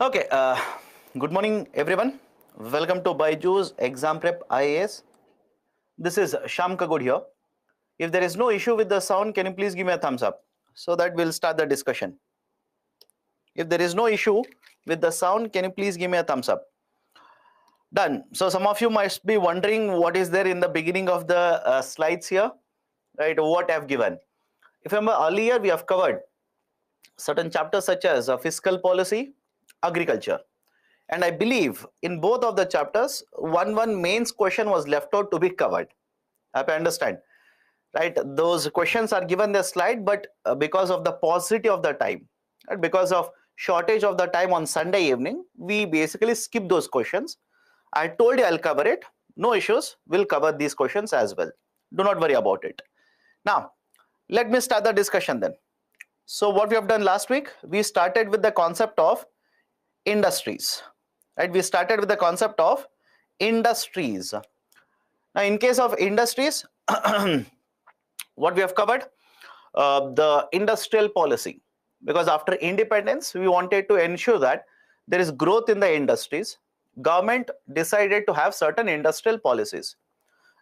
Okay, good morning everyone. Welcome to Byju's Exam Prep IAS. This is Sham Kagud here. If there is no issue with the sound, can you please give me a thumbs up so that we'll start the discussion. If there is no issue with the sound, can you please give me a thumbs up? Done. So some of you must be wondering what is there in the beginning of the slides here, right? What I've given. If you remember earlier, we have covered certain chapters such as fiscal policy, agriculture. And I believe in both of the chapters, one mains question was left out to be covered. I hope you understand, right? Those questions are given the slide, but because of the paucity of the time, right? Because of shortage of the time on Sunday evening, we basically skip those questions. I told you I'll cover it. No issues. We'll cover these questions as well. Do not worry about it. Now, let me start the discussion then. So what we have done last week, we started with the concept of industries, right? We started with the concept of industries. Now, in case of industries, what we have covered, the industrial policy, because after independence, we wanted to ensure that there is growth in the industries. Government decided to have certain industrial policies.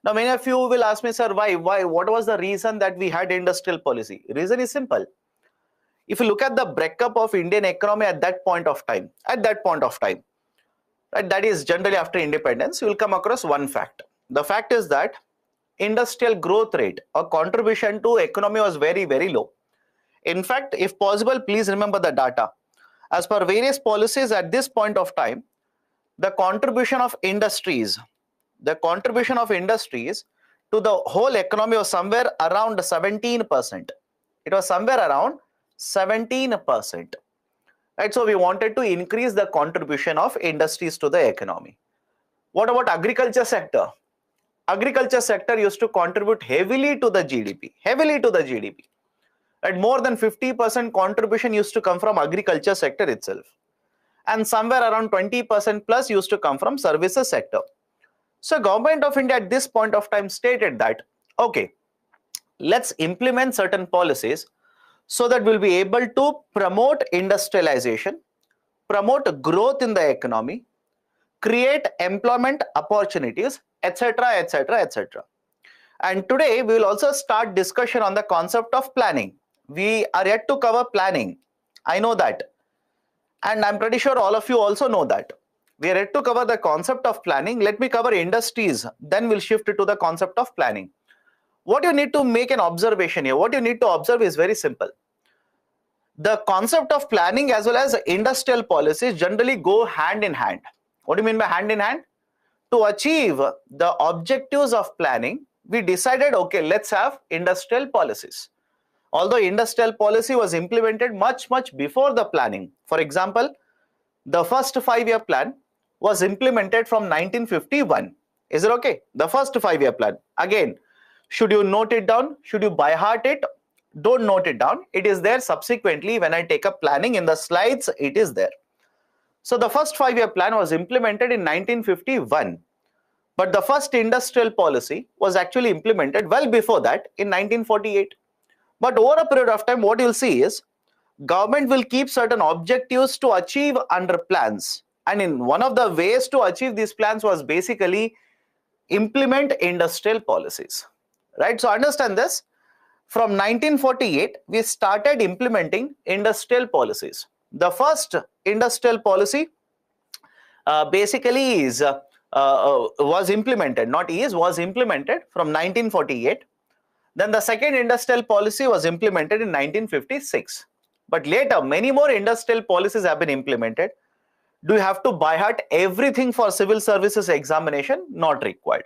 Now, many of you will ask me, sir, why? What was the reason that we had industrial policy? Reason is simple. If you look at the breakup of Indian economy at that point of time, right, that is generally after independence, you will come across one fact. The fact is that industrial growth rate or contribution to economy was very, very low. In fact, if possible, please remember the data. As per various policies at this point of time, the contribution of industries to the whole economy was somewhere around 17%. It was somewhere around 17%. Right? So we wanted to increase the contribution of industries to the economy. What about agriculture sector? Agriculture sector used to contribute heavily to the GDP. Right? More than 50% contribution used to come from agriculture sector itself. And somewhere around 20% plus used to come from services sector. So Government of India at this point of time stated that, okay, let's implement certain policies so that we'll be able to promote industrialization, promote growth in the economy, create employment opportunities, etc., etc., etc. And today we will also start discussion on the concept of planning. We are yet to cover planning. I know that. And I'm pretty sure all of you also know that. We are yet to cover the concept of planning. Let me cover industries. Then we'll shift to the concept of planning. What you need to make an observation here, what you need to observe is very simple. The concept of planning as well as industrial policies generally go hand in hand. What do you mean by hand in hand? To achieve the objectives of planning, we decided, okay, let's have industrial policies. Although industrial policy was implemented much before the planning. For example, the first 5-year plan was implemented from 1951. Is it okay? The first 5-year plan. Again, should you note it down? Should you by heart it? Don't note it down. It is there subsequently when I take up planning in the slides. It is there. So the first 5-year plan was implemented in 1951. But the first industrial policy was actually implemented well before that in 1948. But over a period of time, what you'll see is government will keep certain objectives to achieve under plans. And in one of the ways to achieve these plans was basically implement industrial policies. Right? So understand this. From 1948, we started implementing industrial policies. The first industrial policy basically was implemented from 1948. Then the second industrial policy was implemented in 1956. But later, many more industrial policies have been implemented. Do you have to by heart everything for civil services examination? Not required.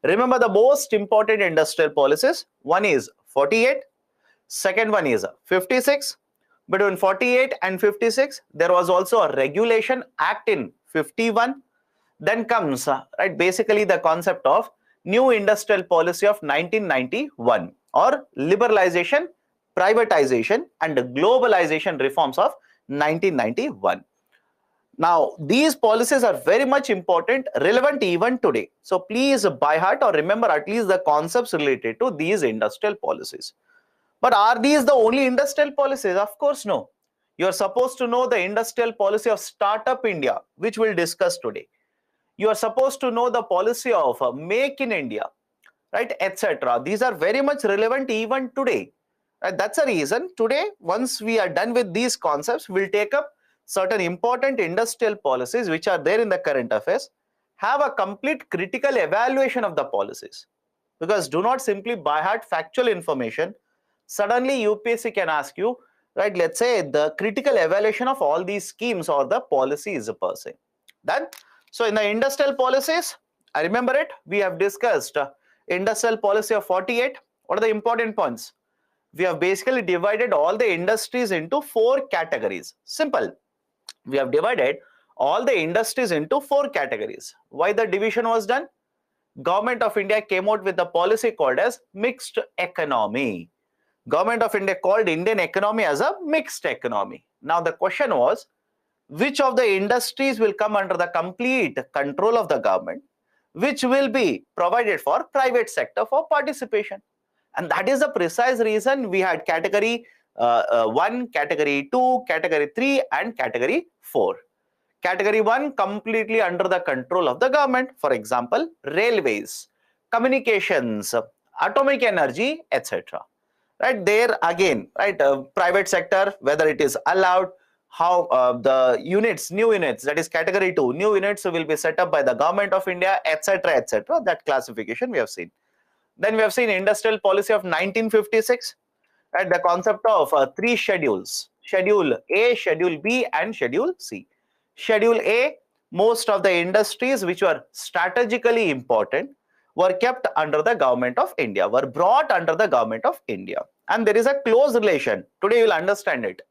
Remember the most important industrial policies. One is 48. Second one is 56. Between 48 and 56, there was also a regulation act in 51. Then comes right basically the concept of new industrial policy of 1991 or liberalization, privatization and globalization reforms of 1991. Now, these policies are very much important, relevant even today. So please by heart or remember at least the concepts related to these industrial policies. But are these the only industrial policies? Of course, no. You are supposed to know the industrial policy of Startup India, which we'll discuss today. You are supposed to know the policy of Make in India, right, etc. These are very much relevant even today. Right? That's a reason today, once we are done with these concepts, we'll take up certain important industrial policies which are there in the current affairs, have a complete critical evaluation of the policies. Because do not simply by heart factual information. Suddenly UPSC can ask you, right, let's say the critical evaluation of all these schemes or the policies per se. Done? So in the industrial policies, I remember it, we have discussed industrial policy of 48. What are the important points? We have basically divided all the industries into 4 categories. Simple. We have divided all the industries into 4 categories. Why the division was done? Government of India came out with a policy called as mixed economy. Government of India called Indian economy as a mixed economy. Now the question was, which of the industries will come under the complete control of the government, which will be provided for private sector for participation? And that is the precise reason we had category 1, category 2, category 3 and category 4. Category 1 completely under the control of the government. For example, railways, communications, atomic energy, etc. Right, there again, right, private sector, whether it is allowed, how the units, new units, that is category 2, new units will be set up by the government of India, etc., etc. That classification we have seen. Then we have seen industrial policy of 1956, right, the concept of 3 schedules: Schedule A, Schedule B and Schedule C. Schedule A, most of the industries which were strategically important were kept under the government of India, were brought under the government of India. And there is a close relation. Today you will understand it.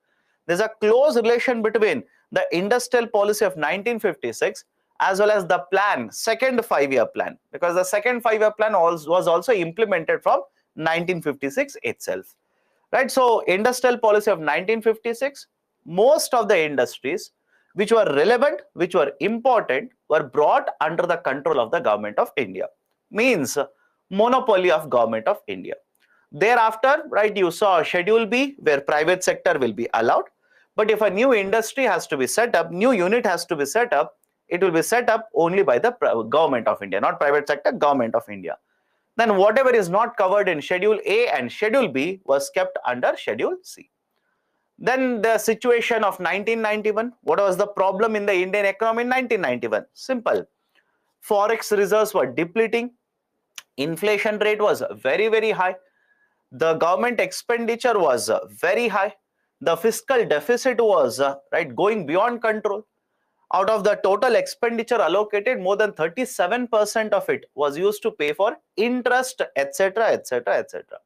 There's a close relation between the industrial policy of 1956 as well as the plan, second 5-year plan, because the second 5-year plan was also implemented from 1956 itself. Right, so industrial policy of 1956, most of the industries which were relevant, which were important, were brought under the control of the government of India. Means monopoly of government of India. Thereafter, right, you saw Schedule B where private sector will be allowed. But if a new industry has to be set up, new unit has to be set up, it will be set up only by the government of India, not private sector, government of India. Then whatever is not covered in Schedule A and Schedule B was kept under Schedule C. Then the situation of 1991, what was the problem in the Indian economy in 1991? Simple. Forex reserves were depleting, inflation rate was very, very high, the government expenditure was very high, the fiscal deficit was right, going beyond control. Out of the total expenditure allocated, more than 37% of it was used to pay for interest, etc., etc., etc.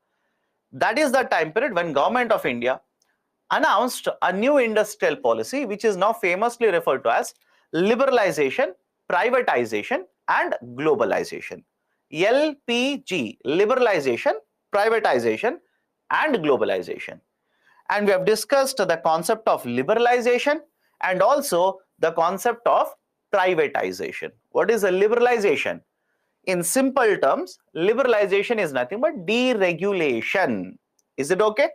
That is the time period when government of India announced a new industrial policy, which is now famously referred to as liberalization, privatization and globalization. LPG, liberalization, privatization and globalization. And we have discussed the concept of liberalization and also the concept of privatization. What is a liberalization? In simple terms, liberalization is nothing but deregulation. Is it okay?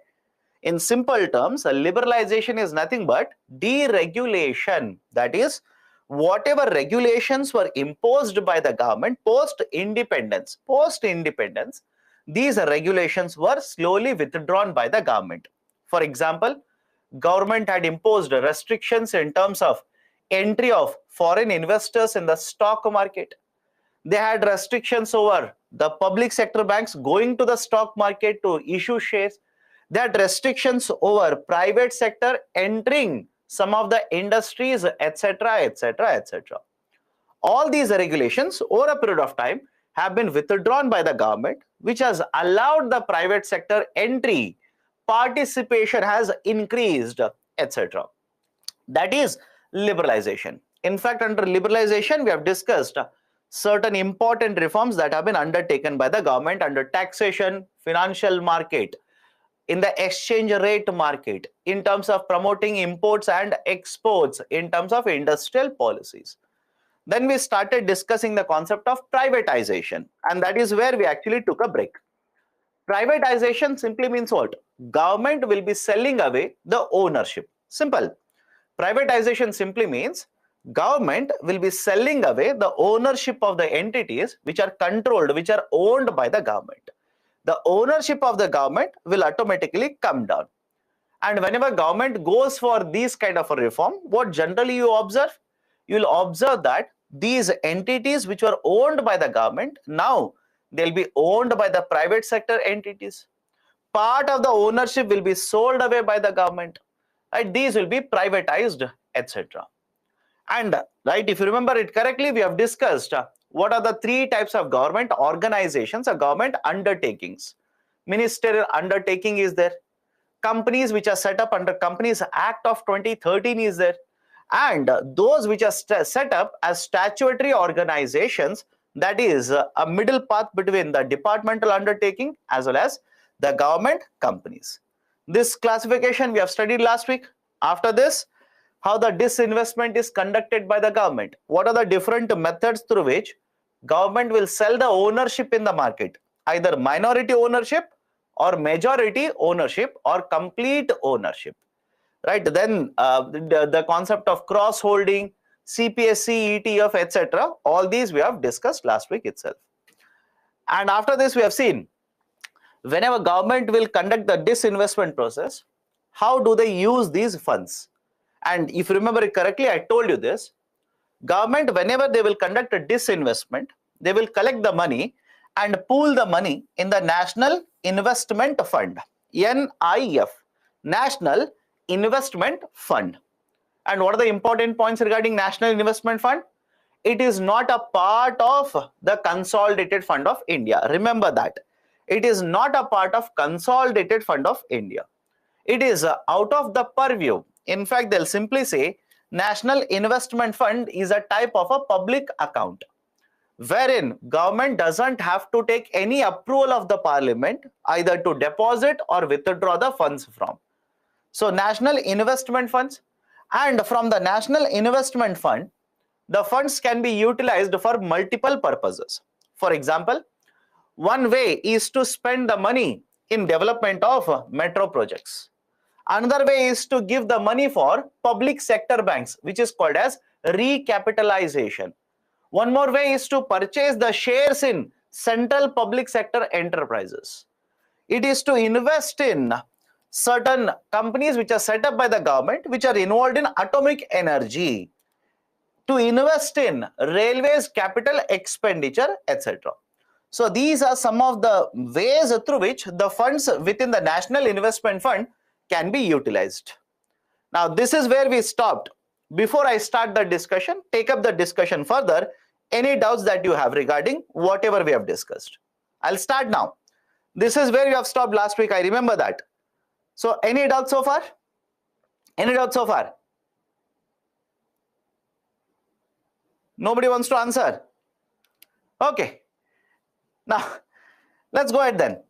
In simple terms, a liberalization is nothing but deregulation. That is, whatever regulations were imposed by the government post-independence, these regulations were slowly withdrawn by the government. For example, government had imposed restrictions in terms of entry of foreign investors in the stock market. They had restrictions over the public sector banks going to the stock market to issue shares. They had restrictions over private sector entering some of the industries, etc., etc., etc. All these regulations over a period of time have been withdrawn by the government, which has allowed the private sector entry, participation has increased, etc. That is liberalization. In fact, under liberalization, we have discussed certain important reforms that have been undertaken by the government under taxation, financial market, in the exchange rate market, in terms of promoting imports and exports, in terms of industrial policies. Then we started discussing the concept of privatization, and that is where we actually took a break. Privatization simply means what? Government will be selling away the ownership. Simple. Privatization simply means government will be selling away the ownership of the entities which are controlled, which are owned by the government. The ownership of the government will automatically come down. And whenever government goes for these kind of a reform, what generally you observe? You will observe that these entities which were owned by the government, now they'll be owned by the private sector entities. Part of the ownership will be sold away by the government. Right? These will be privatized, etc. And right, if you remember it correctly, we have discussed what are the three types of government organizations or government undertakings. Ministerial undertaking is there. Companies which are set up under Companies Act of 2013 is there. And those which are set up as statutory organizations, that is a middle path between the departmental undertaking as well as the government companies. This classification we have studied last week. After this, how the disinvestment is conducted by the government. What are the different methods through which government will sell the ownership in the market? Either minority ownership or majority ownership or complete ownership. Right? Then the concept of cross-holding, CPSC, ETF, etc. All these we have discussed last week itself. And after this we have seen whenever government will conduct the disinvestment process, how do they use these funds? And if you remember it correctly, I told you this. Government, whenever they will conduct a disinvestment, they will collect the money and pool the money in the National Investment Fund, NIF, National Investment Fund. And what are the important points regarding National Investment Fund? It is not a part of the Consolidated Fund of India. Remember that. It is not a part of Consolidated Fund of India. It is out of the purview. In fact, they'll simply say National Investment Fund is a type of a public account, wherein government doesn't have to take any approval of the parliament either to deposit or withdraw the funds from. So National Investment Funds, and from the National Investment Fund, the funds can be utilized for multiple purposes. For example, one way is to spend the money in development of metro projects. Another way is to give the money for public sector banks, which is called as recapitalization. One more way is to purchase the shares in central public sector enterprises. It is to invest in certain companies which are set up by the government, which are involved in atomic energy, to invest in railways, capital expenditure, etc. So these are some of the ways through which the funds within the National Investment Fund can be utilized. Now this is where we stopped. Before I start the discussion, take up the discussion further. Any doubts that you have regarding whatever we have discussed? I'll start now. This is where you have stopped last week. I remember that. So any doubts so far? Any doubts so far? Nobody wants to answer? Okay. Now let's go ahead then.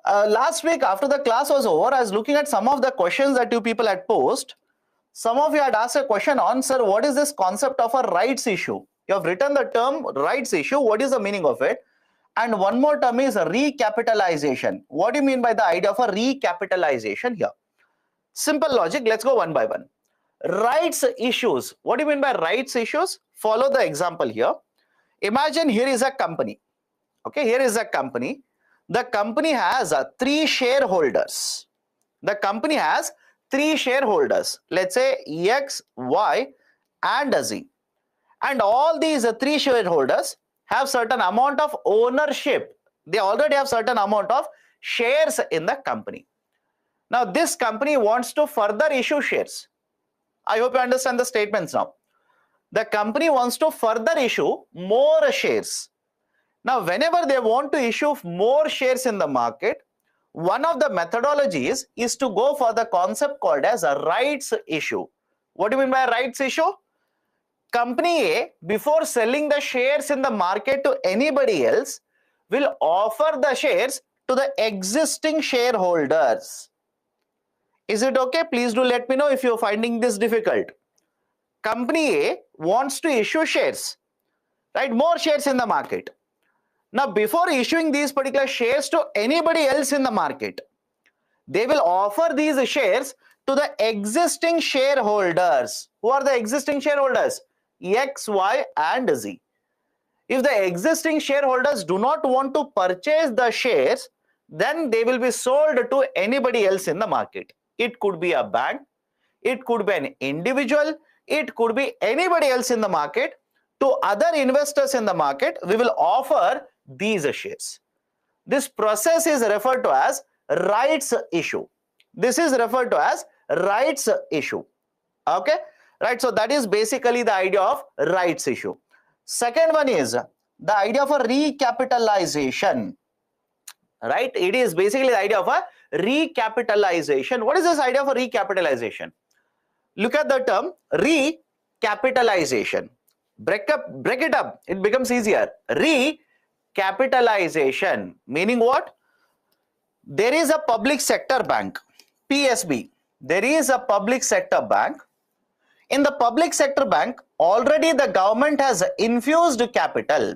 Last week after the class was over, I was looking at some of the questions that you people had posed. Some of you had asked a question on, sir, what is this concept of a rights issue? You have written the term rights issue. What is the meaning of it? And one more term is recapitalization. What do you mean by the idea of a recapitalization here? Simple logic. Let's go one by one. Rights issues. What do you mean by rights issues? Follow the example here. Imagine here is a company. Okay, here is a company. The company has 3 shareholders. The company has 3 shareholders. Let's say X, Y, and Z. And all these 3 shareholders have certain amount of ownership. They already have certain amount of shares in the company. Now this company wants to further issue shares. I hope you understand the statements now. The company wants to further issue more shares. Now, whenever they want to issue more shares in the market, one of the methodologies is to go for the concept called as a rights issue. What do you mean by rights issue? Company A, before selling the shares in the market to anybody else, will offer the shares to the existing shareholders. Is it okay? Please do let me know if you're finding this difficult. Company A wants to issue shares, right? More shares in the market. Now, before issuing these particular shares to anybody else in the market, they will offer these shares to the existing shareholders. Who are the existing shareholders? X, Y, and Z. If the existing shareholders do not want to purchase the shares, then they will be sold to anybody else in the market. It could be a bank, it could be an individual, it could be anybody else in the market. To other investors in the market, we will offer these shares. This process is referred to as rights issue. This is referred to as rights issue. Okay, right? So that is basically the idea of rights issue. Second one is the idea of a recapitalization. Right? It is basically the idea of a recapitalization. What is this idea of a recapitalization? Look at the term recapitalization. Break it up. It becomes easier. Recapitalization, meaning what? There is a public sector bank, PSB. There is a public sector bank. In the public sector bank, already the government has infused capital.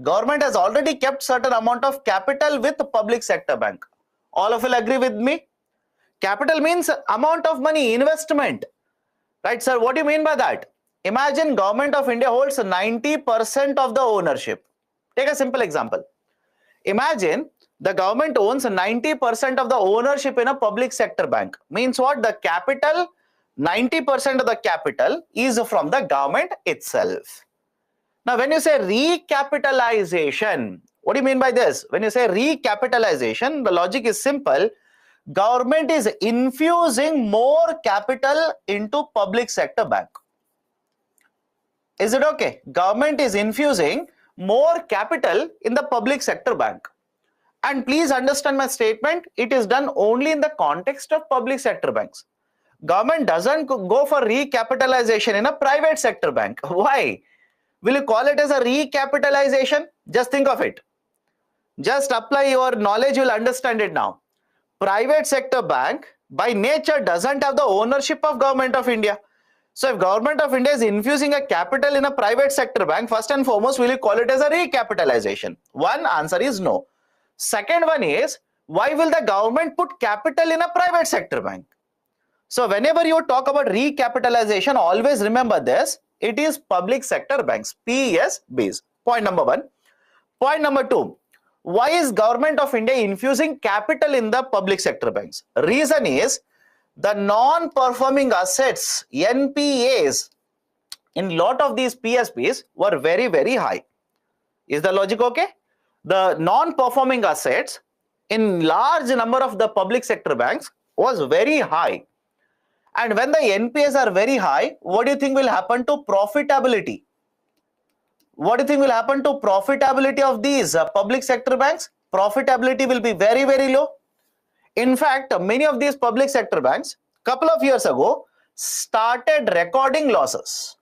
Government has already kept certain amount of capital with the public sector bank. All of you will agree with me? Capital means amount of money, investment. Right, sir? What do you mean by that? Imagine Government of India holds 90% of the ownership. Take a simple example. Imagine the government owns 90% of the ownership in a public sector bank. Means what? The capital, 90% of the capital is from the government itself. Now, when you say recapitalization, what do you mean by this? When you say recapitalization, the logic is simple. Government is infusing more capital into public sector bank. Is it okay? Government is infusing more capital in the public sector bank. And please understand my statement, it is done only in the context of public sector banks. Government doesn't go for recapitalization in a private sector bank. Why? Will you call it as a recapitalization? Just think of it. Just apply your knowledge, you will understand it now. Private sector bank by nature doesn't have the ownership of Government of India. So if Government of India is infusing a capital in a private sector bank, first and foremost, will you call it as a recapitalization? One answer is no. Second one is, why will the government put capital in a private sector bank? So whenever you talk about recapitalization, always remember this. It is public sector banks, PSBs. Point number one. Point number two. Why is Government of India infusing capital in the public sector banks? Reason is the non-performing assets, NPAs, in lot of these PSBs were very, very high. Is the logic okay? The non-performing assets in large number of the public sector banks was very high. And when the NPAs are very high, what do you think will happen to profitability? What do you think will happen to profitability of these public sector banks? Profitability will be very, very low. In fact, many of these public sector banks, couple of years ago, started recording losses.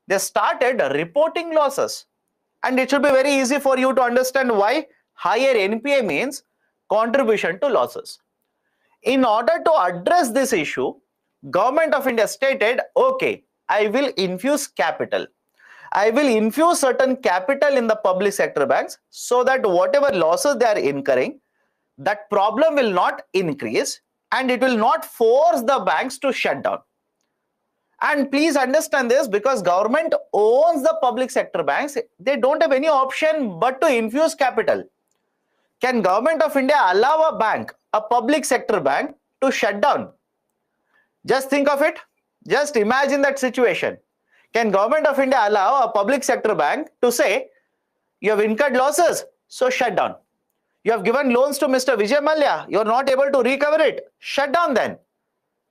They started reporting losses. And it should be very easy for you to understand why higher NPA means contribution to losses. In order to address this issue, Government of India stated, okay, I will infuse capital. I will infuse certain capital in the public sector banks so that whatever losses they are incurring, that problem will not increase and it will not force the banks to shut down. And please understand this, because government owns the public sector banks, they don't have any option but to infuse capital. Can Government of India allow a bank, a public sector bank, to shut down? Just think of it. Just imagine that situation. Can Government of India allow a public sector bank to say, you have incurred losses, so shut down. You have given loans to Mr. Vijay Mallya, you are not able to recover it, shut down then.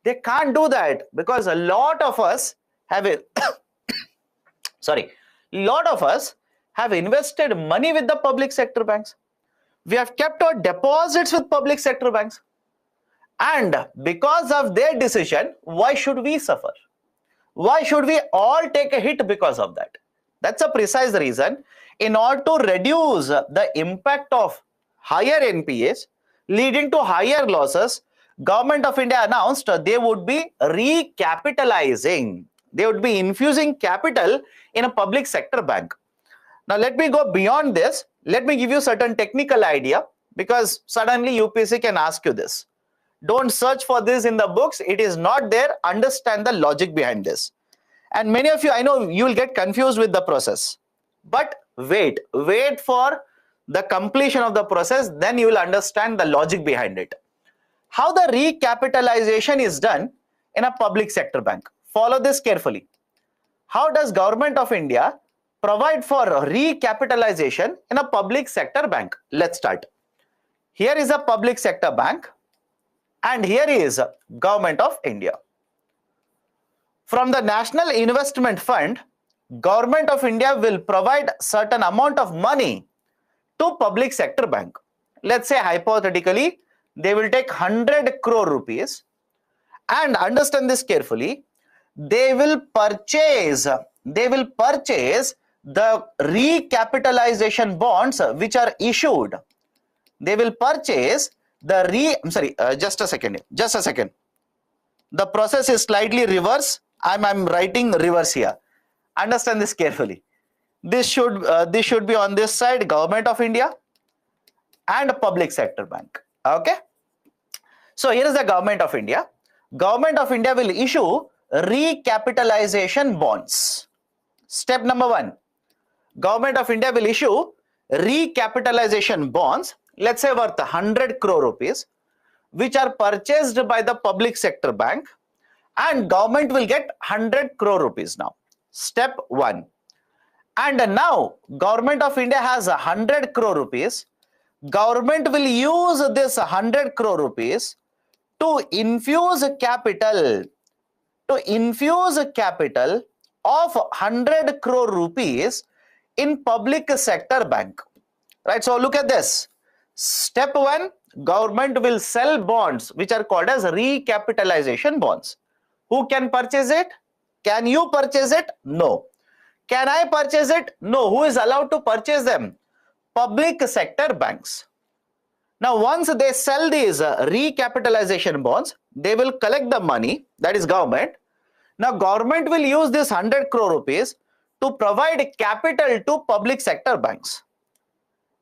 They can't do that because a lot of us have have invested money with the public sector banks. We have kept our deposits with public sector banks. And because of their decision, why should we suffer? Why should we all take a hit because of that? That's a precise reason. In order to reduce the impact of higher NPAs leading to higher losses, Government of India announced they would be recapitalizing. They would be infusing capital in a public sector bank. Now let me go beyond this. Let me give you certain technical idea, because suddenly UPSC can ask you this. Don't search for this in the books. It is not there. Understand the logic behind this. And many of you, I know you will get confused with the process. But wait for the completion of the process. Then you will understand the logic behind it. How the recapitalization is done in a public sector bank. Follow this carefully. How does Government of India provide for recapitalization in a public sector bank? Let's start. Here is a public sector bank and here is Government of India. From the National Investment Fund, Government of India will provide certain amount of money to public sector bank. Let's say hypothetically, they will take 100 crore rupees, and understand this carefully, they will purchase the recapitalization bonds which are issued. They will purchase the just a second. The process is slightly reverse. I'm writing reverse here. Understand this carefully. This should be on this side, Government of India and public sector bank. Okay. So here is the Government of India. Government of India will issue recapitalization bonds. Step number 1. Government of India will issue recapitalization bonds, let's say worth 100 crore rupees, which are purchased by the public sector bank, and government will get 100 crore rupees now. Step 1. And now Government of India has 100 crore rupees. Government will use this 100 crore rupees to infuse capital of 100 crore rupees in public sector bank. Right? So look at this. Step 1, government will sell bonds which are called as recapitalization bonds. Who can purchase it? Can you purchase it? No. Can I purchase it? No. Who is allowed to purchase them? Public sector banks. Now, once they sell these recapitalization bonds, they will collect the money, that is government. Now, government will use this 100 crore rupees to provide capital to public sector banks.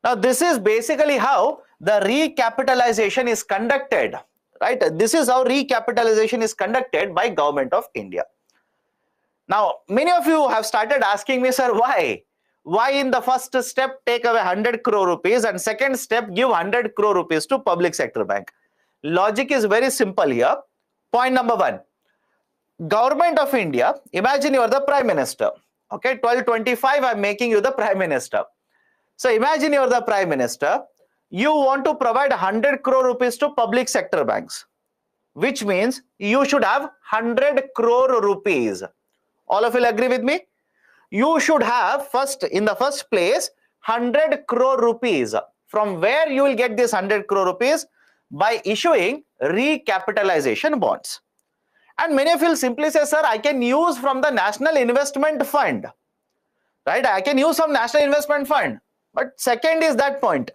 Now, this is basically how the recapitalization is conducted, right? This is how recapitalization is conducted by Government of India. Now, many of you have started asking me, sir, why? Why in the first step take away 100 crore rupees and second step give 100 crore rupees to public sector bank? Logic is very simple here. Point number 1. Government of India, imagine you are the Prime Minister. Okay, 1225, I'm making you the Prime Minister. So imagine you are the Prime Minister. You want to provide 100 crore rupees to public sector banks, which means you should have 100 crore rupees. All of you will agree with me? You should have in the first place 100 crore rupees. From where you will get this 100 crore rupees? By issuing recapitalization bonds. And many of you will simply say, sir, I can use from the National Investment Fund. Right? I can use from National Investment Fund. But second is that point.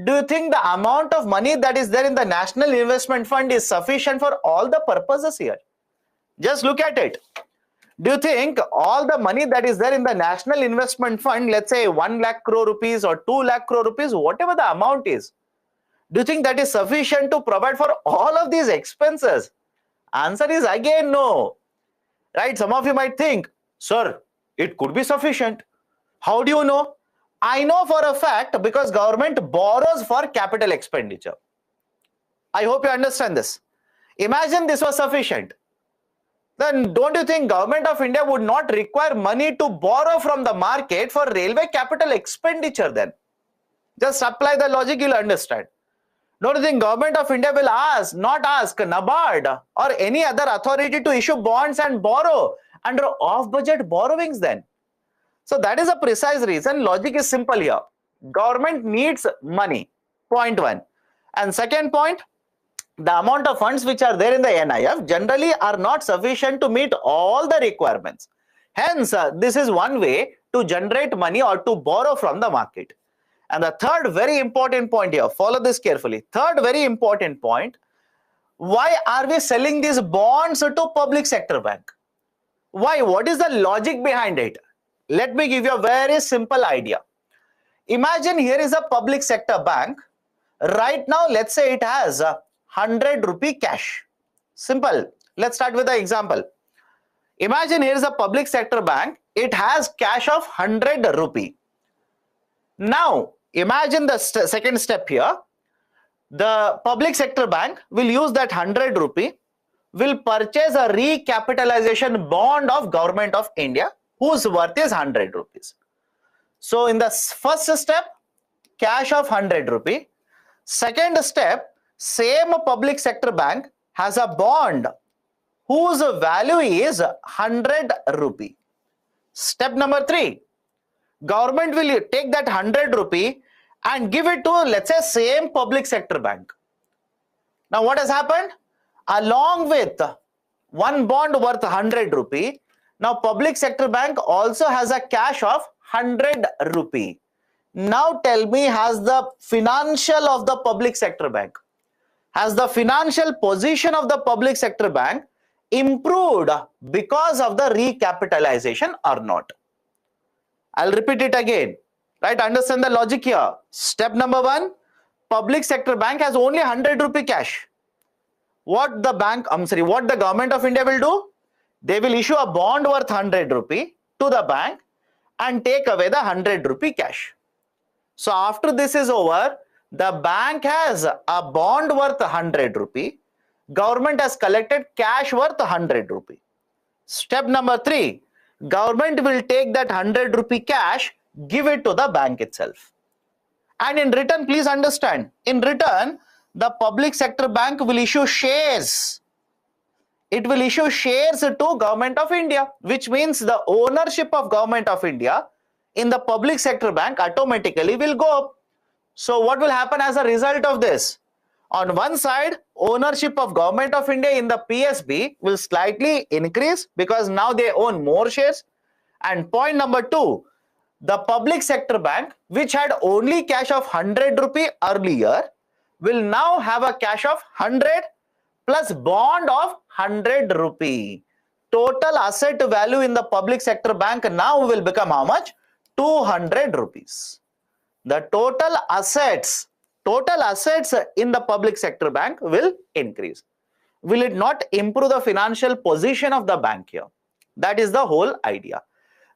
Do you think the amount of money that is there in the National Investment Fund is sufficient for all the purposes here? Just look at it. Do you think all the money that is there in the National Investment Fund, let's say 1 lakh crore rupees or 2 lakh crore rupees, whatever the amount is, do you think that is sufficient to provide for all of these expenses? Answer is again no. Right? Some of you might think, sir, it could be sufficient. How do you know? I know for a fact because government borrows for capital expenditure. I hope you understand this. Imagine this was sufficient. Then don't you think Government of India would not require money to borrow from the market for railway capital expenditure then? Just apply the logic, you'll understand. Don't you think Government of India will not ask NABARD or any other authority to issue bonds and borrow under off-budget borrowings then? So that is a precise reason. Logic is simple here. Government needs money. Point 1. And second point, the amount of funds which are there in the NIF generally are not sufficient to meet all the requirements. Hence, this is one way to generate money or to borrow from the market. And the third very important point here, follow this carefully. Third very important point, why are we selling these bonds to public sector bank? Why? What is the logic behind it? Let me give you a very simple idea. Imagine here is a public sector bank. Right now, let's say it has 100 rupee cash. Simple. Let's start with the example. Imagine here is a public sector bank. It has cash of 100 rupee. Now, imagine the second step here. The public sector bank will use that 100 rupee, will purchase a recapitalization bond of Government of India whose worth is 100 rupees. So in the first step, cash of 100 rupee. Second step, same public sector bank has a bond whose value is 100 rupee. Step number 3, government will take that 100 rupee and give it to, let's say, same public sector bank. Now what has happened? Along with one bond worth 100 rupee, now public sector bank also has a cash of 100 rupee. Now tell me, has the financial of the public sector bank, has the financial position of the public sector bank improved because of the recapitalization or not? I'll repeat it again. Right? Understand the logic here. Step number 1, public sector bank has only 100 rupee cash. What the Government of India will do? They will issue a bond worth 100 rupee to the bank and take away the 100 rupee cash. So after this is over, the bank has a bond worth 100 rupee. Government has collected cash worth 100 rupee. Step number 3, government will take that 100 rupee cash, give it to the bank itself. And in return, please understand, in return, the public sector bank will issue shares. It will issue shares to Government of India, which means the ownership of Government of India in the public sector bank automatically will go up. So what will happen as a result of this? On one side, ownership of Government of India in the PSB will slightly increase because now they own more shares. And point number 2, the public sector bank, which had only cash of 100 rupee earlier, will now have a cash of 100 plus bond of 100 rupee. Total asset value in the public sector bank now will become how much? 200 rupees. The total assets in the public sector bank will increase. Will it not improve the financial position of the bank here? That is the whole idea.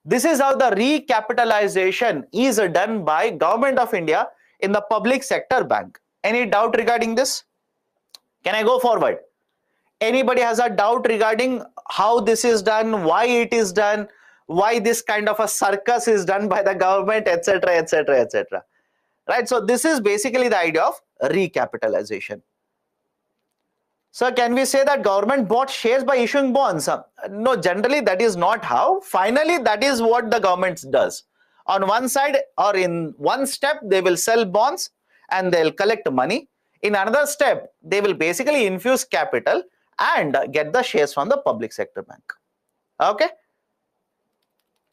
This is how the recapitalization is done by Government of India in the public sector bank. Any doubt regarding this? Can I go forward? Anybody has a doubt regarding how this is done, why it is done, why this kind of a circus is done by the government, etc., etc., etc. Right? So this is basically the idea of recapitalization. So can we say that government bought shares by issuing bonds? No, generally that is not how. Finally, that is what the government does. On one side or in one step, they will sell bonds and they'll collect money. In another step, they will basically infuse capital and get the shares from the public sector bank. Okay.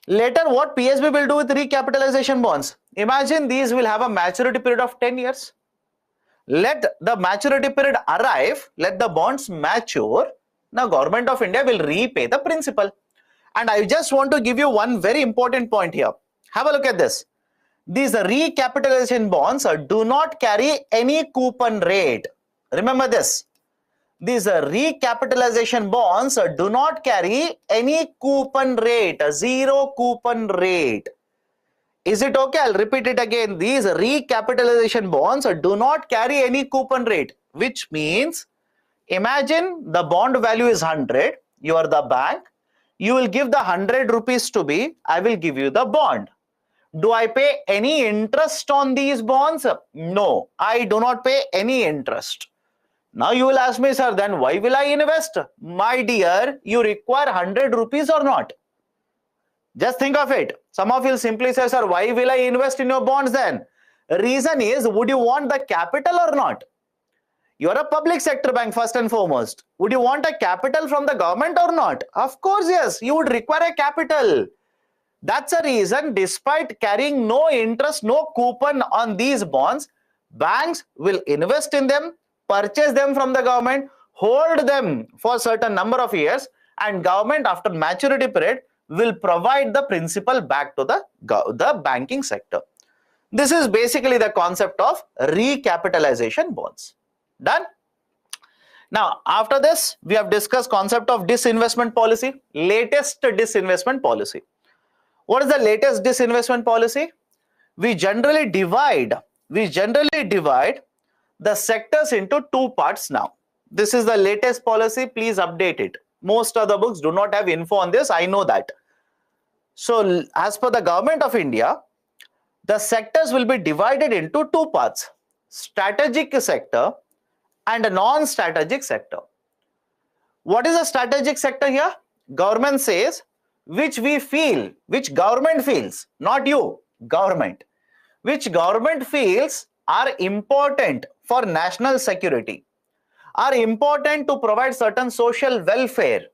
Later, what PSB will do with recapitalization bonds? Imagine these will have a maturity period of 10 years. Let the maturity period arrive, let the bonds mature. Now, Government of India will repay the principal. And I just want to give you one very important point here. Have a look at this. These recapitalization bonds do not carry any coupon rate. Remember this. These recapitalization bonds do not carry any coupon rate, zero coupon rate. Is it okay? I'll repeat it again. These recapitalization bonds do not carry any coupon rate, which means imagine the bond value is 100. You are the bank. You will give the 100 rupees to me. I will give you the bond. Do I pay any interest on these bonds? No, I do not pay any interest. Now you will ask me, sir, then why will I invest? My dear, you require 100 rupees or not? Just think of it. Some of you will simply say, sir, why will I invest in your bonds then? Reason is, would you want the capital or not? You are a public sector bank first and foremost. Would you want a capital from the government or not? Of course, yes, you would require a capital. That's a reason, despite carrying no interest, no coupon on these bonds, banks will invest in them, purchase them from the government, hold them for a certain number of years, and government after maturity period will provide the principal back to the banking sector. This is basically the concept of recapitalization bonds. Done? Now, after this, we have discussed concept of disinvestment policy, latest disinvestment policy. What is the latest disinvestment policy? We generally divide the sectors into two parts now. This is the latest policy. Please update it. Most of the books do not have info on this. I know that. So, as per the government of India, the sectors will be divided into two parts: strategic sector and a non-strategic sector. What is a strategic sector here? Government says which government feels, not you, government, which government feels are important for national security, are important to provide certain social welfare,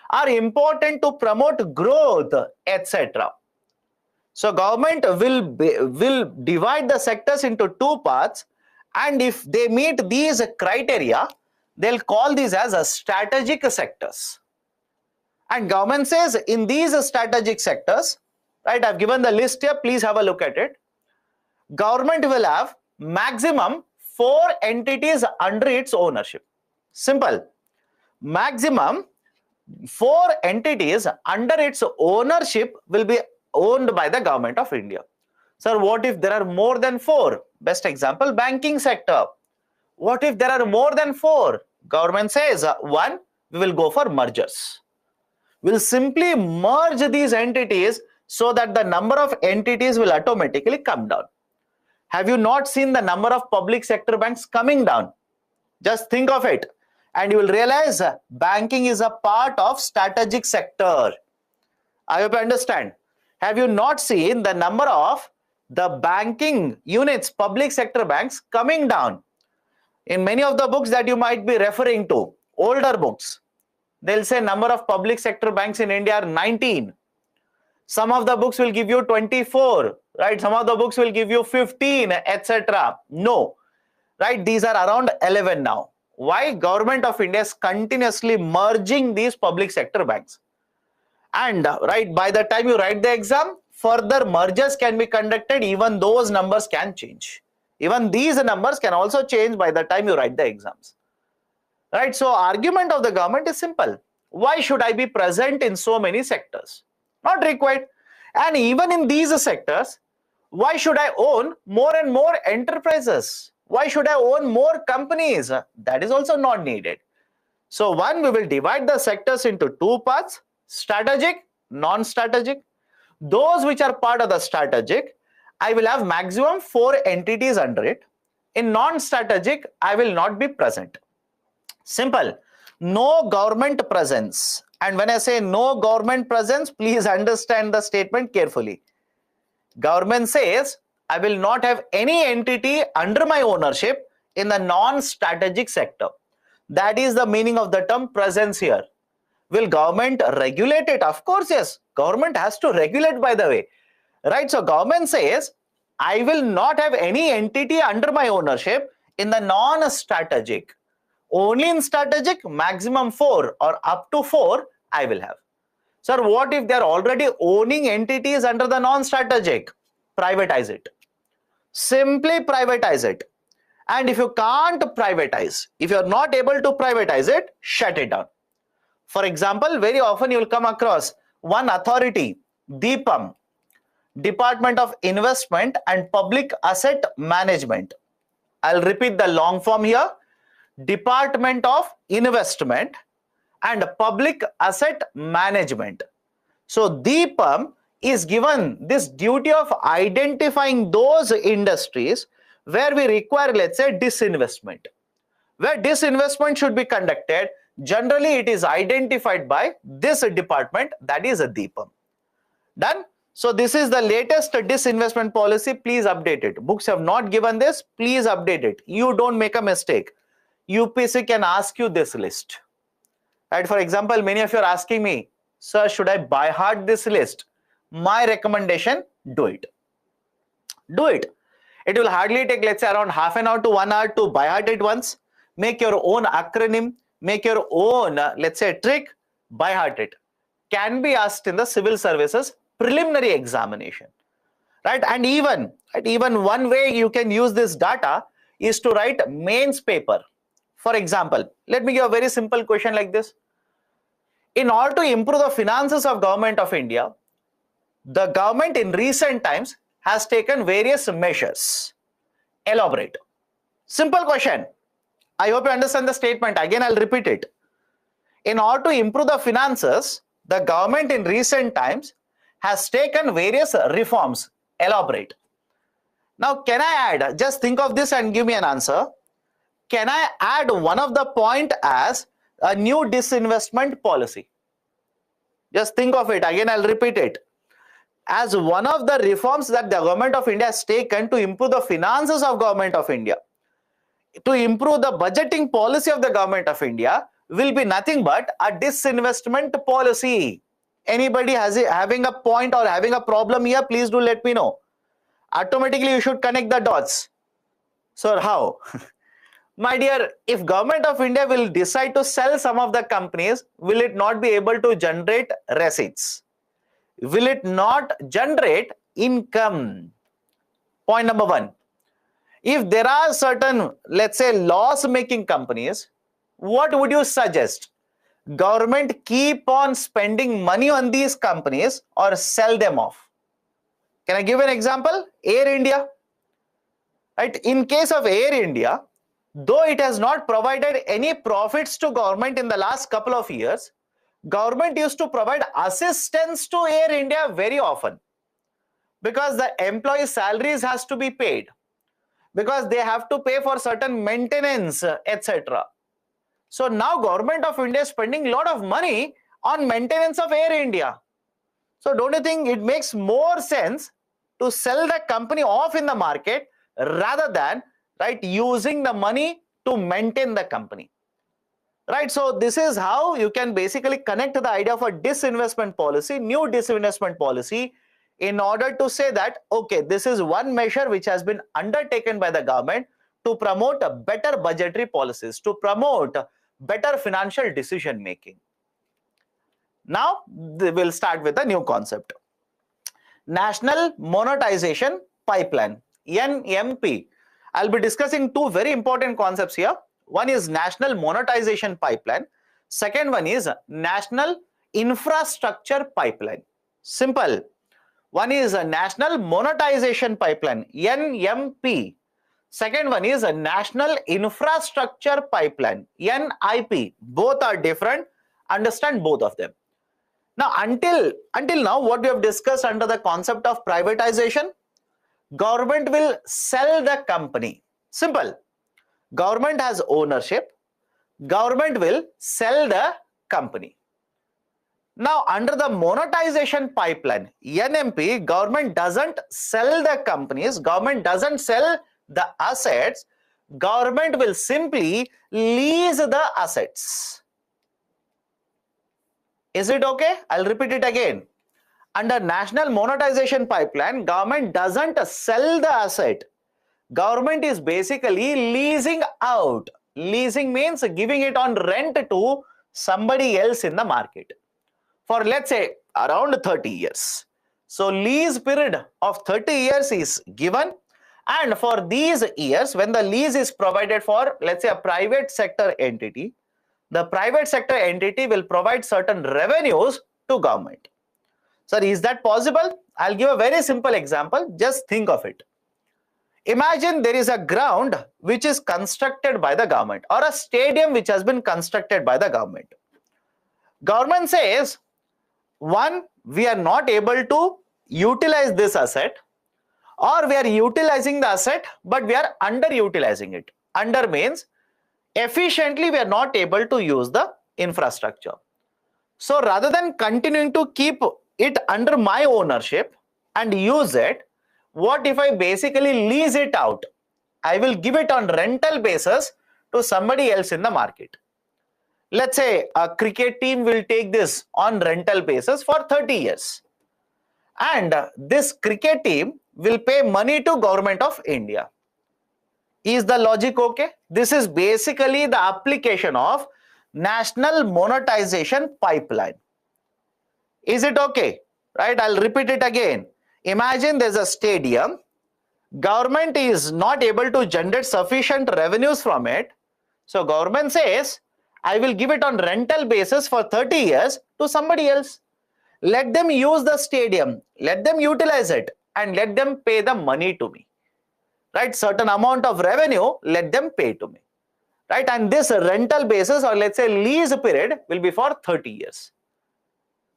are important to promote growth, etc. So government will divide the sectors into two parts, and if they meet these criteria, they'll call these as a strategic sectors. And government says in these strategic sectors, right, I've given the list here, please have a look at it. Government will have maximum 4 entities under its ownership. Simple. Maximum 4 entities under its ownership will be owned by the government of India. Sir, what if there are more than 4? Best example, banking sector. What if there are more than 4? Government says, 1, we will go for mergers. We'll simply merge these entities so that the number of entities will automatically come down. Have you not seen the number of public sector banks coming down? Just think of it, and you will realize banking is a part of strategic sector. I hope you understand. Have you not seen the number of the banking units, public sector banks coming down? In many of the books that you might be referring to, older books, they'll say number of public sector banks in India are 19. Some of the books will give you 24, right? Some of the books will give you 15, etc. No, right? These are around 11 now. Why? Government of India is continuously merging these public sector banks. And right, by the time you write the exam, further mergers can be conducted. Even those numbers can change. Even these numbers can also change by the time you write the exams. Right? So argument of the government is simple. Why should I be present in so many sectors? Not required. And even in these sectors, why should I own more and more enterprises? Why should I own more companies? That is also not needed. So one, we will divide the sectors into two parts: strategic, non-strategic. Those which are part of the strategic, I will have maximum 4 entities under it. In non-strategic, I will not be present. Simple. No government presence. And when I say no government presence, please understand the statement carefully. Government says, I will not have any entity under my ownership in the non-strategic sector. That is the meaning of the term presence here. Will government regulate it? Of course, yes. Government has to regulate, by the way. Right? So government says, I will not have any entity under my ownership in the non-strategic. Only in strategic, maximum 4 or up to 4 I will have. Sir, what if they are already owning entities under the non-strategic? Privatize it. Simply privatize it. And if you can't privatize, if you are not able to privatize it, shut it down. For example, very often you will come across one authority, DIPAM, Department of Investment and Public Asset Management. I'll repeat the long form here. Department of Investment and Public Asset Management. So DIPAM is given this duty of identifying those industries where we require, let's say, disinvestment. Where disinvestment should be conducted, generally it is identified by this department, that is a DIPAM. Done? So this is the latest disinvestment policy. Please update it. Books have not given this. Please update it. You don't make a mistake. UPSC can ask you this list. Right? For example, many of you are asking me, sir, should I by heart this list? My recommendation, do it. Do it. It will hardly take, let's say, around half an hour to 1 hour to by heart it once. Make your own acronym. Make your own, let's say, trick. By heart it. Can be asked in the civil services preliminary examination. Right? And even one way you can use this data is to write mains paper. For example, let me give a very simple question like this. In order to improve the finances of Government of India, the government in recent times has taken various measures. Elaborate. Simple question. I hope you understand the statement. Again, I'll repeat it. In order to improve the finances, the government in recent times has taken various reforms. Elaborate. Now, can I add, just think of this and give me an answer. Can I add one of the point as a new disinvestment policy? Just think of it. Again, I'll repeat it. As one of the reforms that the Government of India has taken to improve the finances of Government of India, to improve the budgeting policy of the Government of India, will be nothing but a disinvestment policy. Anybody having a point or having a problem here, please do let me know. Automatically you should connect the dots. So how? My dear, if Government of India will decide to sell some of the companies, will it not be able to generate receipts? Will it not generate income? Point number one. If there are certain, let's say, loss-making companies, what would you suggest? Government keep on spending money on these companies or sell them off? Can I give an example? Air India. Right? In case of Air India, though it has not provided any profits to government in the last couple of years, government used to provide assistance to Air India very often, because the employee salaries has to be paid, because they have to pay for certain maintenance, etc. So now Government of India is spending a lot of money on maintenance of Air India. So don't you think it makes more sense to sell the company off in the market rather than, right, using the money to maintain the company? Right, so this is how you can basically connect the idea of a disinvestment policy, new disinvestment policy, in order to say that, okay, this is one measure which has been undertaken by the government to promote better budgetary policies, to promote better financial decision making. Now, we'll start with a new concept. National Monetization Pipeline, NMP. I'll be discussing two very important concepts here. One is National Monetization Pipeline. Second one is National Infrastructure Pipeline. Simple. One is a National Monetization Pipeline, NMP. Second one is a National Infrastructure Pipeline, NIP. Both are different. Understand both of them. Now, until now, what we have discussed under the concept of privatization, government will sell the company. Simple. Government has ownership. Government will sell the company. Now, under the monetization pipeline, NMP, government doesn't sell the companies, government doesn't sell the assets, government will simply lease the assets. Is it okay? I'll repeat it again. Under National Monetization Pipeline, government doesn't sell the asset. Government is basically leasing out. Leasing means giving it on rent to somebody else in the market for, let's say, around 30 years. So lease period of 30 years is given, and for these years, when the lease is provided for, let's say, a private sector entity, the private sector entity will provide certain revenues to government. Sir, is that possible? I'll give a very simple example. Just think of it. Imagine there is a ground which is constructed by the government, or a stadium which has been constructed by the government. Government says, one, we are not able to utilize this asset, or we are utilizing the asset but we are underutilizing it. Under means efficiently we are not able to use the infrastructure. So rather than continuing to keep it under my ownership and use it, what if I basically lease it out? I will give it on rental basis to somebody else in the market. Let's say a cricket team will take this on rental basis for 30 years. And this cricket team will pay money to Government of India. Is the logic okay? This is basically the application of National Monetization Pipeline. Is it okay? Right? I'll repeat it again. Imagine there's a stadium. Government is not able to generate sufficient revenues from it. So government says, I will give it on rental basis for 30 years to somebody else. Let them use the stadium, let them utilize it, and let them pay the money to me. Right? Certain amount of revenue, let them pay to me. Right? And this rental basis, or let's say lease period, will be for 30 years.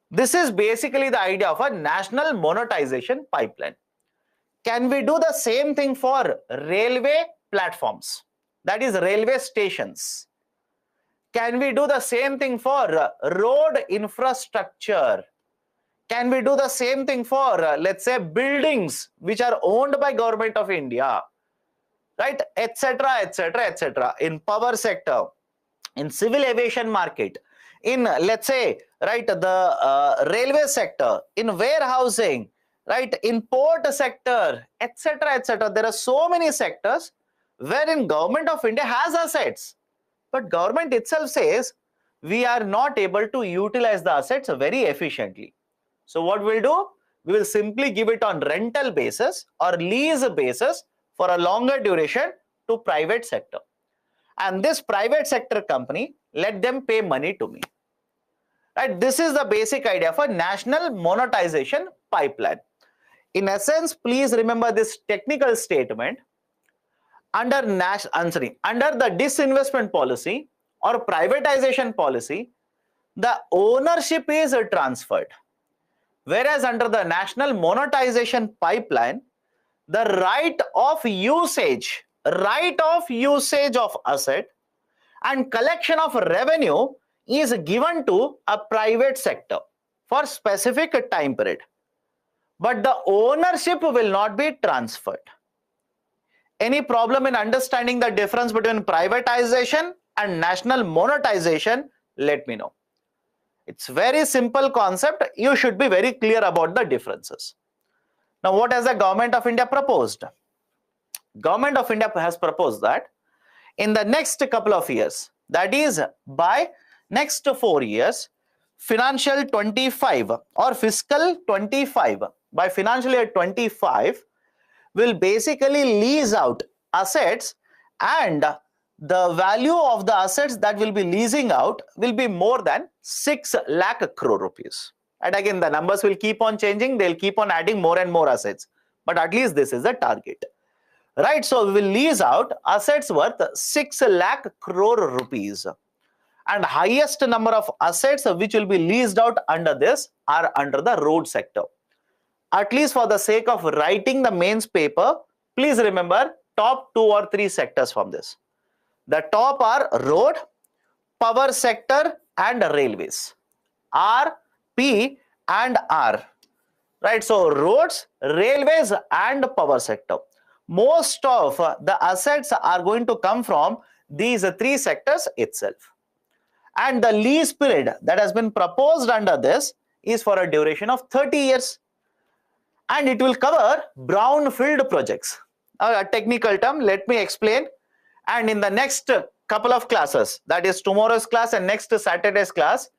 This is basically the idea of a national monetization pipeline. Can we do the same thing for railway platforms? That is railway stations. Can we do the same thing for road infrastructure? Can we do the same thing for, let's say, buildings which are owned by Government of India? Right, etc., etc., etc. In power sector, in civil aviation market, in, let's say, right, the railway sector, in warehousing, right, in port sector, etc., etc. There are so many sectors wherein Government of India has assets, but government itself says we are not able to utilize the assets very efficiently. So what we'll do, we will simply give it on rental basis or lease basis for a longer duration to private sector. And this private sector company, let them pay money to me. Right? This is the basic idea of a national monetization pipeline. In essence, please remember this technical statement. Under the disinvestment policy or privatization policy, the ownership is transferred. Whereas under the national monetization pipeline, the right of usage of asset and collection of revenue is given to a private sector for specific time period. But the ownership will not be transferred. Any problem in understanding the difference between privatization and national monetization? Let me know. It's very simple concept. You should be very clear about the differences. Now, what has the Government of India proposed? Government of India has proposed that in the next couple of years, that is by next 4 years, financial 25 or fiscal 25, by financial year 25, will basically lease out assets, and the value of the assets that will be leasing out will be more than 6 lakh crore rupees. And again, the numbers will keep on changing. They'll keep on adding more and more assets. But at least this is the target. Right? So we will lease out assets worth 6 lakh crore rupees. And highest number of assets which will be leased out under this are under the road sector. At least for the sake of writing the mains paper, please remember top 2 or 3 sectors from this. The top are road, power sector and railways. R, P and R. Right? So roads, railways and power sector. Most of the assets are going to come from these 3 sectors itself. And the lease period that has been proposed under this is for a duration of 30 years. And it will cover brownfield projects. A technical term, let me explain. And in the next couple of classes, that is tomorrow's class and next Saturday's class,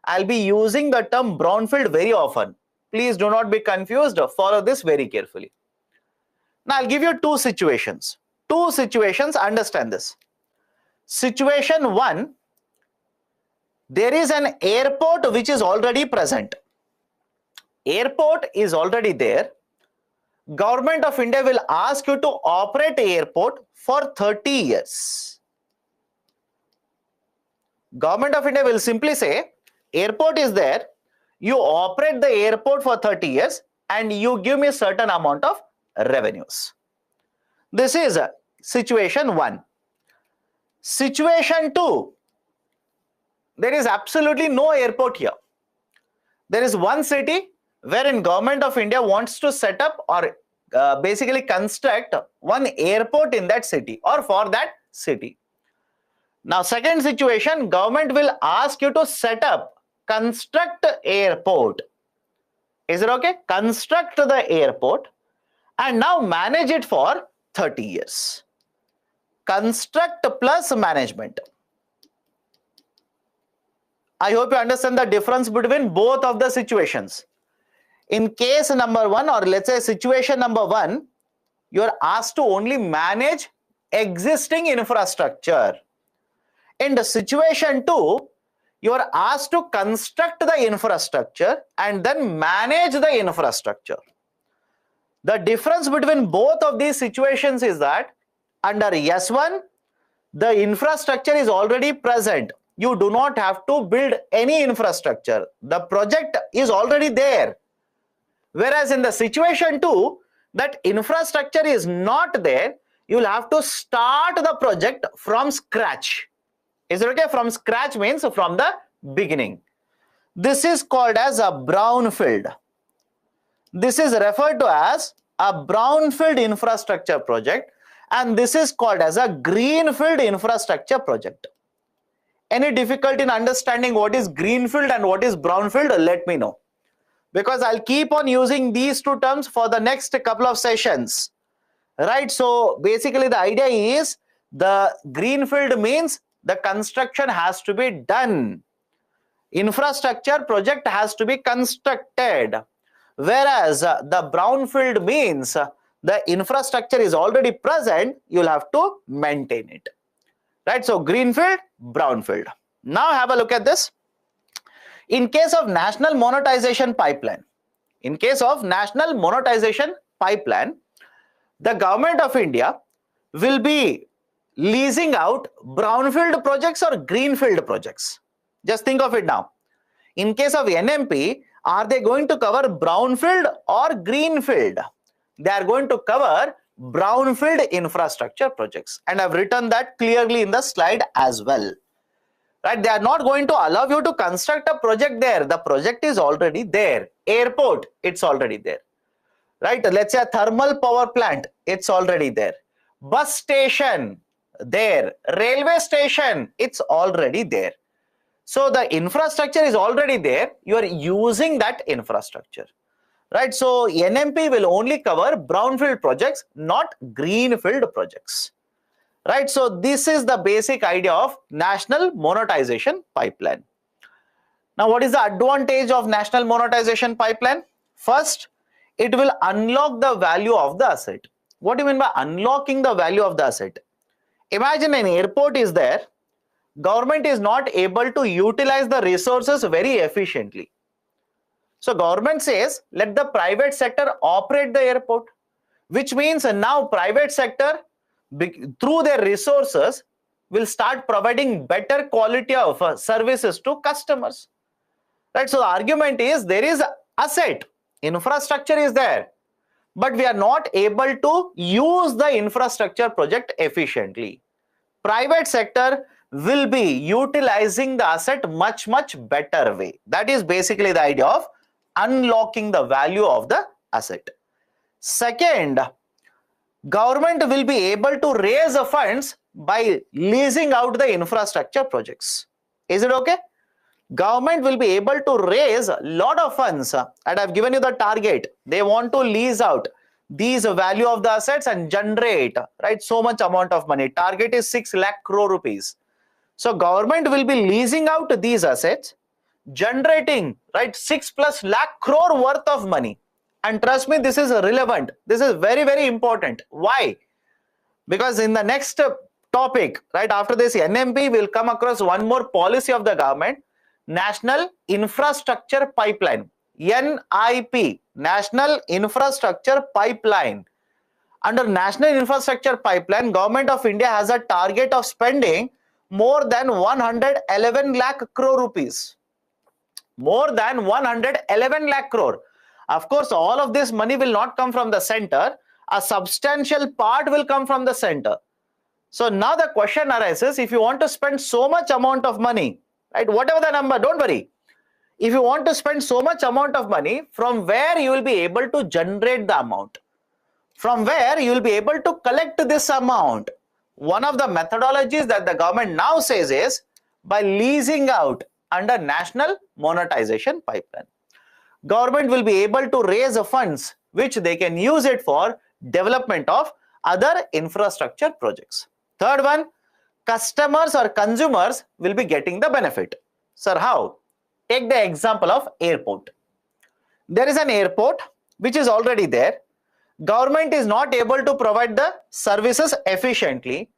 I'll be using the term brownfield very often. Please do not be confused. Follow this very carefully. Now I'll give you 2 situations. 2 situations, understand this. Situation 1, there is an airport which is already present. Airport is already there. Government of India will ask you to operate airport for 30 years. Government of India will simply say, airport is there, you operate the airport for 30 years and you give me a certain amount of revenues. This is situation 1. Situation 2, there is absolutely no airport here. There is one city wherein Government of India wants to set up or basically construct one airport in that city or for that city. Now, second situation, government will ask you to set up, construct airport. Is it okay? Construct the airport and now manage it for 30 years. Construct plus management. I hope you understand the difference between both of the situations. In case number 1, or let's say situation number 1, you are asked to only manage existing infrastructure. In the situation 2, you are asked to construct the infrastructure and then manage the infrastructure. The difference between both of these situations is that under S1, the infrastructure is already present. You do not have to build any infrastructure. The project is already there. Whereas in the situation 2, that infrastructure is not there. You will have to start the project from scratch. Is it okay? From scratch means from the beginning. This is called as a brownfield. This is referred to as a brownfield infrastructure project, and this is called as a greenfield infrastructure project. Any difficulty in understanding what is greenfield and what is brownfield? Let me know, because I'll keep on using these two terms for the next couple of sessions, right? So basically the idea is the greenfield means the construction has to be done. Infrastructure project has to be constructed. Whereas the brownfield means the infrastructure is already present, you'll have to maintain it. Right? So greenfield, brownfield. Now have a look at this. In case of national monetization pipeline, the government of India will be leasing out brownfield projects or greenfield projects. Just think of it now. In case of NMP, are they going to cover brownfield or greenfield? They are going to cover brownfield infrastructure projects, and I've written that clearly in the slide as well. Right? They are not going to allow you to construct a project there. The project is already there. Airport, it's already there. Right? Let's say a thermal power plant, it's already there. Bus station, there. Railway station, it's already there. So the infrastructure is already there. You are using that infrastructure. Right? So NMP will only cover brownfield projects, not greenfield projects. Right? So this is the basic idea of national monetization pipeline. Now, what is the advantage of national monetization pipeline? First, it will unlock the value of the asset. What do you mean by unlocking the value of the asset? Imagine an airport is there. Government is not able to utilize the resources very efficiently. So government says, let the private sector operate the airport, which means now private sector, through their resources, will start providing better quality of services to customers. Right? So the argument is there is asset, infrastructure is there, but we are not able to use the infrastructure project efficiently. Private sector will be utilizing the asset much better way. That is basically the idea of unlocking the value of the asset. Second, government will be able to raise funds by leasing out the infrastructure projects. Is it okay? Government will be able to raise a lot of funds, and I've given you the target. They want to lease out these value of the assets and generate, right, so much amount of money. Target is 6 lakh crore rupees. So government will be leasing out these assets, generating, right, 6+ lakh crore worth of money. And trust me, this is relevant. This is very important. Why? Because in the next topic, right after this NMP, will come across one more policy of the government, National Infrastructure Pipeline, NIP, National Infrastructure Pipeline. Under National Infrastructure Pipeline, Government of India has a target of spending more than 111 lakh crore rupees. More than 111 lakh crore. Of course, all of this money will not come from the center. A substantial part will come from the center. So now the question arises, if you want to spend so much amount of money, right, whatever the number, don't worry. If you want to spend so much amount of money, from where you will be able to generate the amount? From where you will be able to collect this amount? One of the methodologies that the government now says is by leasing out under National Monetization Pipeline. Government will be able to raise funds which they can use it for development of other infrastructure projects. Third one, customers or consumers will be getting the benefit. Sir, how? Take the example of airport. There is an airport which is already there. Government is not able to provide the services efficiently.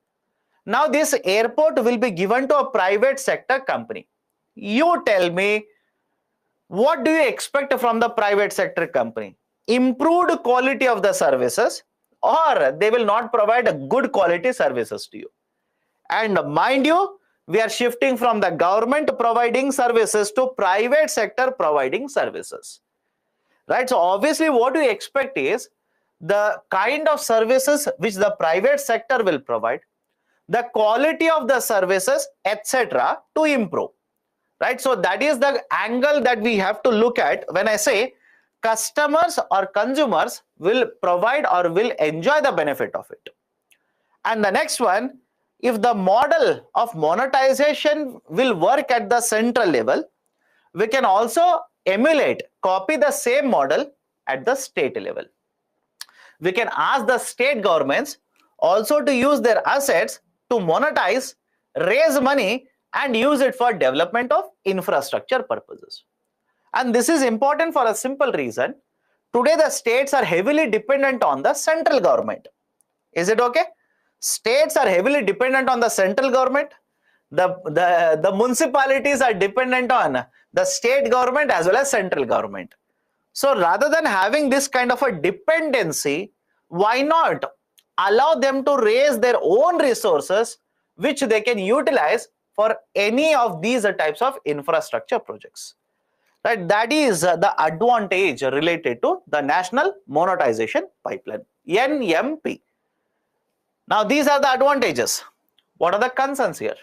Now this airport will be given to a private sector company. You tell me, what do you expect from the private sector company? Improved quality of the services, or they will not provide a good quality services to you? And mind you, we are shifting from the government providing services to private sector providing services, right? So obviously what we expect is the kind of services which the private sector will provide, the quality of the services, etc., to improve, right? So that is the angle that we have to look at when I say customers or consumers will provide or will enjoy the benefit of it. And the next one, if the model of monetization will work at the central level, we can also emulate, copy the same model at the state level. We can ask the state governments also to use their assets to monetize, raise money, and use it for development of infrastructure purposes. And this is important for a simple reason. Today the states are heavily dependent on the central government. Is it okay? States are heavily dependent on the central government. The municipalities are dependent on the state government as well as central government. So rather than having this kind of a dependency, why not allow them to raise their own resources which they can utilize for any of these types of infrastructure projects, right? That is the advantage related to the National Monetization Pipeline, NMP. Now these are the advantages. What are the concerns here?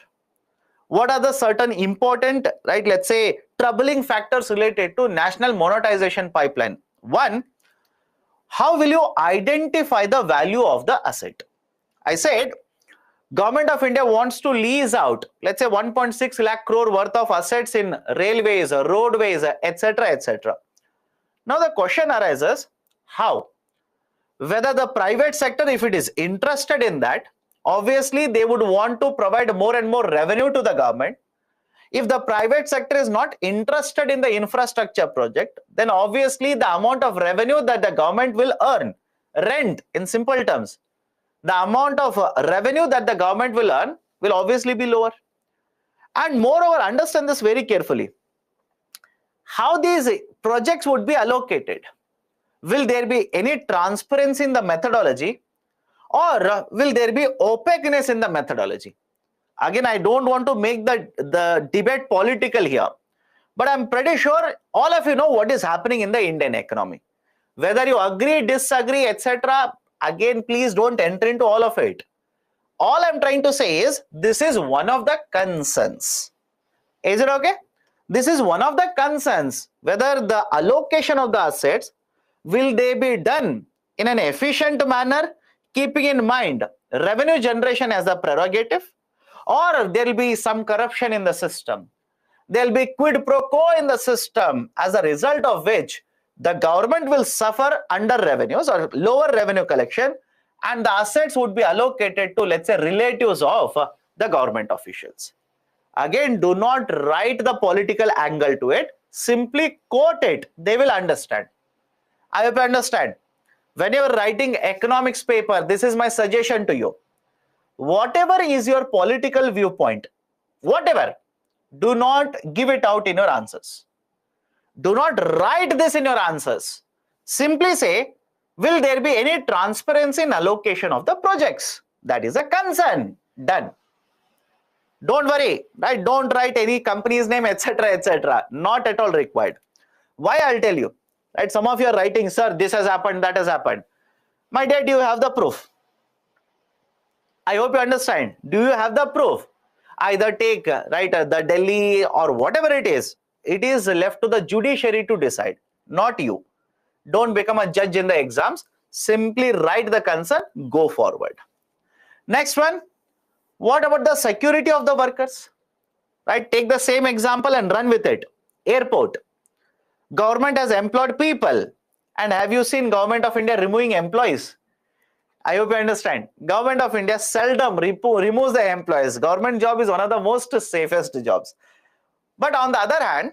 What are the certain important, right, let's say troubling factors related to National Monetization Pipeline? One, how will you identify the value of the asset? I said Government of India wants to lease out, let's say 1.6 lakh crore worth of assets in railways, roadways, etc., etc. Now the question arises, how? Whether the private sector, if it is interested in that, obviously they would want to provide more and more revenue to the government. If the private sector is not interested in the infrastructure project, then obviously the amount of revenue that the government will earn, rent in simple terms, the amount of revenue that the government will earn will obviously be lower. And moreover, understand this very carefully. How these projects would be allocated? Will there be any transparency in the methodology, or will there be opaqueness in the methodology? Again, I don't want to make the debate political here, but I'm pretty sure all of you know what is happening in the Indian economy. Whether you agree, disagree, etc., again, please don't enter into all of it. All I'm trying to say is this is one of the concerns. Is it okay? This is one of the concerns, whether the allocation of the assets, will they be done in an efficient manner, keeping in mind revenue generation as a prerogative, or there will be some corruption in the system. There will be quid pro quo in the system, as a result of which the government will suffer under revenues or lower revenue collection, and the assets would be allocated to, let's say, relatives of the government officials. Again, do not write the political angle to it. Simply quote it. They will understand. I hope you understand. When you are writing economics paper, this is my suggestion to you. Whatever is your political viewpoint, whatever, do not give it out in your answers. Do not write this in your answers. Simply say, will there be any transparency in allocation of the projects? That is a concern. Done. Don't worry, right? Don't write any company's name, etc., etc. Not at all required. Why? I'll tell you. Right? Some of you are writing, sir, this has happened, that has happened. My dear, do you have the proof? I hope you understand. Do you have the proof? Either take, right, the Delhi or whatever it is left to the judiciary to decide, not you. Don't become a judge in the exams. Simply write the concern, go forward. Next one, what about the security of the workers? Right, take the same example and run with it. Airport. Government has employed people, and have you seen Government of India removing employees? I hope you understand. Government of India seldom removes the employees. Government job is one of the most safest jobs. But on the other hand,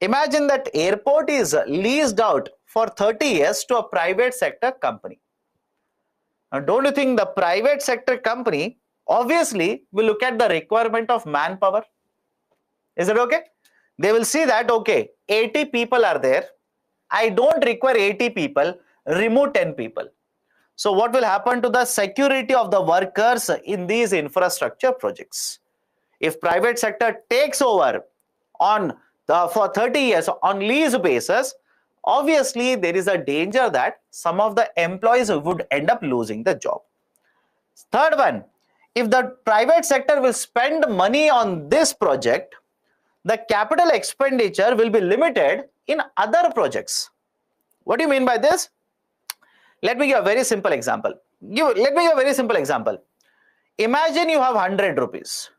imagine that airport is leased out for 30 years to a private sector company. Now, don't you think the private sector company obviously will look at the requirement of manpower. Is it okay? They will see that, okay, 80 people are there. I don't require 80 people, remove 10 people. So what will happen to the security of the workers in these infrastructure projects? If private sector takes over for 30 years on lease basis, obviously there is a danger that some of the employees would end up losing the job. Third one, if the private sector will spend money on this project, the capital expenditure will be limited in other projects. What do you mean by this? Let me give a very simple example. Imagine you have 100 rupees.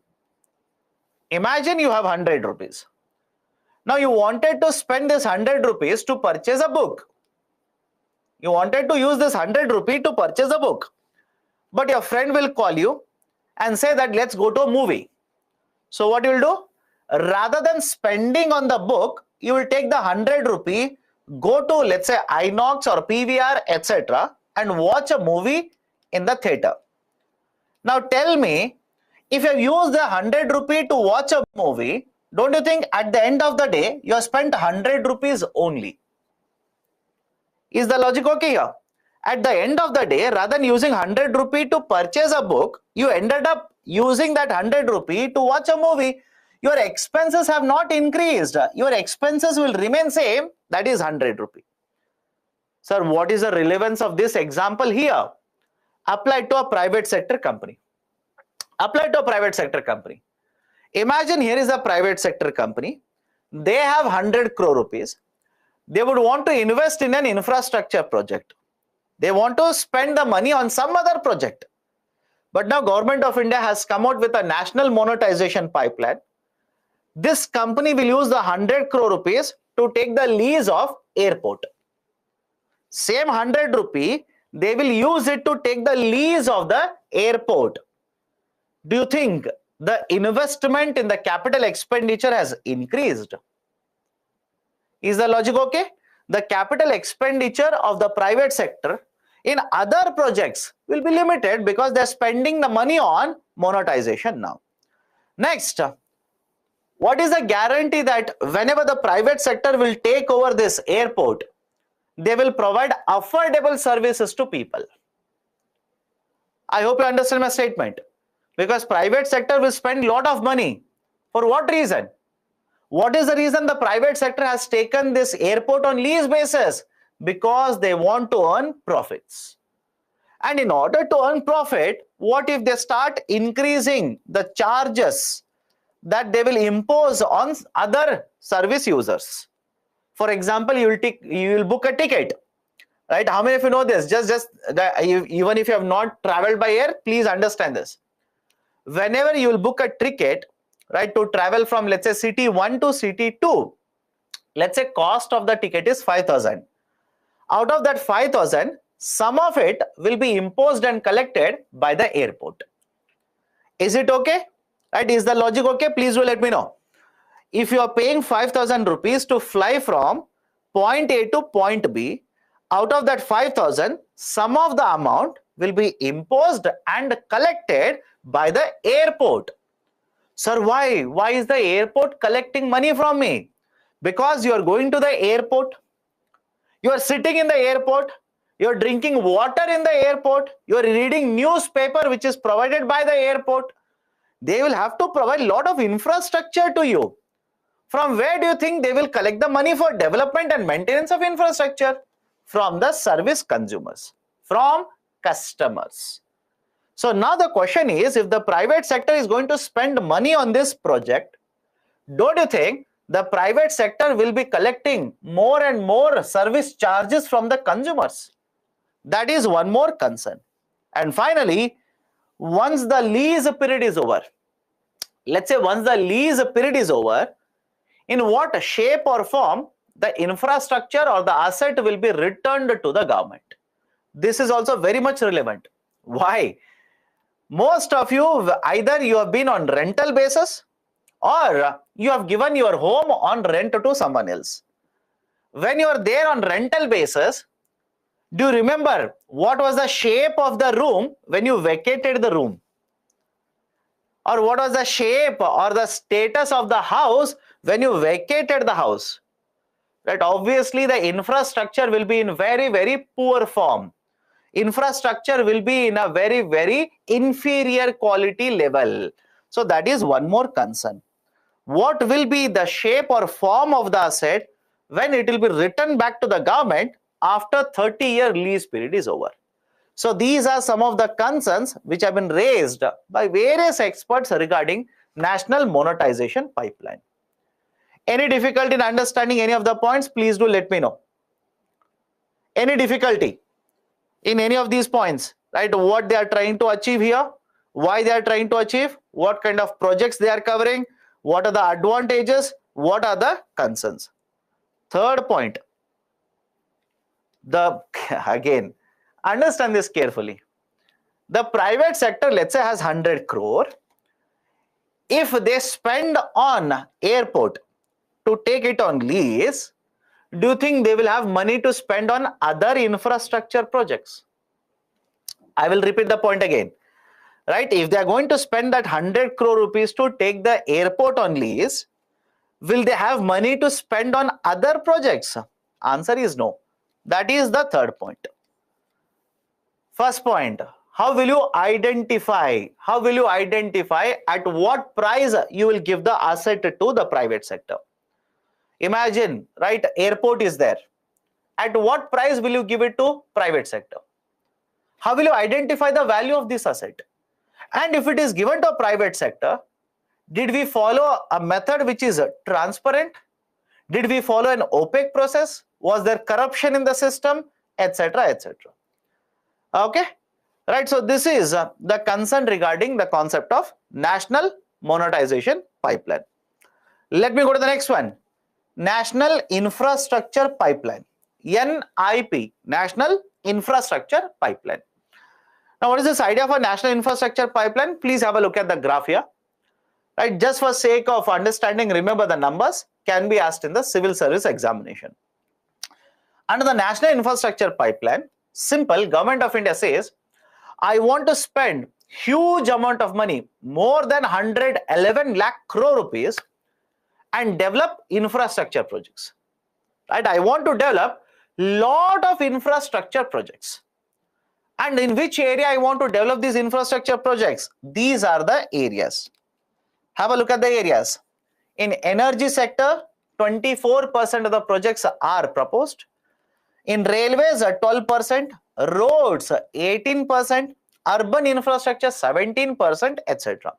Imagine you have 100 rupees. Now you wanted to spend this 100 rupees to purchase a book. You wanted to use this 100 rupee to purchase a book. But your friend will call you and say that let's go to a movie. So what you will do? Rather than spending on the book, you will take the 100 rupee, go to, let's say, INOX or PVR, etc. and watch a movie in the theater. Now tell me, if you use the 100 rupee to watch a movie, don't you think at the end of the day, you have spent 100 rupees only? Is the logic okay here? At the end of the day, rather than using 100 rupee to purchase a book, you ended up using that 100 rupee to watch a movie. Your expenses have not increased. Your expenses will remain same. That is 100 rupee. Sir, what is the relevance of this example here? Applied to a private sector company. Applied to a private sector company. Imagine here is a private sector company. They have 100 crore rupees. They would want to invest in an infrastructure project. They want to spend the money on some other project. But now Government of India has come out with a national monetization pipeline. This company will use the 100 crore rupees to take the lease of airport. Same 100 rupee, they will use it to take the lease of the airport. Do you think the investment in the capital expenditure has increased? Is the logic okay? The capital expenditure of the private sector in other projects will be limited because they're spending the money on monetization now. Next, what is the guarantee that whenever the private sector will take over this airport, they will provide affordable services to people? I hope you understand my statement. Because private sector will spend a lot of money. For what reason? What is the reason the private sector has taken this airport on lease basis? Because they want to earn profits. And in order to earn profit, what if they start increasing the charges that they will impose on other service users? For example, you will book a ticket, right? How many of you know this? Even if you have not traveled by air, please understand this. Whenever you will book a ticket, right, to travel from, let's say, city 1 to city 2, let's say cost of the ticket is 5,000. Out of that 5,000, some of it will be imposed and collected by the airport. Is it okay? Right? Is the logic okay? Please do let me know. If you are paying 5,000 rupees to fly from point A to point B, out of that 5,000, some of the amount will be imposed and collected by the airport. Sir, why? Why is the airport collecting money from me? Because you are going to the airport, you are sitting in the airport, you are drinking water in the airport, you are reading newspaper which is provided by the airport. They will have to provide a lot of infrastructure to you. From where do you think they will collect the money for development and maintenance of infrastructure? From the service consumers, from customers. So now the question is, if the private sector is going to spend money on this project, don't you think the private sector will be collecting more and more service charges from the consumers? That is one more concern. And finally, once the lease period is over, let's say once the lease period is over, in what shape or form the infrastructure or the asset will be returned to the government? This is also very much relevant. Why? Most of you, either you have been on rental basis or you have given your home on rent to someone else. When you are there on rental basis, do you remember what was the shape of the room when you vacated the room? or what was the shape or the status of the house when you vacated the house? Right? Obviously, the infrastructure will be in very, very poor form. Infrastructure will be in a very, very inferior quality level. So that is one more concern. What will be the shape or form of the asset when it will be returned back to the government after 30-year lease period is over? So these are some of the concerns which have been raised by various experts regarding national monetization pipeline. Any difficulty in understanding any of the points? Please do let me know. Any difficulty in any of these points, right? What they are trying to achieve here, why they are trying to achieve, what kind of projects they are covering, what are the advantages, what are the concerns. Third point, again, understand this carefully. The private sector, let's say, has 100 crore. If they spend on airport to take it on lease, do you think they will have money to spend on other infrastructure projects? I will repeat the point again. Right? If they are going to spend that 100 crore rupees to take the airport on lease, will they have money to spend on other projects? Answer is no. That is the third point. First point, how will you identify? How will you identify at what price you will give the asset to the private sector? Imagine, right, airport is there. At what price will you give it to private sector? How will you identify the value of this asset? And if it is given to a private sector, did we follow a method which is transparent? Did we follow an opaque process? Was there corruption in the system? Etc. etc. Okay? Right, so this is the concern regarding the concept of national monetization pipeline. Let me go to the next one. National Infrastructure Pipeline. NIP, National Infrastructure Pipeline. Now, what is this idea of a national infrastructure pipeline? Please have a look at the graph here. Right, just for sake of understanding, remember the numbers can be asked in the civil service examination. Under the national infrastructure pipeline, simple, Government of India says, I want to spend huge amount of money, more than 111 lakh crore rupees, and develop infrastructure projects. Right, I want to develop lot of infrastructure projects. And in which area I want to develop these infrastructure projects? These are the areas. Have a look at the areas. In energy sector, 24% of the projects are proposed. In railways, 12%, roads, 18%, urban infrastructure, 17%, etc.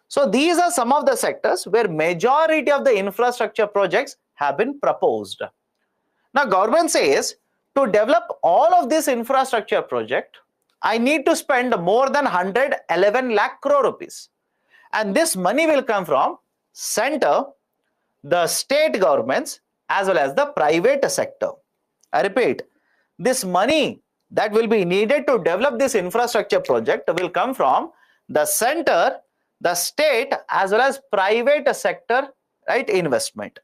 So these are some of the sectors where majority of the infrastructure projects have been proposed. Now, government says, to develop all of this infrastructure project, I need to spend more than 111 lakh crore rupees. And this money will come from center, the state governments, as well as the private sector. I repeat, this money that will be needed to develop this infrastructure project will come from the center, the state, as well as private sector, right, investment.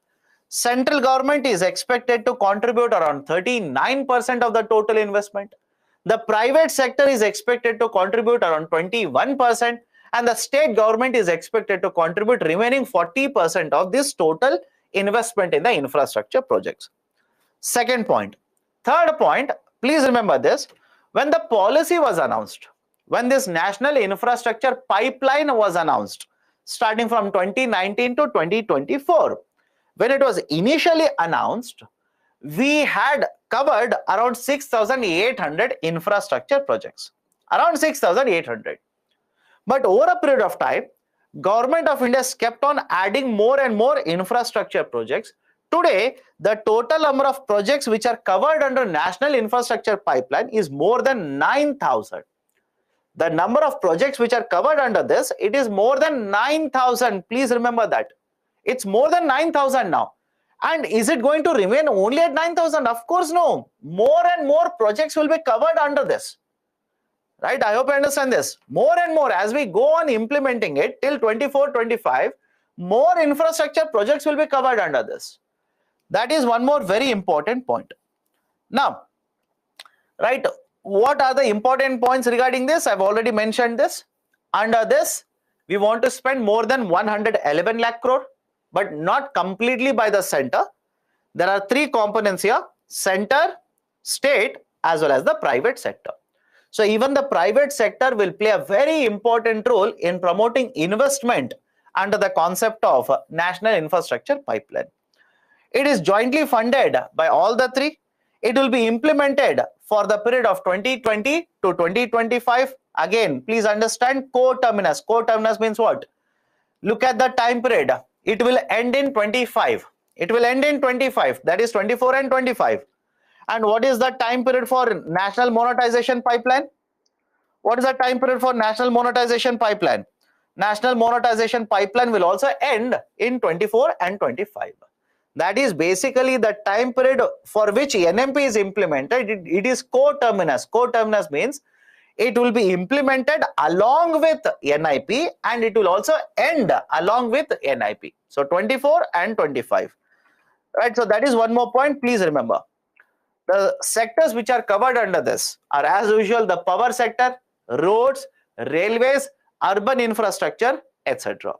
Central government is expected to contribute around 39% of the total investment. The private sector is expected to contribute around 21%, and the state government is expected to contribute remaining 40% of this total investment in the infrastructure projects. Second point. Third point, please remember this, when the policy was announced, when this national infrastructure pipeline was announced, starting from 2019 to 2024, when it was initially announced, we had covered around 6,800 infrastructure projects, around 6,800. But over a period of time, Government of India kept on adding more and more infrastructure projects. Today, the total number of projects which are covered under National Infrastructure Pipeline is more than 9,000. The number of projects which are covered under this, it is more than 9,000. Please remember that. It's more than 9,000 now. And is it going to remain only at 9,000? Of course, no. More and more projects will be covered under this. Right? I hope you understand this. More and more, as we go on implementing it till 24-25, more infrastructure projects will be covered under this. That is one more very important point. Now, right, what are the important points regarding this? I've already mentioned this. Under this, we want to spend more than 111 lakh crore, but not completely by the center. There are three components here: center, state, as well as the private sector. So even the private sector will play a very important role in promoting investment under the concept of national infrastructure pipeline. It is jointly funded by all the three. It will be implemented for the period of 2020 to 2025. Again, please understand co-terminus. Co-terminus means what? Look at the time period. It will end in 25. It will end in 25. That is 24 and 25. And what is the time period for national monetization pipeline? What is the time period for national monetization pipeline? National monetization pipeline will also end in 24 and 25. That is basically the time period for which NMP is implemented. It is co-terminus. Co-terminus means it will be implemented along with NIP and it will also end along with NIP. So 24 and 25. Right. So that is one more point. Please remember. The sectors which are covered under this are, as usual, the power sector, roads, railways, urban infrastructure, etc.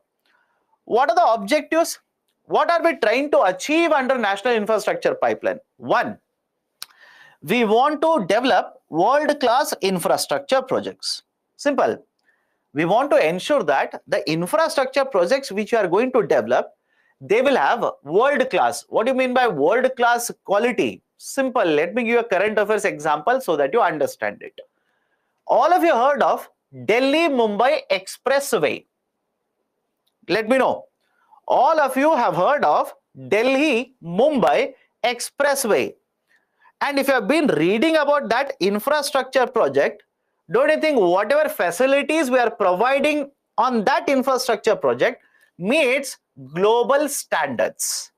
What are the objectives? What are we trying to achieve under National Infrastructure Pipeline? One, we want to develop world-class infrastructure projects. Simple. We want to ensure that the infrastructure projects which we are going to develop, they will have world-class. What do you mean by world-class quality? Simple. Let me give you a current affairs example so that you understand it. All of you heard of Delhi-Mumbai Expressway. Let me know. All of you have heard of Delhi-Mumbai Expressway. And if you have been reading about that infrastructure project, don't you think whatever facilities we are providing on that infrastructure project meets global standards?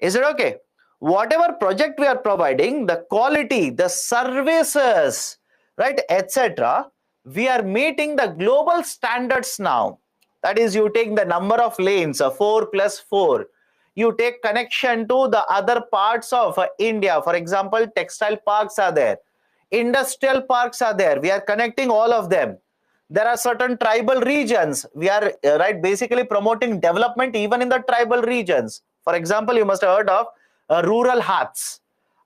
Is it okay? Whatever project we are providing, the quality, the services, right, etc., we are meeting the global standards now. That is, you take the number of lanes, 4+4. You take connection to the other parts of India. For example, textile parks are there. Industrial parks are there. We are connecting all of them. There are certain tribal regions. We are basically promoting development even in the tribal regions. For example, you must have heard of rural huts.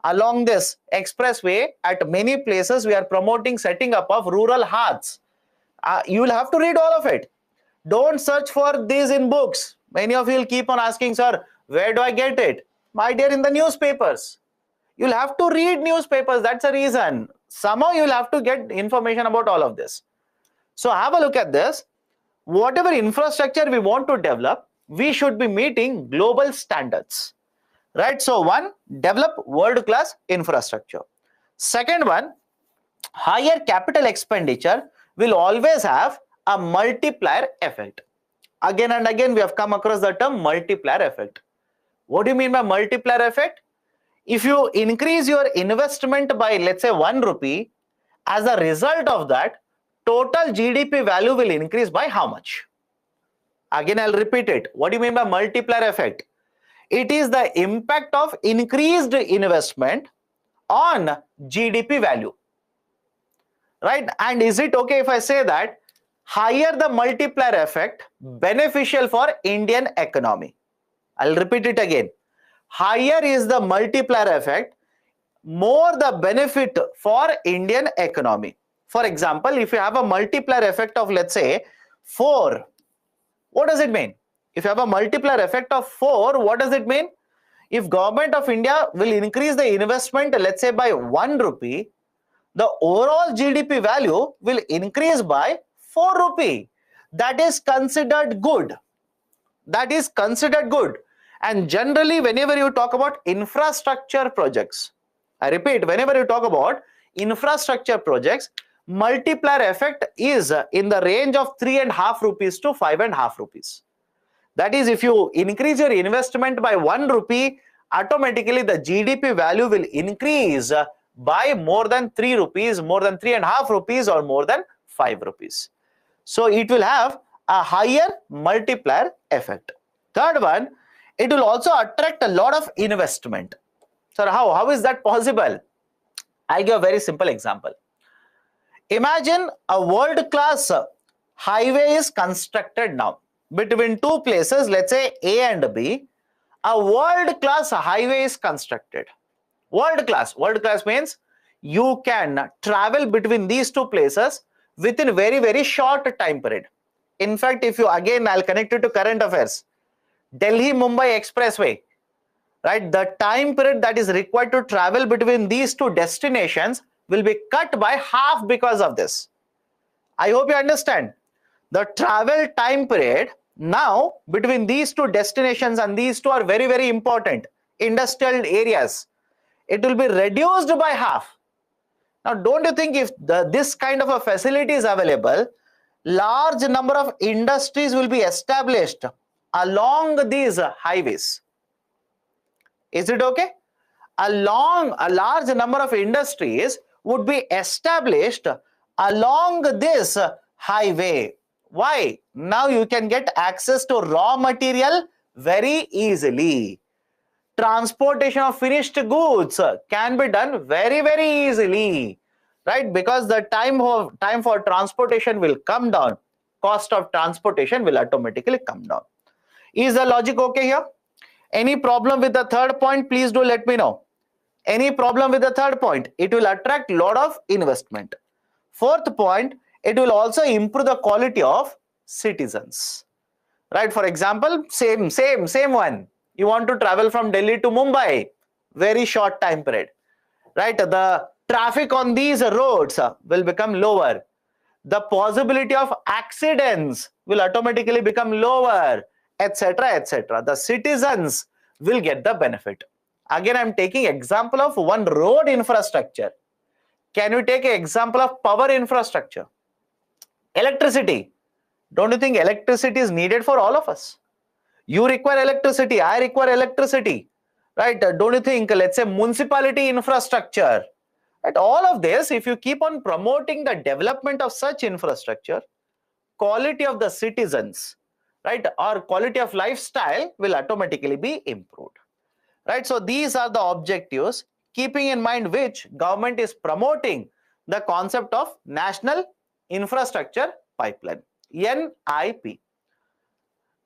Along this expressway, at many places, we are promoting setting up of rural huts. You will have to read all of it. Don't search for these in books. Many of you will keep on asking, sir, where do I get it? My dear, in the newspapers. You'll have to read newspapers. That's the reason. Somehow you'll have to get information about all of this. So have a look at this. Whatever infrastructure we want to develop, we should be meeting global standards. Right? So one, develop world-class infrastructure. Second one, higher capital expenditure will always have a multiplier effect. Again and again, we have come across the term multiplier effect. What do you mean by multiplier effect? If you increase your investment by, let's say, 1 rupee, as a result of that, total GDP value will increase by how much? Again, I'll repeat it. What do you mean by multiplier effect? It is the impact of increased investment on GDP value. Right? And is it okay if I say that higher the multiplier effect, beneficial for Indian economy? I'll repeat it again. Higher is the multiplier effect, more the benefit for Indian economy. For example, if you have a multiplier effect of, let's say, 4, what does it mean? If you have a multiplier effect of 4, what does it mean? If government of India will increase the investment, let's say, by 1 rupee, the overall GDP value will increase by 4 rupee. That is considered good. That is considered good. And generally, whenever you talk about infrastructure projects, I repeat, whenever you talk about infrastructure projects, multiplier effect is in the range of 3.5 rupees to 5.5 rupees. That is, if you increase your investment by 1 rupee, automatically the GDP value will increase by more than 3 rupees, more than 3.5 rupees, or more than 5 rupees. So it will have a higher multiplier effect. Third one, it will also attract a lot of investment. So how is that possible? I'll give a very simple example. Imagine a world-class highway is constructed now between two places, let's say A and B. A world-class highway is constructed. World-class means you can travel between these two places within very short time period. In fact, if you again, I'll connect it to current affairs. Delhi-Mumbai Expressway, right? The time period that is required to travel between these two destinations will be cut by half because of this. I hope you understand. The travel time period now between these two destinations, and these two are very important industrial areas, it will be reduced by half. Now, don't you think if this kind of a facility is available, large number of industries will be established along these highways? Is it okay? A large number of industries would be established along this highway. Why? Now you can get access to raw material very easily. Transportation of finished goods can be done very easily, right? Because the time for transportation will come down. Cost of transportation will automatically come down. Is the logic okay here? Any problem with the third point? Please do let me know. Any problem with the third point? It will attract lot of investment. Fourth point, it will also improve the quality of citizens, right? For example, same one. You want to travel from Delhi to Mumbai, very short time period, right? The traffic on these roads will become lower. The possibility of accidents will automatically become lower, etc. The citizens will get the benefit. Again, I'm taking example of one road infrastructure. Can you take an example of power infrastructure? Electricity. Don't you think electricity is needed for all of us? You require electricity, I require electricity, right? Don't you think, let's say, municipality infrastructure, right? All of this, if you keep on promoting the development of such infrastructure, quality of the citizens, right, or quality of lifestyle will automatically be improved, right? So these are the objectives, keeping in mind which government is promoting the concept of National Infrastructure Pipeline, NIP.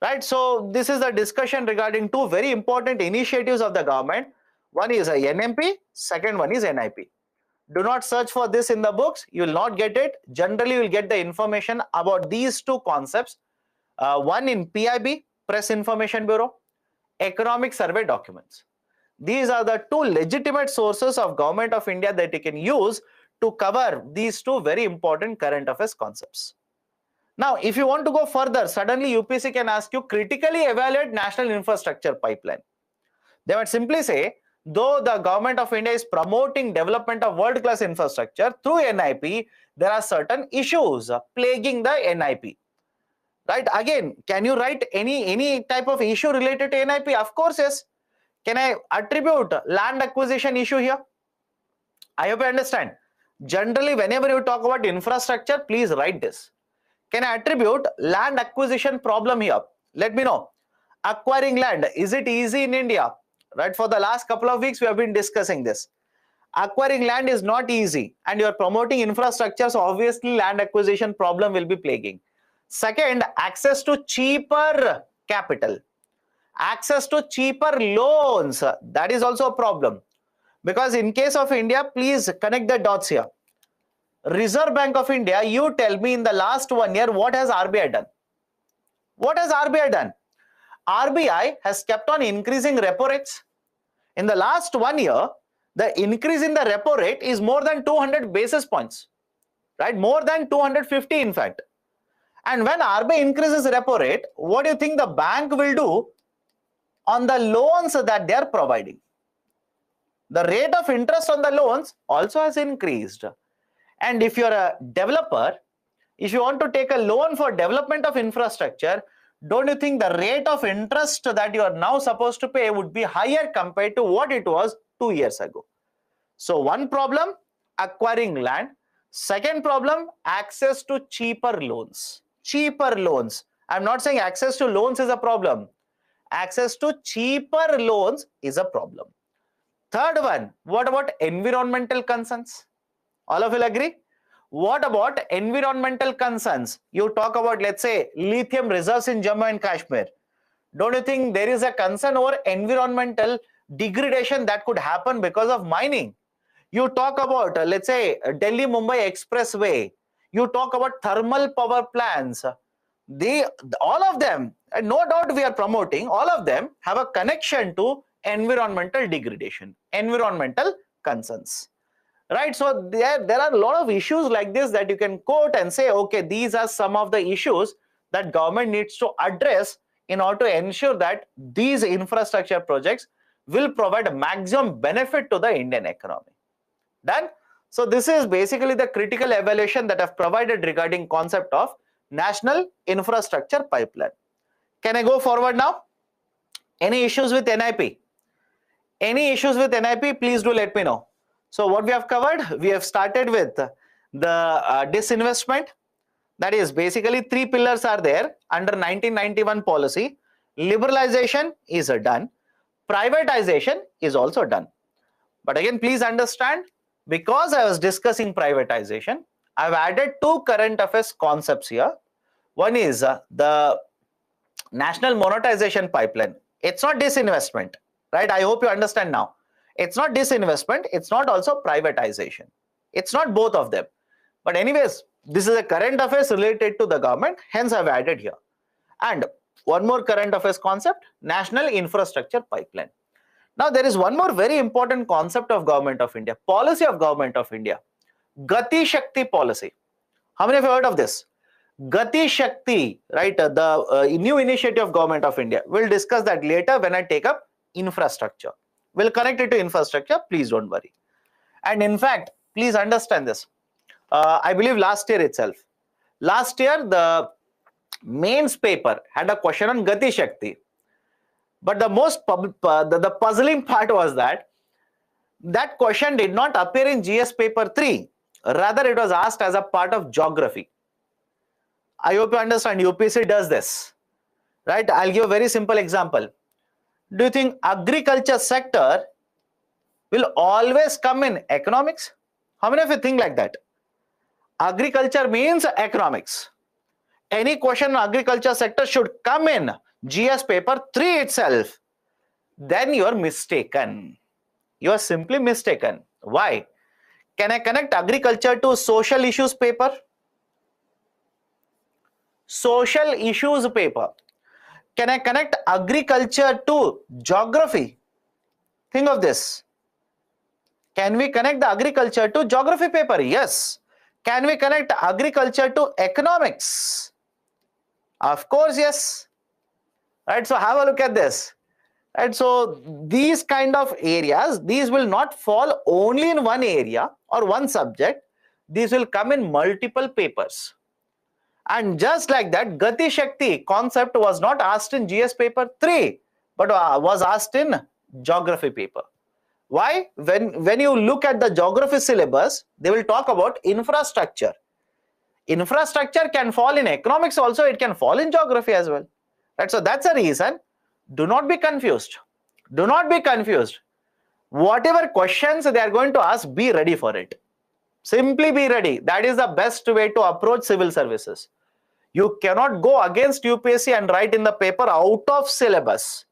Right, so this is the discussion regarding two very important initiatives of the government. One is a NMP, second one is NIP. Do not search for this in the books, you will not get it. Generally, you will get the information about these two concepts. One in PIB, Press Information Bureau, Economic Survey documents. These are the two legitimate sources of Government of India that you can use to cover these two very important current affairs concepts. Now, if you want to go further, suddenly UPSC can ask you critically evaluate National Infrastructure Pipeline. They might simply say, though the Government of India is promoting development of world-class infrastructure through NIP, there are certain issues plaguing the NIP. Right? Again, can you write any type of issue related to NIP? Of course, yes. Can I attribute land acquisition issue here? I hope you understand. Generally, whenever you talk about infrastructure, please write this. Can I attribute land acquisition problem here? Let me know. Acquiring land, is it easy in India? Right, for the last couple of weeks, we have been discussing this. Acquiring land is not easy, and you are promoting infrastructure, so obviously land acquisition problem will be plaguing. Second, access to cheaper capital. Access to cheaper loans, that is also a problem. Because in case of India, please connect the dots here. Reserve Bank of India, you tell me in the last 1 year, what has RBI done? What has RBI done? RBI has kept on increasing repo rates. In the last 1 year, the increase in the repo rate is more than 200 basis points, right? More than 250 in fact. And when RBI increases repo rate, what do you think the bank will do on the loans that they are providing? The rate of interest on the loans also has increased. And if you're a developer, if you want to take a loan for development of infrastructure, don't you think the rate of interest that you are now supposed to pay would be higher compared to what it was 2 years ago? So one problem, acquiring land. Second problem, access to cheaper loans. Cheaper loans. I'm not saying access to loans is a problem. Access to cheaper loans is a problem. Third one, what about environmental concerns? All of you will agree? What about environmental concerns? You talk about, let's say, lithium reserves in Jammu and Kashmir. Don't you think there is a concern over environmental degradation that could happen because of mining? You talk about, let's say, Delhi-Mumbai Expressway. You talk about thermal power plants. All of them, and no doubt we are promoting, all of them have a connection to environmental degradation, environmental concerns. Right, so there are a lot of issues like this that you can quote and say, okay, these are some of the issues that government needs to address in order to ensure that these infrastructure projects will provide maximum benefit to the Indian economy. Done? So this is basically the critical evaluation that I've provided regarding concept of national infrastructure pipeline. Can I go forward now? Any issues with NIP? Any issues with NIP? Please do let me know. So what we have covered, we have started with the disinvestment. That is basically 3 pillars are there under 1991 policy. Liberalization is done. Privatization is also done. But again, please understand, because I was discussing privatization, I've added 2 current affairs concepts here. One is the national monetization pipeline. It's not disinvestment, right? I hope you understand now. It's not disinvestment, it's not also privatization. It's not both of them. But anyways, this is a current affairs related to the government, hence I've added here. And one more current affairs concept, national infrastructure pipeline. Now there is one more very important concept of Government of India, policy of Government of India, Gati Shakti policy. How many of you heard of this? Gati Shakti, right? The new initiative of Government of India. We'll discuss that later when I take up infrastructure. We'll connect it to infrastructure, please don't worry. And in fact, please understand this. I believe last year itself. Last year, the mains paper had a question on Gati Shakti. But the most the puzzling part was that question did not appear in GS paper 3. Rather, it was asked as a part of geography. I hope you understand, UPSC does this. Right? I'll give a very simple example. Do you think agriculture sector will always come in economics? How many of you think like that? Agriculture means economics. Any question on agriculture sector should come in GS paper 3 itself. Then you are mistaken. You are simply mistaken. Why? Can I connect agriculture to social issues paper? Social issues paper. Can I connect agriculture to geography? Think of this. Can we connect the agriculture to geography paper? Yes. Can we connect agriculture to economics? Of course, yes. Right, so have a look at this. Right, so these kind of areas, these will not fall only in one area or one subject. These will come in multiple papers. And just like that, Gati Shakti concept was not asked in GS paper 3, but was asked in geography paper. Why? When you look at the geography syllabus, they will talk about infrastructure. Infrastructure can fall in economics also, it can fall in geography as well. Right? So that's a reason. Do not be confused. Do not be confused. Whatever questions they are going to ask, be ready for it. Simply be ready. That is the best way to approach civil services. You cannot go against UPSC and write in the paper out of syllabus.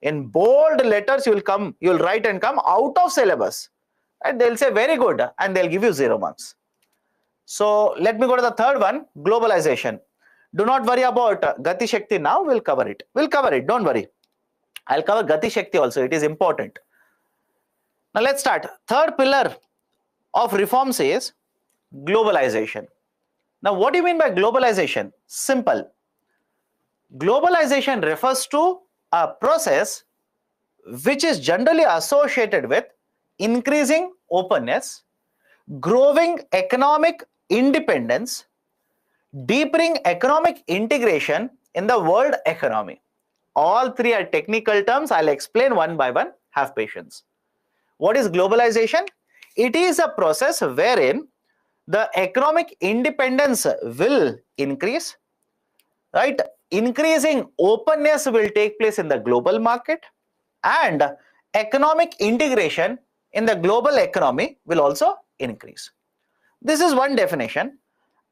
In bold letters, you'll write and come out of syllabus. And they'll say very good and they'll give you 0 marks. So let me go to the third one, globalization. Do not worry about Gati Shakti now, we'll cover it. We'll cover it, don't worry. I'll cover Gati Shakti also, it is important. Now let's start. Third pillar of reforms is globalization. Now what do you mean by globalization? Simple. Globalization refers to a process which is generally associated with increasing openness, growing economic independence, deepening economic integration in the world economy. All three are technical terms. I'll explain one by one. Have patience. What is globalization? It is a process wherein the economic independence will increase, right? Increasing openness will take place in the global market, and economic integration in the global economy will also increase. This is one definition.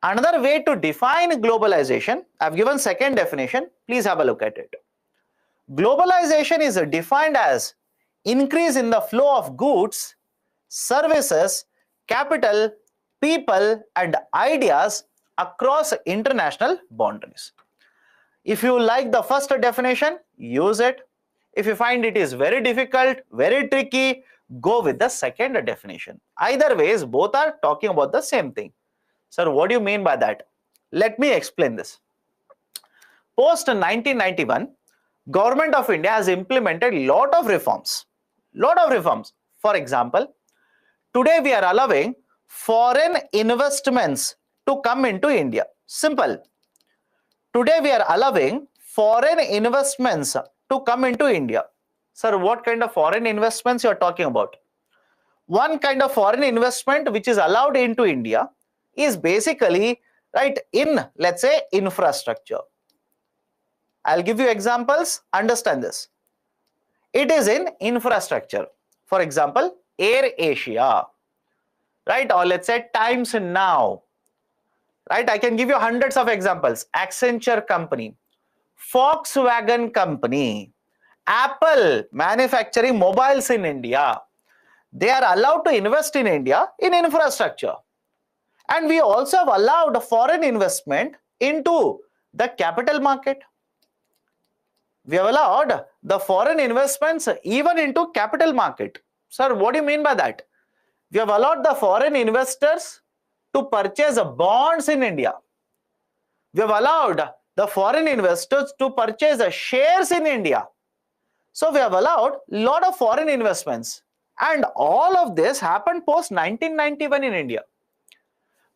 Another way to define globalization, I've given second definition. Please have a look at it. Globalization is defined as increase in the flow of goods, services, capital, people, and ideas across international boundaries. If you like the first definition, use it. If you find it is very difficult, very tricky, go with the second definition. Either ways, both are talking about the same thing. Sir, what do you mean by that? Let me explain this. Post 1991, Government of India has implemented lot of reforms. For example, today we are allowing foreign investments to come into India. Simple. Today we are allowing foreign investments to come into India. Sir, what kind of foreign investments you are talking about? One kind of foreign investment which is allowed into India is basically in, let's say, infrastructure. I'll give you examples. Understand this. It is in infrastructure. For example, Air Asia, or let's say Times Now. I can give you hundreds of examples. Accenture company, Volkswagen company, Apple manufacturing mobiles in India. They are allowed to invest in India in infrastructure. And we also have allowed foreign investment into the capital market. We have allowed the foreign investments even into capital market. Sir, what do you mean by that? We have allowed the foreign investors to purchase bonds in India. We have allowed the foreign investors to purchase shares in India. So we have allowed a lot of foreign investments. And all of this happened post 1991 in India.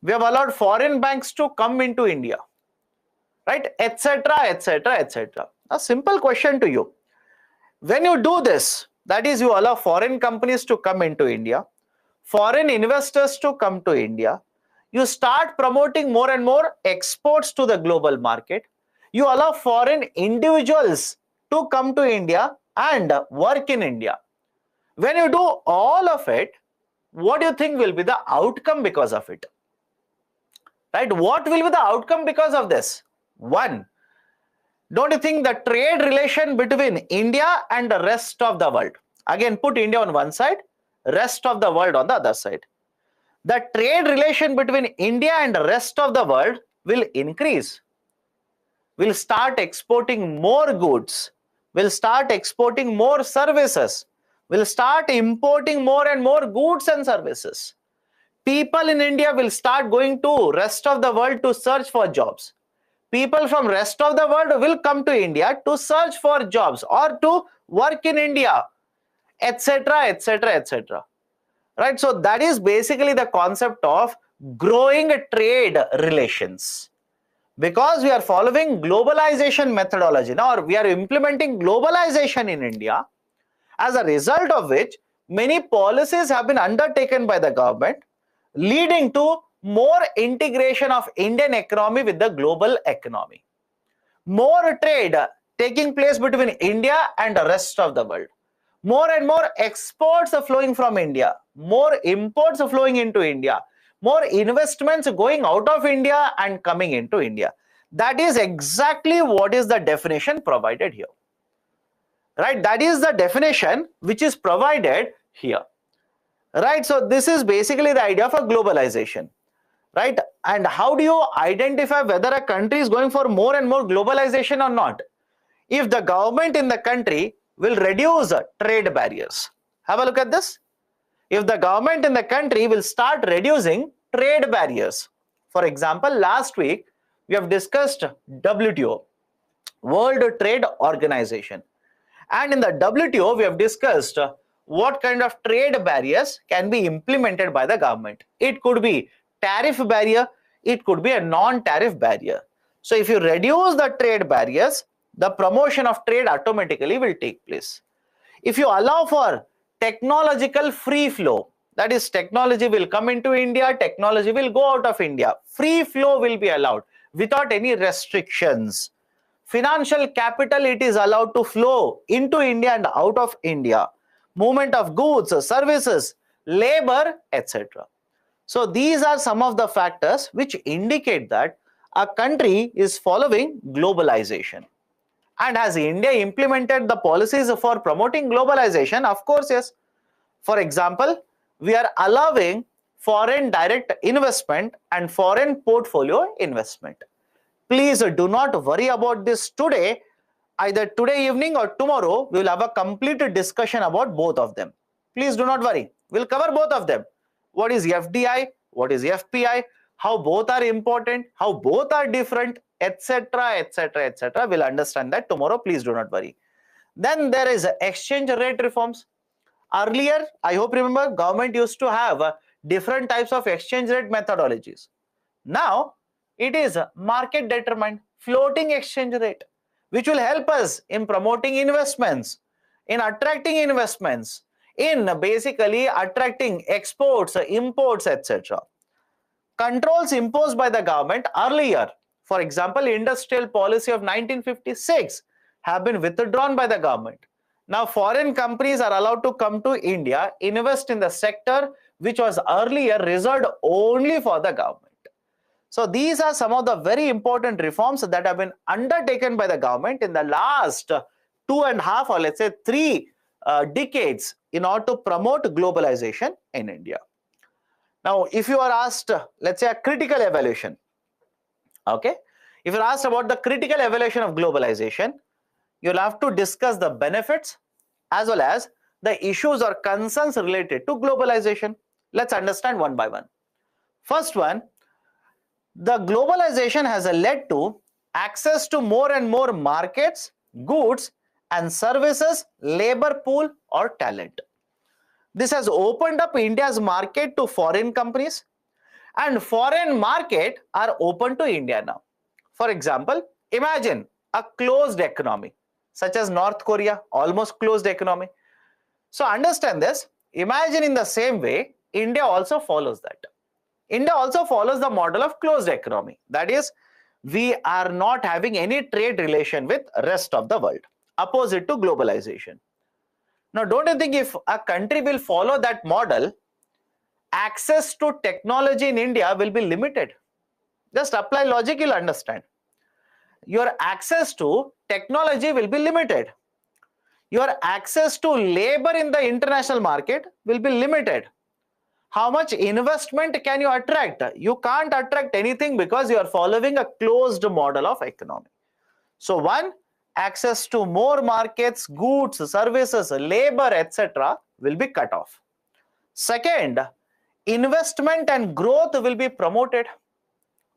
We have allowed foreign banks to come into India, etc., etc., etc. A simple question to you. When you do this, that is, you allow foreign companies to come into India, foreign investors to come to India, you start promoting more and more exports to the global market, you allow foreign individuals to come to India and work in India. When you do all of it, what do you think will be the outcome because of it? What will be the outcome because of this? One, don't you think the trade relation between India and the rest of the world, again put India on one side, rest of the world on the other side, the trade relation between India and the rest of the world will increase. We'll start exporting more goods, we'll start exporting more services, we'll start importing more and more goods and services. People in India will start going to rest of the world to search for jobs. People from rest of the world will come to India to search for jobs or to work in India, etc., etc., etc. So that is basically the concept of growing trade relations. Because we are following globalization methodology now, or we are implementing globalization in India, as a result of which many policies have been undertaken by the government, leading to more integration of Indian economy with the global economy. More trade taking place between India and the rest of the world. More and more exports are flowing from India. More imports are flowing into India. More investments going out of India and coming into India. That is exactly what is the definition provided here. That is the definition which is provided here. So this is basically the idea of a globalization. And how do you identify whether a country is going for more and more globalization or not? If the government in the country will reduce trade barriers. Have a look at this. If the government in the country will start reducing trade barriers. For example, last week we have discussed WTO, World Trade Organization. And in the WTO, we have discussed what kind of trade barriers can be implemented by the government. It could be tariff barrier, it could be a non-tariff barrier. So if you reduce the trade barriers, the promotion of trade automatically will take place. If you allow for technological free flow, that is, technology will come into India, technology will go out of India, free flow will be allowed without any restrictions. Financial capital, it is allowed to flow into India and out of India. Movement of goods, services, labor, etc. So these are some of the factors which indicate that a country is following globalization. And has India implemented the policies for promoting globalization? Of course, yes. For example, we are allowing foreign direct investment and foreign portfolio investment. Please do not worry about this today. Either today evening or tomorrow, we will have a complete discussion about both of them. Please do not worry. We'll cover both of them. What is FDI? What is FPI? How both are important? How both are different? Etc. etc. etc. We'll understand that tomorrow. Please do not worry. Then there is exchange rate reforms. Earlier, I hope remember, government used to have different types of exchange rate methodologies. Now, it is market determined floating exchange rate, which will help us in promoting investments, in attracting investments, in basically attracting exports, imports, etc. Controls imposed by the government earlier, for example, industrial policy of 1956, have been withdrawn by the government. Now, foreign companies are allowed to come to India, invest in the sector which was earlier reserved only for the government. So these are some of the very important reforms that have been undertaken by the government in the last 2.5 or let's say 3 decades in order to promote globalization in India. Now, if you are asked, let's say a critical evaluation, okay, if you're asked about the critical evaluation of globalization, you'll have to discuss the benefits as well as the issues or concerns related to globalization. Let's understand one by one. First one, the globalization has led to access to more and more markets, goods and services, labor pool or talent. This has opened up India's market to foreign companies, and foreign market are open to India now. For example, imagine a closed economy such as North Korea, almost closed economy. So understand this. Imagine in the same way, India also follows that. India also follows the model of closed economy. That is, we are not having any trade relation with rest of the world, opposite to globalization. Now, don't you think if a country will follow that model, access to technology in India will be limited? Just apply logic, you'll understand. Your access to technology will be limited. Your access to labor in the international market will be limited. How much investment can you attract? You can't attract anything because you are following a closed model of economy. So one, access to more markets, goods, services, labor, etc. will be cut off. Second, investment and growth will be promoted,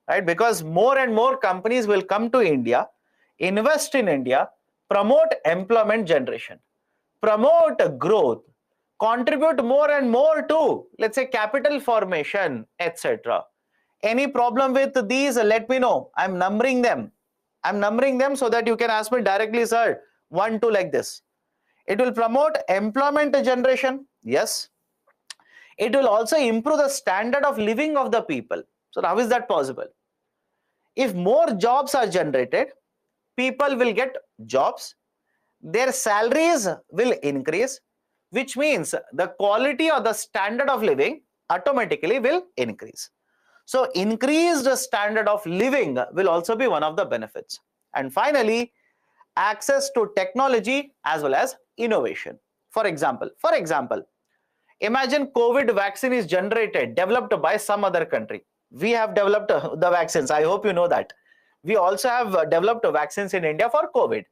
right? Because more and more companies will come to India, invest in India, promote employment generation, promote growth, contribute more and more to, let's say, capital formation, etc. Any problem with these, let me know. I'm numbering them. I'm numbering them so that you can ask me directly, sir, 1, 2, like this. It will promote employment generation. Yes. It will also improve the standard of living of the people. So how is that possible? If more jobs are generated, people will get jobs, their salaries will increase, which means the quality or the standard of living automatically will increase. So increased standard of living will also be one of the benefits. And finally, access to technology as well as innovation. For example, imagine COVID vaccine is generated, developed by some other country. We have developed the vaccines. I hope you know that. We also have developed vaccines in India for COVID.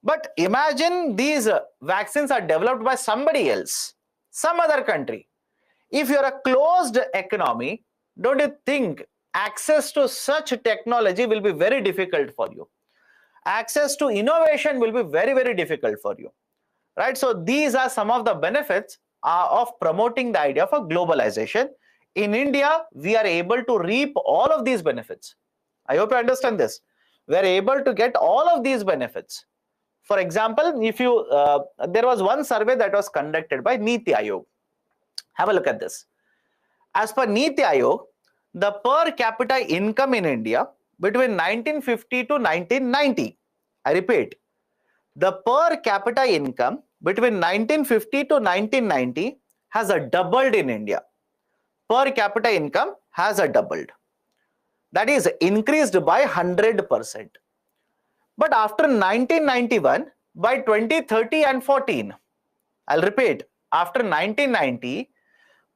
But imagine these vaccines are developed by somebody else, some other country. If you're a closed economy, don't you think access to such technology will be very difficult for you? Access to innovation will be very, very difficult for you, right? So these are some of the benefits of promoting the idea of a globalization. In India, we are able to reap all of these benefits. I hope you understand this. We are able to get all of these benefits. For example, if you there was one survey that was conducted by Niti Aayog. Have a look at this. As per Niti Aayog, the per capita income in India between 1950 to 1990, I repeat, the per capita income between 1950 to 1990 has doubled in India. per capita income has doubled. That is increased by 100%. But after 1991, by 2030 and 14, I'll repeat, after 1990,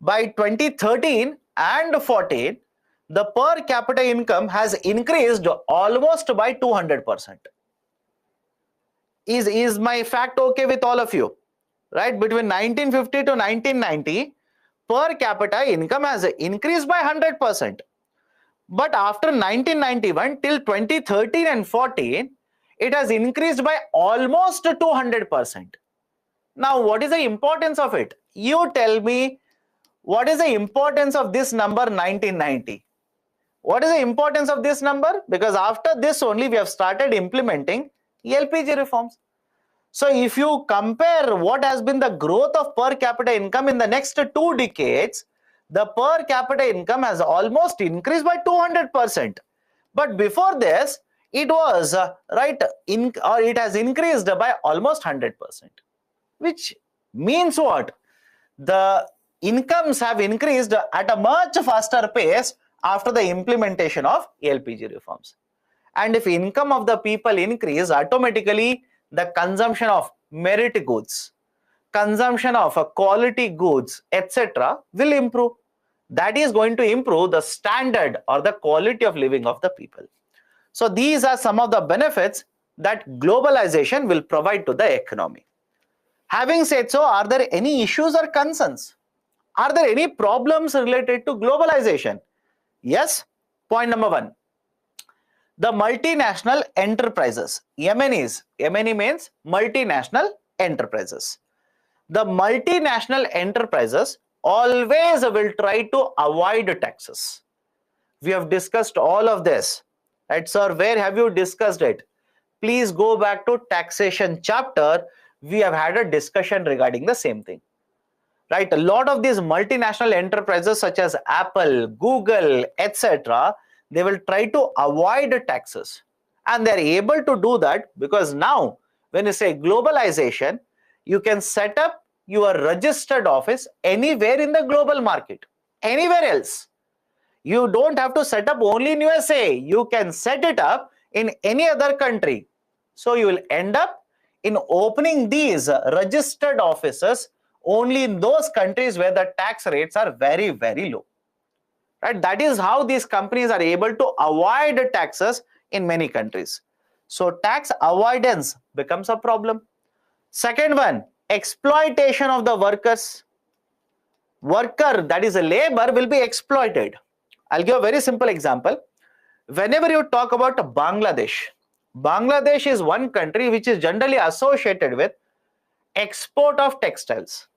by 2013 and 14, the per capita income has increased almost by 200%. Is my fact okay with all of you? Right? Between 1950 to 1990, per capita income has increased by 100%. But after 1991 till 2013 and 14, it has increased by almost 200%. Now, what is the importance of it? You tell me, what is the importance of this number 1990? What is the importance of this number? Because after this only we have started implementing LPG reforms. So if you compare what has been the growth of per capita income in the next 2 decades, the per capita income has almost increased by 200%. But before this, it was it has increased by almost 100%. Which means what? The incomes have increased at a much faster pace after the implementation of LPG reforms. And if income of the people increase, automatically the consumption of merit goods, consumption of quality goods, etc. will improve. That is going to improve the standard or the quality of living of the people. So these are some of the benefits that globalization will provide to the economy. Having said so, are there any issues or concerns? Are there any problems related to globalization? Yes. Point number 1. The multinational enterprises, MNEs, MNE means multinational enterprises. The multinational enterprises always will try to avoid taxes. We have discussed all of this. Right, sir, where have you discussed it? Please go back to taxation chapter. We have had a discussion regarding the same thing. Right, a lot of these multinational enterprises such as Apple, Google, etc., they will try to avoid taxes, and they're able to do that because now when you say globalization, you can set up your registered office anywhere in the global market, anywhere else. You don't have to set up only in USA. You can set it up in any other country. So you will end up in opening these registered offices only in those countries where the tax rates are very, very low. Right? That is how these companies are able to avoid taxes in many countries. So tax avoidance becomes a problem. Second one, exploitation of the workers. Worker, that is a labor, will be exploited. I'll give a very simple example. Whenever you talk about Bangladesh, Bangladesh is one country which is generally associated with export of textiles.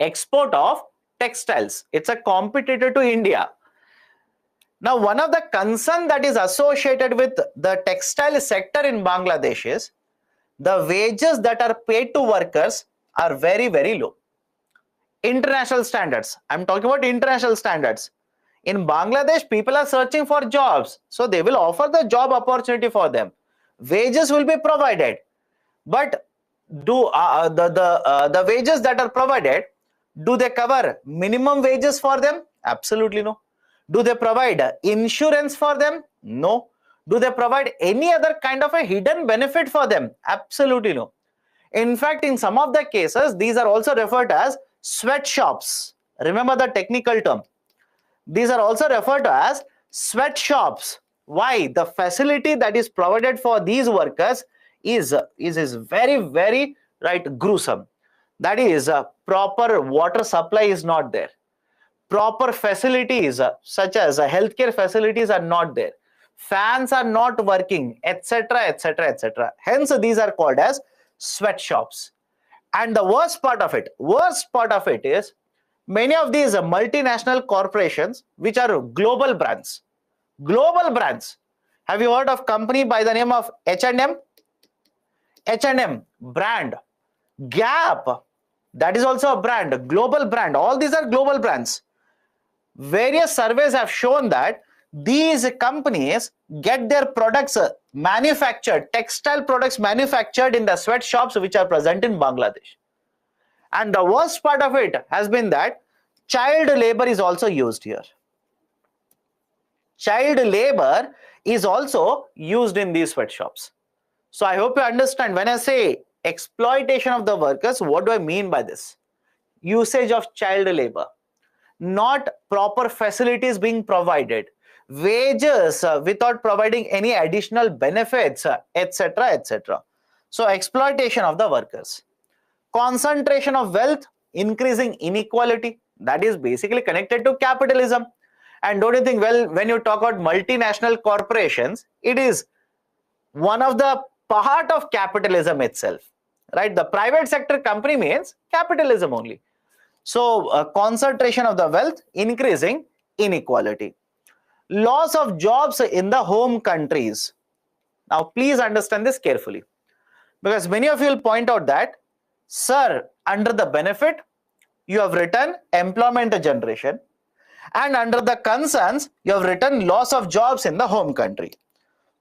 Export of textiles. It's a competitor to India. Now, one of the concerns that is associated with the textile sector in Bangladesh is the wages that are paid to workers are very, very low. International standards. I'm talking about international standards. In Bangladesh, people are searching for jobs, so they will offer the job opportunity for them. Wages will be provided, but do the wages that are provided, do they cover minimum wages for them? Absolutely no. Do they provide insurance for them? No. Do they provide any other kind of a hidden benefit for them? Absolutely no. In fact, in some of the cases, these are also referred to as sweatshops. Remember the technical term. These are also referred to as sweatshops. Why? The facility that is provided for these workers is very, very gruesome. That is, proper water supply is not there. Proper facilities such as healthcare facilities are not there. Fans are not working, etc., etc., etc. Hence, these are called as sweatshops. And the worst part of it is many of these multinational corporations, which are global brands. Global brands. Have you heard of company by the name of H&M? H&M brand. Gap. That is also a brand, global brand. All these are global brands. Various surveys have shown that these companies get their products manufactured, textile products manufactured in the sweatshops which are present in Bangladesh. And the worst part of it has been that Child labor is also used here. Child labor is also used in these sweatshops. So I hope you understand when I say exploitation of the workers, what do I mean by this? Usage of child labor, not proper facilities being provided, wages without providing any additional benefits, etc., etc. So exploitation of the workers. Concentration of wealth, increasing inequality, that is basically connected to capitalism. And don't you think, well, when you talk about multinational corporations, it is one of the part of capitalism itself, right? The private sector company means capitalism only. So concentration of the wealth, increasing inequality. Loss of jobs in the home countries. Now please understand this carefully, because many of you will point out that, sir, under the benefit you have written employment generation, and under the concerns you have written loss of jobs in the home country.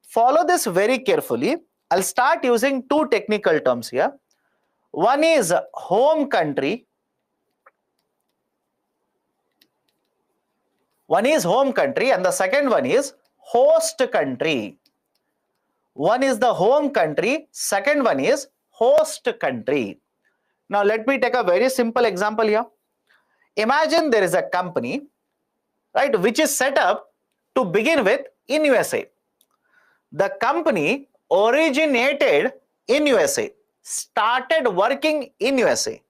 Follow this very carefully. I'll start using two technical terms here. One is home country. One is home country and the second one is host country. One is the home country, second one is host country. Now let me take a very simple example here. Imagine there is a company, right, which is set up to begin with in USA. The company originated in USA, started working in USA.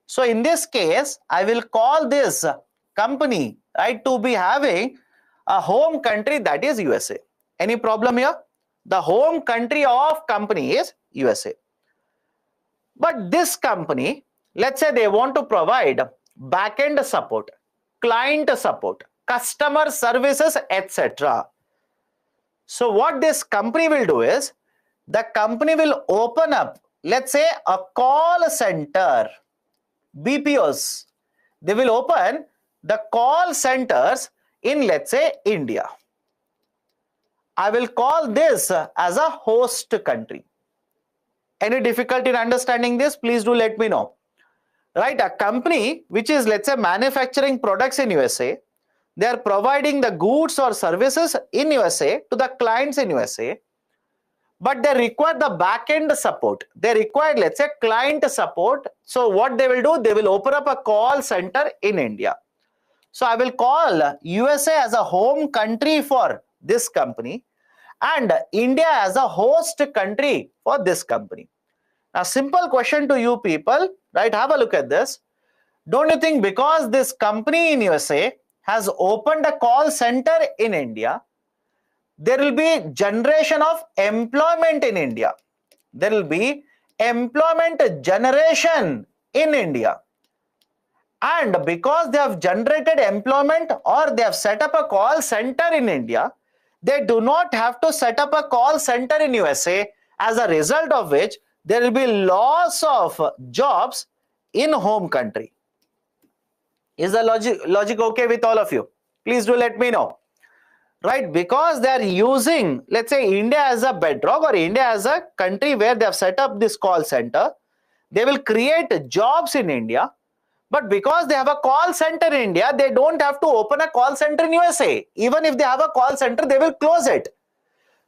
So in this case, I will call this company, right, to be having a home country, that is USA. Any problem here? The home country of company is USA. But this company, let's say they want to provide back-end support, client support, customer services, etc. So what this company will do is, the company will open up, let's say, a call center, BPOs. They will open the call centers in, let's say, India. I will call this as a host country. Any difficulty in understanding this? Please do let me know. Right, a company which is, let's say, manufacturing products in USA, they are providing the goods or services in USA to the clients in USA, but they require the back-end support. They require, let's say, client support. So what they will do, they will open up a call center in India. So I will call USA as a home country for this company and India as a host country for this company. Now, simple question to you people, right? Have a look at this. Don't you think because this company in USA has opened a call center in India, there will be generation of employment in India? There will be employment generation in India. And because they have generated employment or they have set up a call center in India, they do not have to set up a call center in USA, as a result of which there will be loss of jobs in home country. Is the logic okay with all of you? Please do let me know. Right, because they are using, let's say, India as a bedrock or India as a country where they have set up this call center, they will create jobs in India. But because they have a call center in India, they don't have to open a call center in USA. Even if they have a call center, they will close it.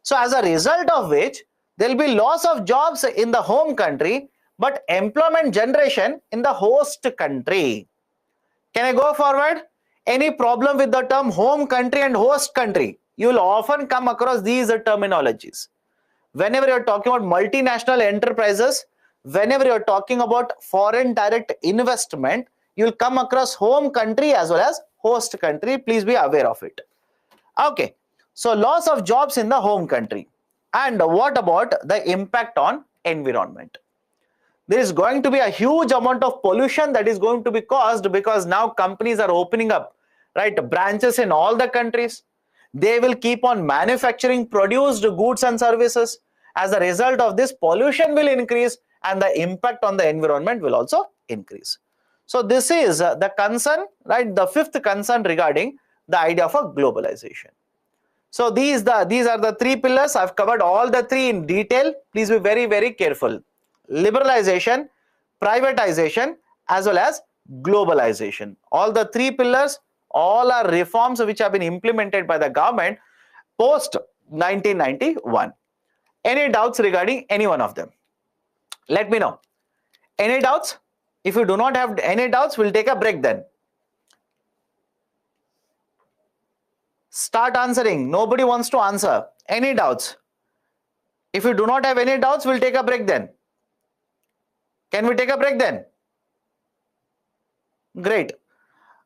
So as a result of which, there will be loss of jobs in the home country, but employment generation in the host country. Can I go forward? Any problem with the term home country and host country? You will often come across these terminologies. Whenever you are talking about multinational enterprises, whenever you are talking about foreign direct investment, you will come across home country as well as host country. Please be aware of it. Okay, so loss of jobs in the home country. And what about the impact on environment? There is going to be a huge amount of pollution that is going to be caused because now companies are opening up, right, branches in all the countries. They will keep on manufacturing produced goods and services. As a result of this, pollution will increase and the impact on the environment will also increase. So this is the concern, right, the fifth concern regarding the idea of a globalization. So these are the three pillars. I've covered all the three in detail. Please be very, very careful. Liberalization, privatization, as well as globalization. All the three pillars, all are reforms which have been implemented by the government post 1991. Any doubts regarding any one of them? Let me know. Any doubts? If you do not have any doubts, we'll take a break then. Start answering. Nobody wants to answer. Any doubts? If you do not have any doubts, we'll take a break then. Can we take a break then? Great.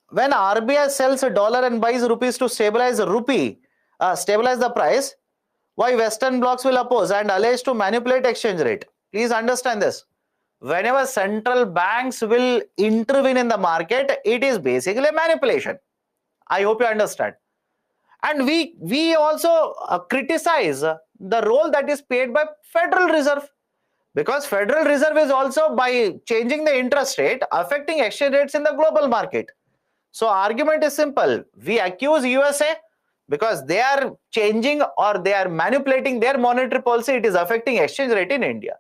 When RBI sells a dollar and buys rupees to stabilize the price, why Western blocs will oppose and allege to manipulate exchange rate? Please understand this. Whenever central banks will intervene in the market, it is basically a manipulation. I hope you understand. And we also criticize the role that is played by Federal Reserve, because Federal Reserve is also, by changing the interest rate, affecting exchange rates in the global market. So argument is simple. We accuse USA because they are changing or they are manipulating their monetary policy. It is affecting exchange rate in India.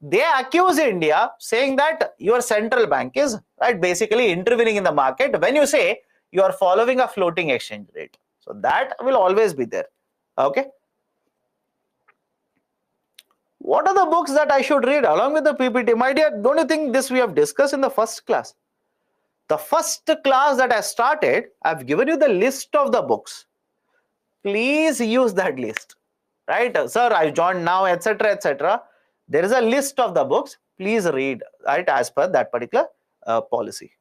They accuse India saying that your central bank is basically intervening in the market when you say you are following a floating exchange rate. So that will always be there. Okay. What are the books that I should read along with the PPT? My dear, don't you think this we have discussed in the first class? The first class that I started, I've given you the list of the books. Please use that list. Right? Sir, I joined now, etc., etc. There is a list of the books. Please read, right, as per that particular policy.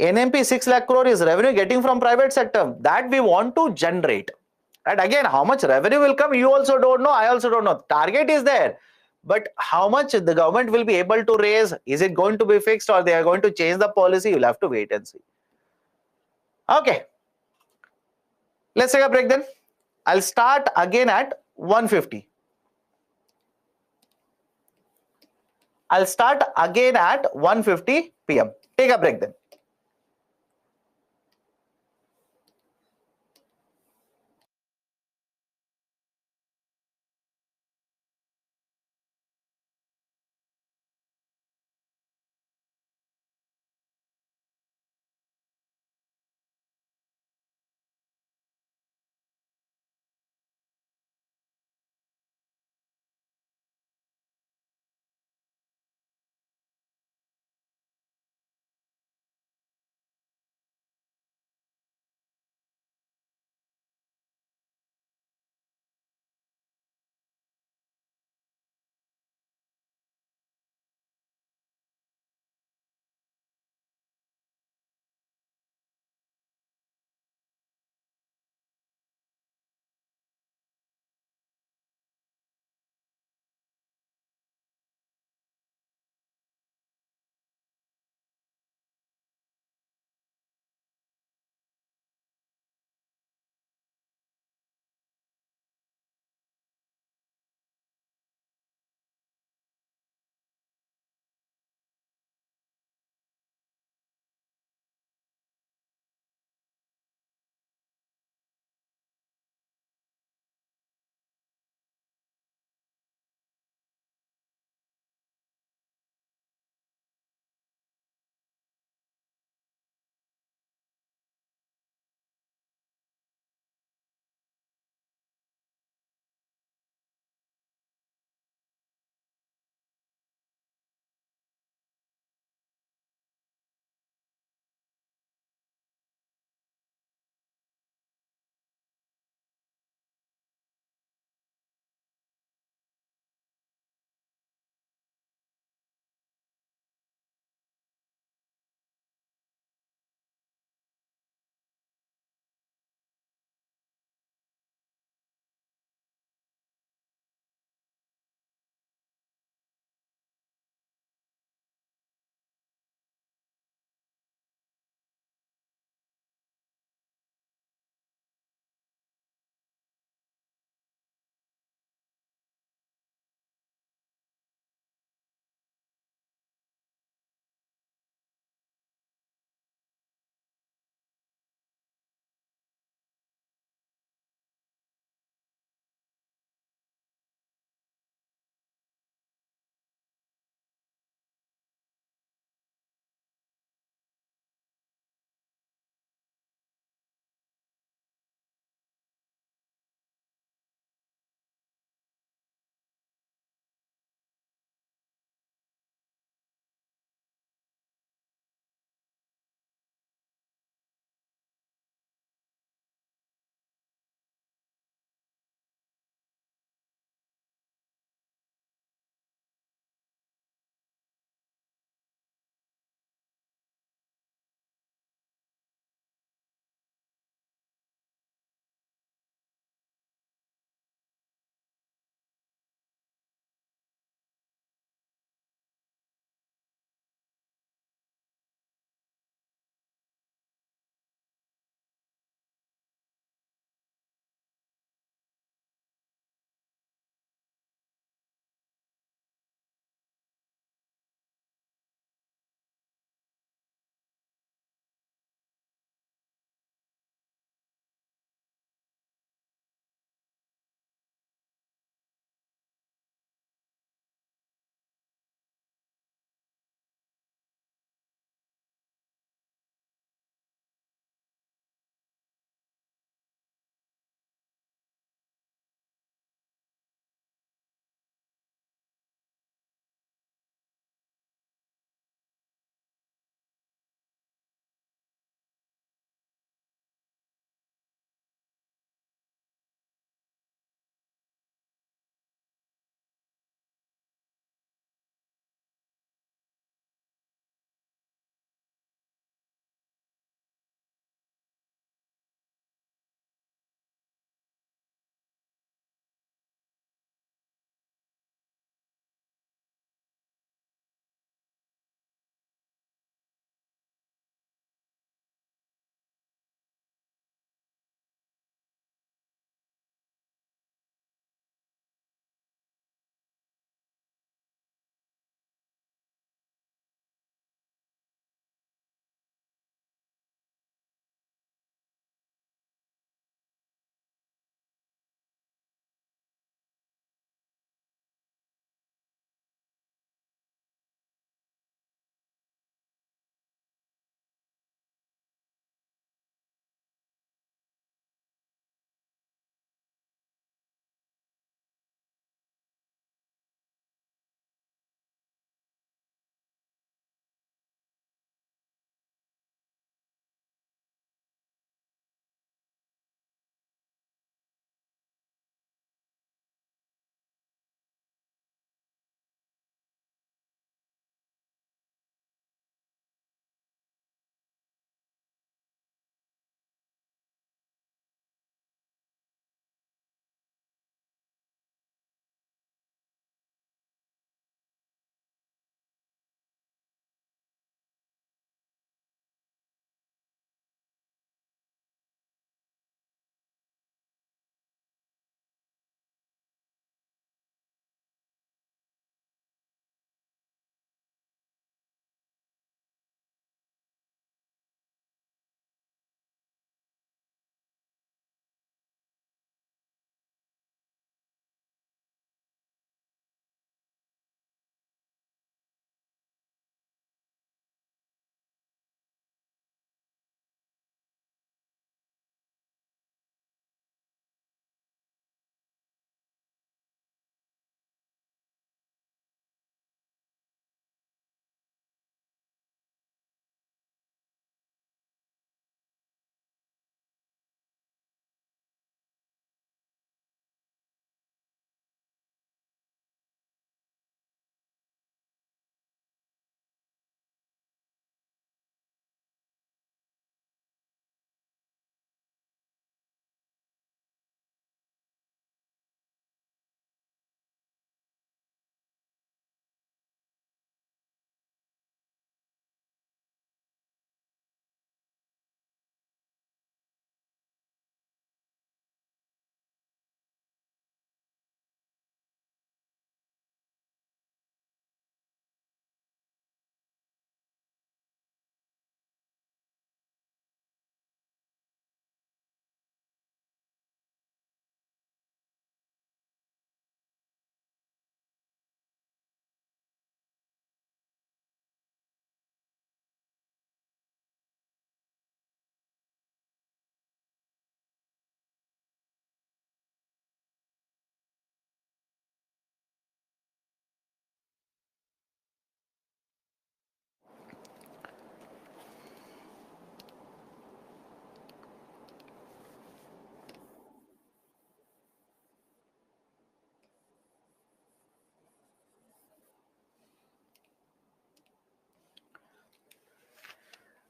NMP 6 lakh crore is revenue getting from private sector that we want to generate. And again, how much revenue will come, you also don't know, I also don't know. Target is there, but how much the government will be able to raise, is it going to be fixed or they are going to change the policy? You'll have to wait and see. Okay, let's take a break then. I'll start again at 1:50. I'll start again at 1:50 p.m. Take a break then.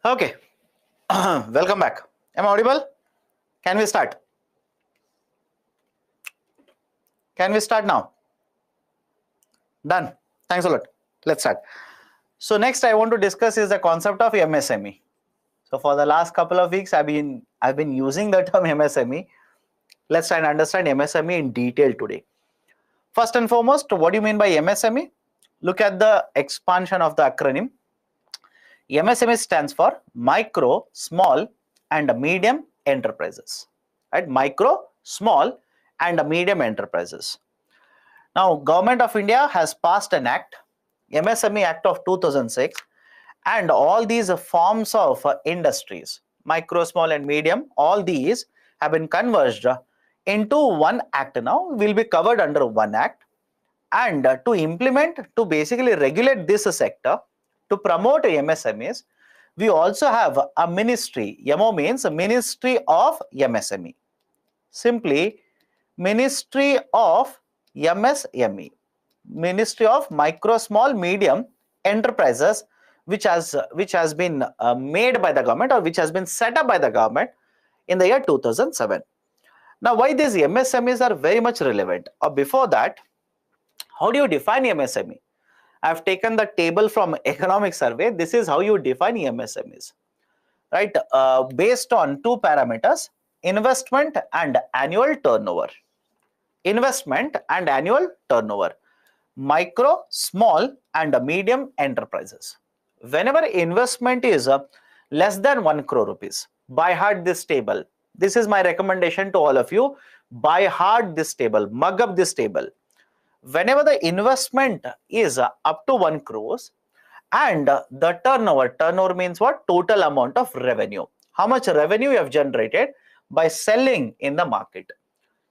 Okay, welcome back. Am I audible? Can we start? Can we start now? Done. Thanks a lot. Let's start. So next I want to discuss is the concept of MSME. So for the last couple of weeks I've been using the term MSME. Let's try and understand MSME in detail today. First and foremost, what do you mean by MSME? Look at the expansion of the acronym. MSME stands for micro, small and medium enterprises. Right? Micro, small and medium enterprises. Now, Government of India has passed an act, MSME Act of 2006, and all these forms of industries, micro, small and medium, all these have been converged into one act now, will be covered under one act. And to implement, to basically regulate this sector, to promote MSMEs, we also have a ministry. MO means Ministry of MSME. Simply, Ministry of MSME, Ministry of Micro, Small, Medium Enterprises, which has been made by the government, or which has been set up by the government in the year 2007. Now, why these MSMEs are very much relevant? Or before that, how do you define MSME? I have taken the table from Economic Survey. This is how you define MSMEs, right? Based on two parameters: investment and annual turnover. Investment and annual turnover. Micro, small and medium enterprises. Whenever investment is less than 1 crore rupees, by heart this table. This is my recommendation to all of you. By heart this table, mug up this table. Whenever the investment is up to 1 crores and the turnover means what? Total amount of revenue. How much revenue you have generated by selling in the market.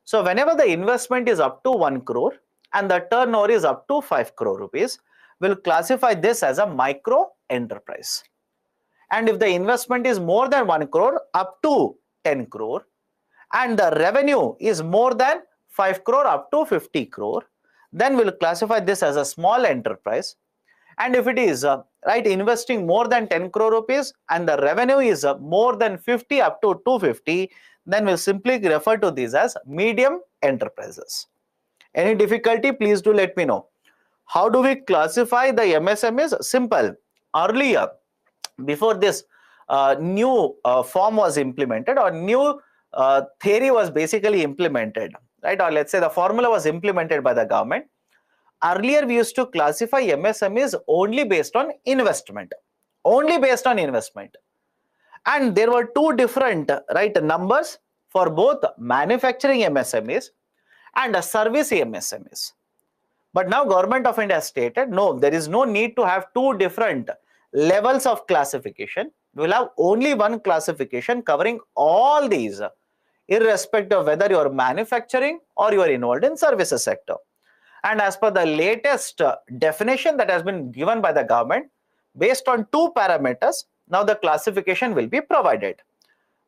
So whenever the investment is up to 1 crore and the turnover is up to 5 crore rupees, we'll classify this as a micro enterprise. And if the investment is more than 1 crore up to 10 crore and the revenue is more than 5 crore up to 50 crore, then we'll classify this as a small enterprise. And if it is investing more than 10 crore rupees and the revenue is more than 50 up to 250, then we'll simply refer to these as medium enterprises. Any difficulty, please do let me know. How do we classify the MSMEs? Simple. Earlier, before this new form was implemented, or new theory was basically implemented, right? Or let's say the formula was implemented by the government. Earlier, we used to classify MSMEs only based on investment. Only based on investment. And there were two different numbers for both manufacturing MSMEs and service MSMEs. But now Government of India has stated, no, there is no need to have two different levels of classification. We will have only one classification covering all these, irrespective of whether you are manufacturing or you are involved in services sector. And as per the latest definition that has been given by the government, based on two parameters, now the classification will be provided.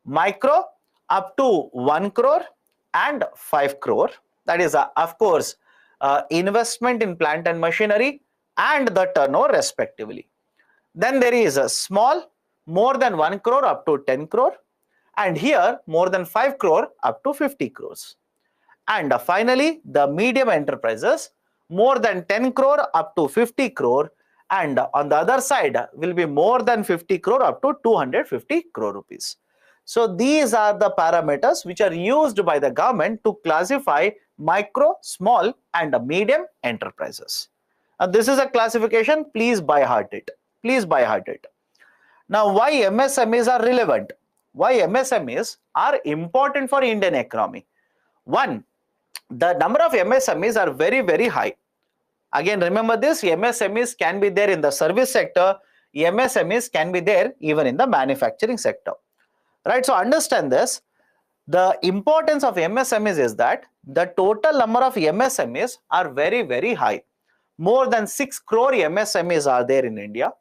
Micro up to 1 crore and 5 crore. That is, of course, investment in plant and machinery and the turnover respectively. Then there is a small, more than 1 crore up to 10 crore. And here, more than 5 crore up to 50 crores. And finally, the medium enterprises, more than 10 crore up to 50 crore. And on the other side will be more than 50 crore up to 250 crore rupees. So these are the parameters which are used by the government to classify micro, small and medium enterprises. Now this is a classification, please by heart it. Please by heart it. Now why MSMEs are relevant? Why MSMEs are important for Indian economy? One, the number of MSMEs are very, very high. Again, remember this, MSMEs can be there in the service sector, MSMEs can be there even in the manufacturing sector. Right, so understand this. The importance of MSMEs is that the total number of MSMEs are very, very high. More than 6 crore MSMEs are there in India.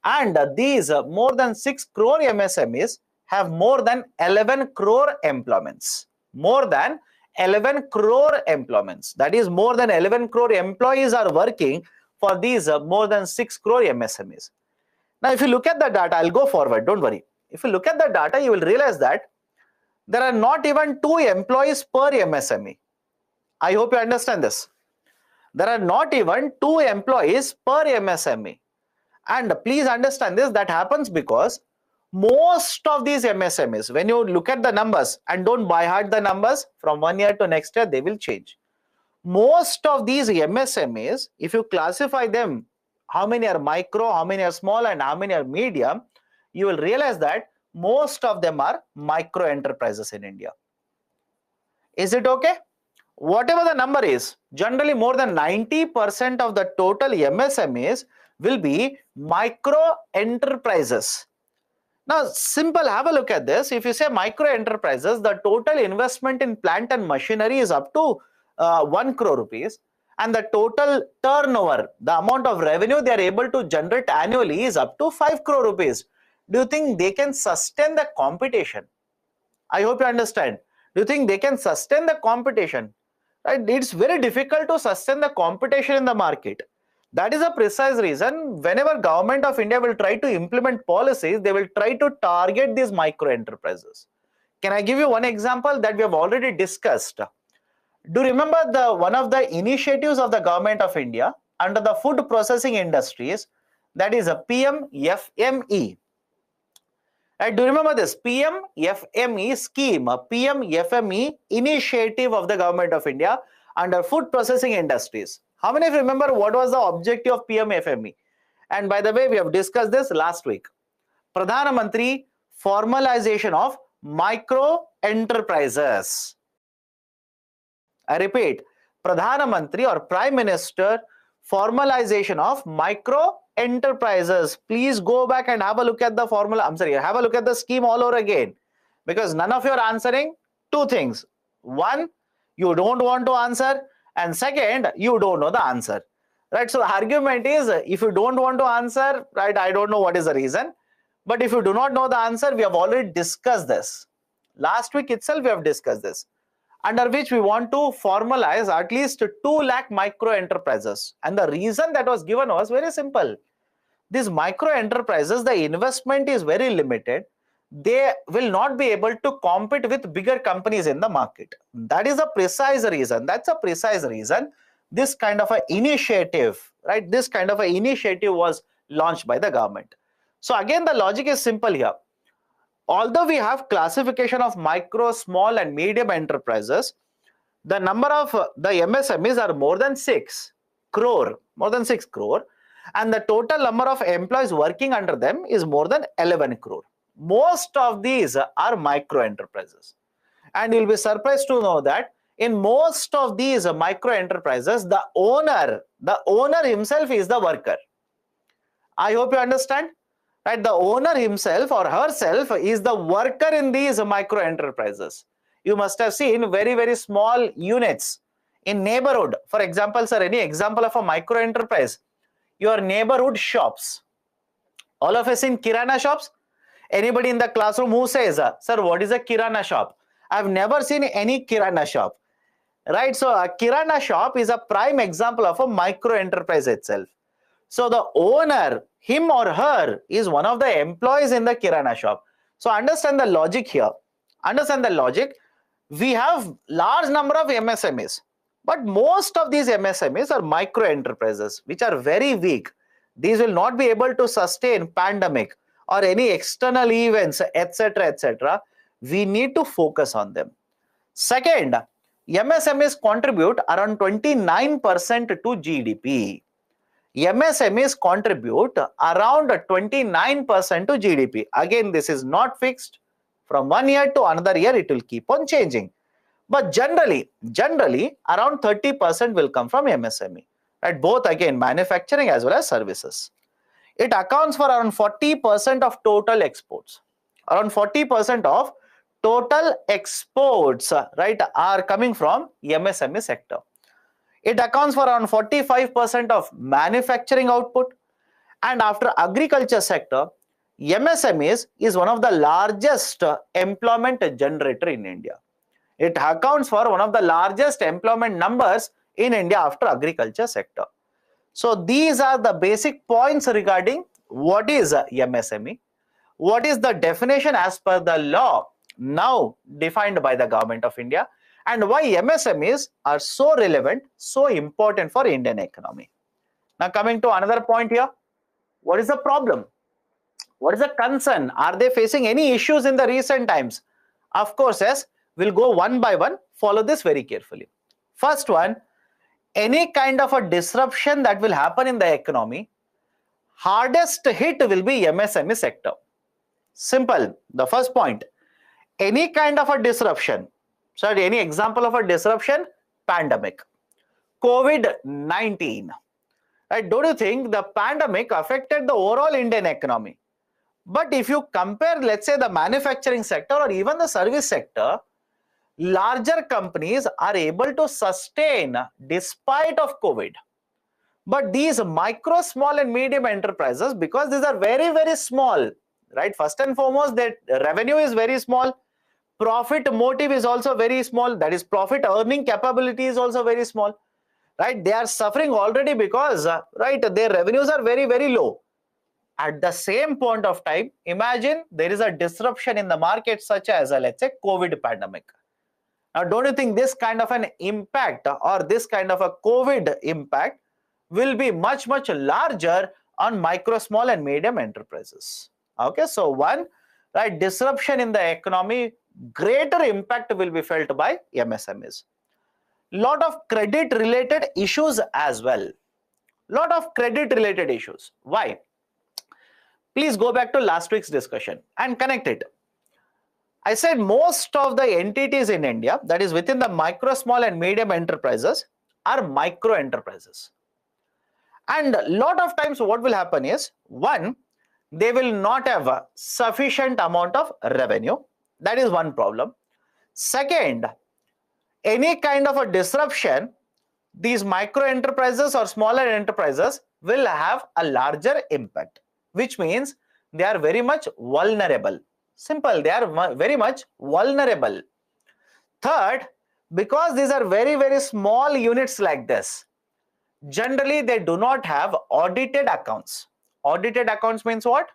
And these more than 6 crore MSMEs have more than 11 crore employments. More than 11 crore employments. That is, more than 11 crore employees are working for these more than 6 crore MSMEs. Now, if you look at the data, I'll go forward, don't worry. If you look at the data, you will realize that there are not even 2 employees per MSME. I hope you understand this. There are not even 2 employees per MSME. And please understand this, that happens because most of these MSMEs, when you look at the numbers, and don't by heart the numbers, from one year to next year, they will change. Most of these MSMEs, if you classify them, how many are micro, how many are small, and how many are medium, you will realize that most of them are micro enterprises in India. Is it okay? Whatever the number is, generally more than 90% of the total MSMEs will be micro enterprises. Now, simple, have a look at this. If you say micro enterprises, the total investment in plant and machinery is up to 1 crore rupees, and the total turnover, the amount of revenue they are able to generate annually, is up to 5 crore rupees. Do you think they can sustain the competition? I hope you understand. Do you think they can sustain the competition? Right? It's very difficult to sustain the competition in the market. That is a precise reason whenever government of India will try to implement policies, they will try to target these micro enterprises. Can I give you one example that we have already discussed? Do you remember one of the initiatives of the government of India under the food processing industries, that is a PMFME? Right, do you remember this PMFME scheme, a PMFME initiative of the government of India under food processing industries? How many of you remember what was the objective of PMFME? And by the way, we have discussed this last week. Pradhana Mantri formalization of micro enterprises. I repeat, Pradhana Mantri or Prime Minister formalization of micro enterprises. Please go back and have a look at the formula. I'm sorry, have a look at the scheme all over again, because none of you are answering two things. One, you don't want to answer, and second, you don't know the answer. Right? So the argument is, if you don't want to answer, right, I don't know what is the reason. But if you do not know the answer, we have already discussed this. Last week itself, we have discussed this, under which we want to formalize at least 2 lakh micro enterprises. And the reason that was given was very simple. These micro enterprises, the investment is very limited. They will not be able to compete with bigger companies in the market. That is a precise reason. That's a precise reason this kind of an initiative, right? This kind of an initiative was launched by the government. So again, the logic is simple here. Although we have classification of micro, small and medium enterprises, the number of the MSMEs are more than 6 crore, and the total number of employees working under them is more than 11 crore. Most of these are micro enterprises. And you'll be surprised to know that in most of these micro enterprises, the owner himself is the worker. I hope you understand. Right? The owner himself or herself is the worker in these micro enterprises. You must have seen very, very small units in neighborhood. For example, sir, any example of a micro enterprise? Your neighborhood shops. All of us in Kirana shops? Anybody in the classroom who says, sir, what is a Kirana shop? I've never seen any Kirana shop. Right? So a Kirana shop is a prime example of a micro enterprise itself. So the owner, him or her, is one of the employees in the Kirana shop. So understand the logic here. Understand the logic. We have large number of MSMEs, but most of these MSMEs are micro enterprises, which are very weak. These will not be able to sustain pandemic or any external events, etc., etc. We need to focus on them. Second, MSMEs contribute around 29% to GDP. MSMEs contribute around 29% to GDP. Again, this is not fixed. From one year to another year, it will keep on changing. But generally, around 30% will come from MSME. Right? Both again, manufacturing as well as services. It accounts for around 40% of total exports. Around 40% of total exports, right, are coming from MSME sector. It accounts for around 45% of manufacturing output. And after agriculture sector, MSMEs is one of the largest employment generator in India. It accounts for one of the largest employment numbers in India after agriculture sector. So these are the basic points regarding what is a MSME, what is the definition as per the law now defined by the government of India, and why MSMEs are so relevant, so important for Indian economy. Now coming to another point here, what is the problem? What is the concern? Are they facing any issues in the recent times? Of course, yes. We'll go one by one. Follow this very carefully. First one, any kind of a disruption that will happen in the economy, hardest hit will be MSME sector. Simple. The first point, any kind of a disruption. Sorry, any example of a disruption? Pandemic, COVID-19. Right? Don't you think the pandemic affected the overall Indian economy? But if you compare, let's say, the manufacturing sector or even the service sector, larger companies are able to sustain despite of COVID. But these micro, small and medium enterprises, because these are very, very small, right? First and foremost, their revenue is very small. Profit motive is also very small. That is, profit earning capability is also very small, right? They are suffering already because, right, their revenues are very, very low. At the same point of time, imagine there is a disruption in the market such as, let's say, COVID pandemic. Now, don't you think this kind of an impact or this kind of a COVID impact will be much, much larger on micro, small and medium enterprises? Okay, so one, right, disruption in the economy, greater impact will be felt by MSMEs. Lot of credit related issues as well. Lot of credit related issues. Why? Please go back to last week's discussion and connect it. I said most of the entities in India, that is within the micro, small and medium enterprises, are micro enterprises. And a lot of times what will happen is, one, they will not have a sufficient amount of revenue. That is one problem. Second, any kind of a disruption, these micro enterprises or smaller enterprises will have a larger impact, which means they are very much vulnerable. Simple, they are very much vulnerable. Third, because these are very, very small units like this, generally they do not have audited accounts. Audited accounts means what?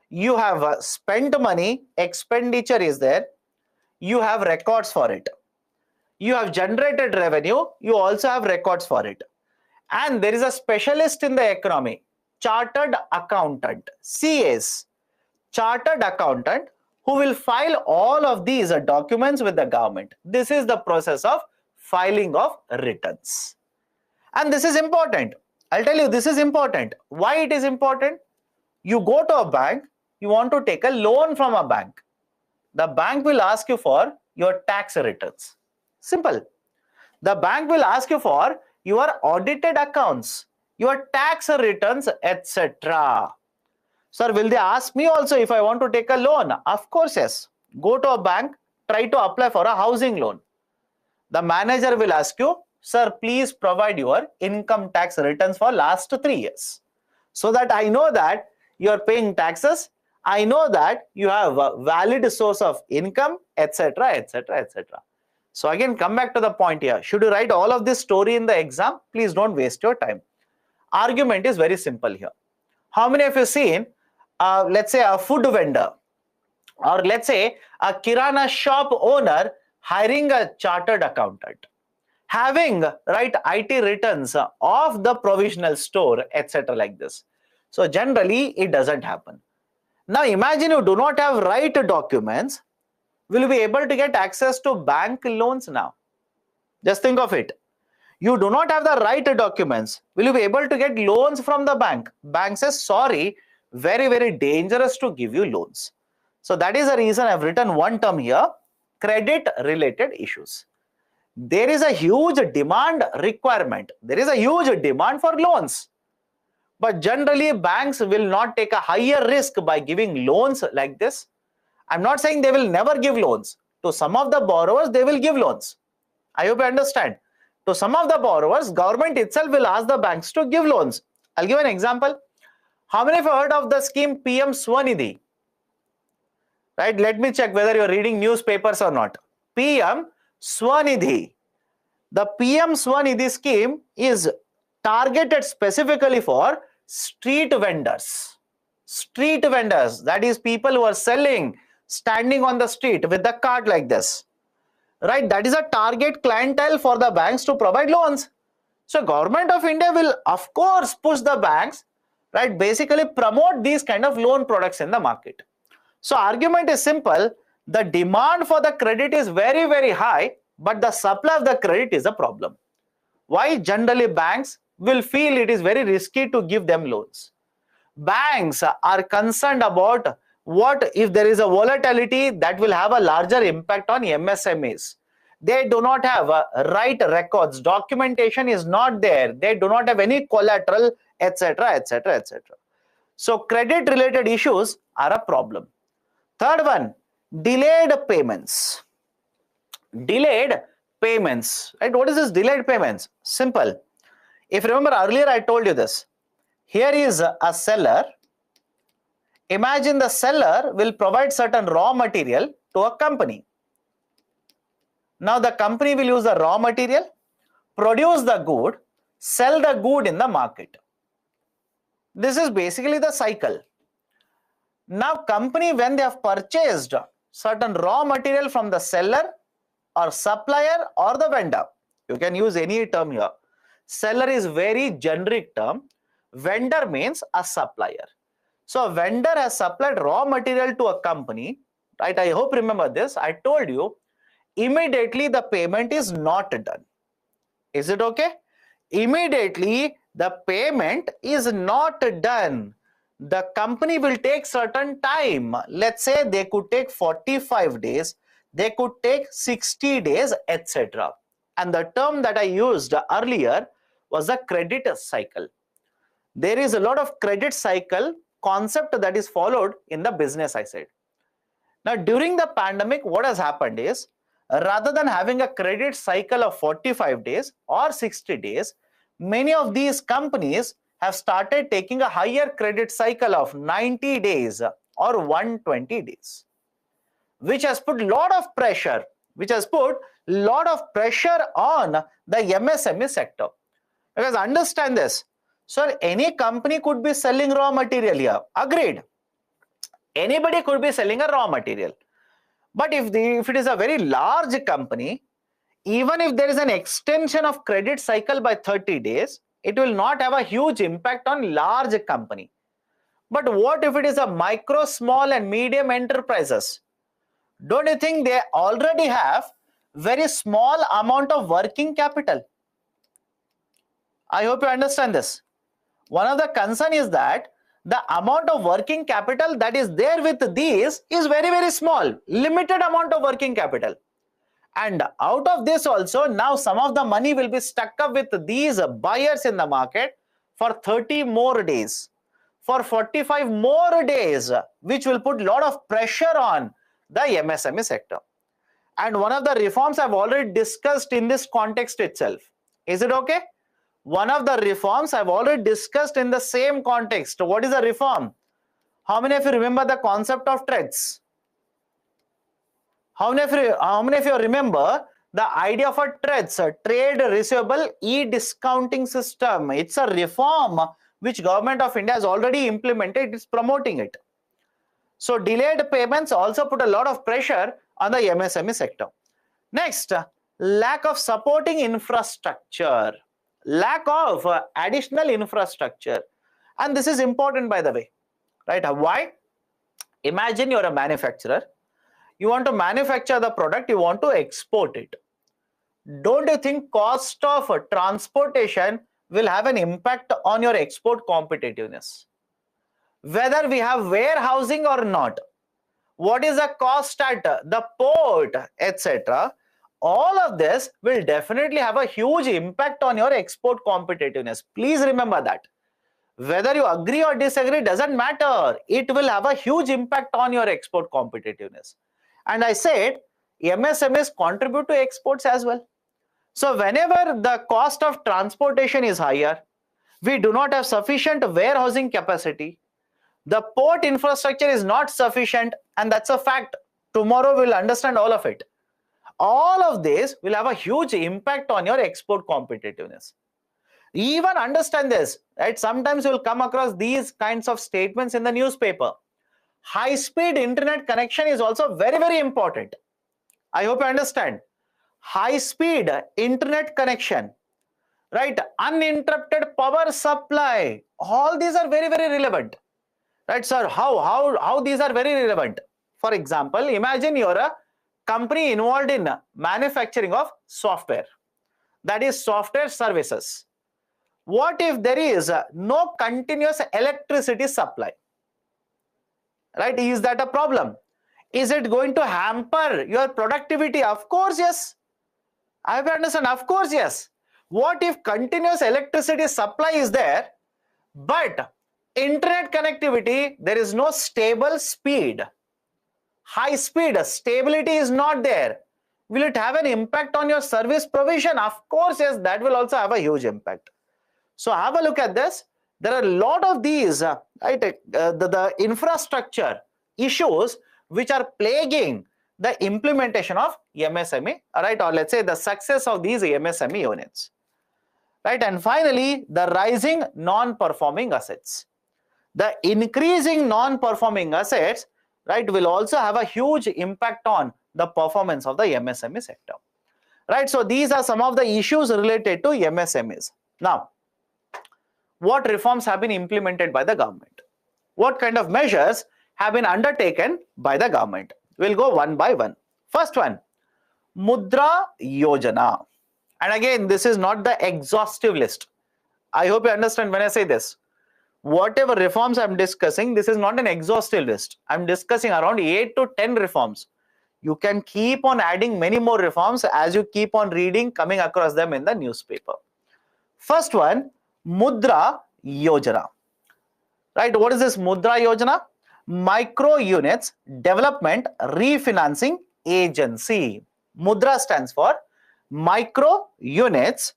You have spent money, expenditure is there, you have records for it. You have generated revenue, you also have records for it. And there is a specialist in the economy, chartered accountant, CAs, chartered accountant, who will file all of these documents with the government. This is the process of filing of returns. And this is important. I'll tell you, this is important. Why it is important? You go to a bank, you want to take a loan from a bank. The bank will ask you for your tax returns. Simple. The bank will ask you for your audited accounts, your tax returns, etc. Sir, will they ask me also if I want to take a loan? Of course, yes. Go to a bank, try to apply for a housing loan. The manager will ask you, sir, please provide your income tax returns for last 3 years, so that I know that you are paying taxes, I know that you have a valid source of income, etc., etc., etc. So again, come back to the point here. Should you write all of this story in the exam? Please don't waste your time. Argument is very simple here. How many of you seen, let's say, a food vendor, or let's say a kirana shop owner hiring a chartered accountant, having right IT returns of the provisional store, etc., like this? So generally it doesn't happen. Now imagine you do not have right documents. Will you be able to get access to bank loans now? Just think of it. You do not have the right documents. Will you be able to get loans from the bank? Bank says, sorry, very, very dangerous to give you loans. So that is the reason I've written one term here, credit related issues. There is a huge demand requirement. There is a huge demand for loans. But generally banks will not take a higher risk by giving loans like this. I'm not saying they will never give loans. To some of the borrowers, they will give loans. I hope you understand. To some of the borrowers, government itself will ask the banks to give loans. I'll give an example. How many of you heard of the scheme PM Swanidhi? Right? Let me check whether you're reading newspapers or not. PM Swanidhi. The PM Swanidhi scheme is targeted specifically for street vendors. Street vendors, that is people who are selling, standing on the street with the cart like this, right? That is a target clientele for the banks to provide loans. So government of India will of course push the banks, right? Basically promote these kind of loan products in the market. So argument is simple. The demand for the credit is very, very high, but the supply of the credit is a problem. Why? Generally banks will feel it is very risky to give them loans. Banks are concerned about what if there is a volatility that will have a larger impact on MSMEs. They do not have right records, documentation is not there, they do not have any collateral, etc., etc., etc. So credit related issues are a problem. Third one, delayed payments. Delayed payments, right? What is this delayed payments? Simple. If you remember earlier I told you this. Here is a seller. Imagine the seller will provide certain raw material to a company. Now the company will use the raw material, produce the good, sell the good in the market. This is basically the cycle. Now company, when they have purchased certain raw material from the seller or supplier or the vendor, you can use any term here. Seller is very generic term. Vendor means a supplier. So a vendor has supplied raw material to a company, right? I hope remember this. I told you immediately the payment is not done. Is it okay? Immediately the payment is not done. The company will take certain time. Let's say they could take 45 days, they could take 60 days, etc. And the term that I used earlier was a credit cycle. There is a lot of credit cycle concept that is followed in the business, I said. Now, during the pandemic, what has happened is, rather than having a credit cycle of 45 days or 60 days, many of these companies have started taking a higher credit cycle of 90 days or 120 days, which has put a lot of pressure, on the MSME sector. Because understand this, sir, any company could be selling raw material here. Agreed. Anybody could be selling a raw material. But if it is a very large company, even if there is an extension of credit cycle by 30 days, it will not have a huge impact on large company. But what if it is a micro, small and medium enterprises? Don't you think they already have very small amount of working capital? I hope you understand this. One of the concern is that the amount of working capital that is there with these is very, very small, limited amount of working capital. And out of this also, now some of the money will be stuck up with these buyers in the market for 30 more days, for 45 more days, which will put a lot of pressure on the MSME sector. And one of the reforms I've already discussed in this context itself. Is it okay? One of the reforms I've already discussed in the same context. What is the reform? How many of you remember the concept of TREDS? How many of you remember the idea of a TREDS, a Trade Receivable E-Discounting System? It's a reform which Government of India has already implemented. It's promoting it. So delayed payments also put a lot of pressure on the MSME sector. Next, lack of supporting infrastructure. Lack of additional infrastructure. And this is important, by the way, right? Why? Imagine you're a manufacturer. You want to manufacture the product, you want to export it. Don't you think cost of transportation will have an impact on your export competitiveness? Whether we have warehousing or not, what is the cost at the port, etc., all of this will definitely have a huge impact on your export competitiveness. Please remember that. Whether you agree or disagree doesn't matter. It will have a huge impact on your export competitiveness. And I said MSMEs contribute to exports as well. So whenever the cost of transportation is higher, we do not have sufficient warehousing capacity, the port infrastructure is not sufficient, and that's a fact. Tomorrow we'll understand all of it. All of this will have a huge impact on your export competitiveness. Even understand this, right? Sometimes you will come across these kinds of statements in the newspaper. High speed internet connection is also very, very important. I hope you understand. High speed internet connection, right? Uninterrupted power supply. All these are very, very relevant. Right, sir? How these are very relevant? For example, imagine you're a company involved in manufacturing of software, that is software services. What if there is no continuous electricity supply? Right? Is that a problem? Is it going to hamper your productivity? Of course, yes. I have to understand. Of course, yes. What if continuous electricity supply is there, but internet connectivity, there is no stable speed, high speed, stability is not there? Will it have an impact on your service provision? Of course, yes, that will also have a huge impact. So have a look at this. There are a lot of these the infrastructure issues which are plaguing the implementation of MSME, right? Or let's say the success of these MSME units, right? And finally, the rising non-performing assets. The increasing non-performing assets, right, will also have a huge impact on the performance of the MSME sector, right? So these are some of the issues related to MSMEs. Now, what reforms have been implemented by the government? What kind of measures have been undertaken by the government? We'll go one by one. First one, Mudra Yojana. And again, this is not the exhaustive list. I hope you understand when I say this. Whatever reforms I'm discussing, this is not an exhaustive list. I'm discussing around 8 to 10 reforms. You can keep on adding many more reforms as you keep on reading, coming across them in the newspaper. First one, Mudra Yojana. Right, what is this Mudra Yojana? Micro Units Development Refinancing Agency. Mudra stands for Micro Units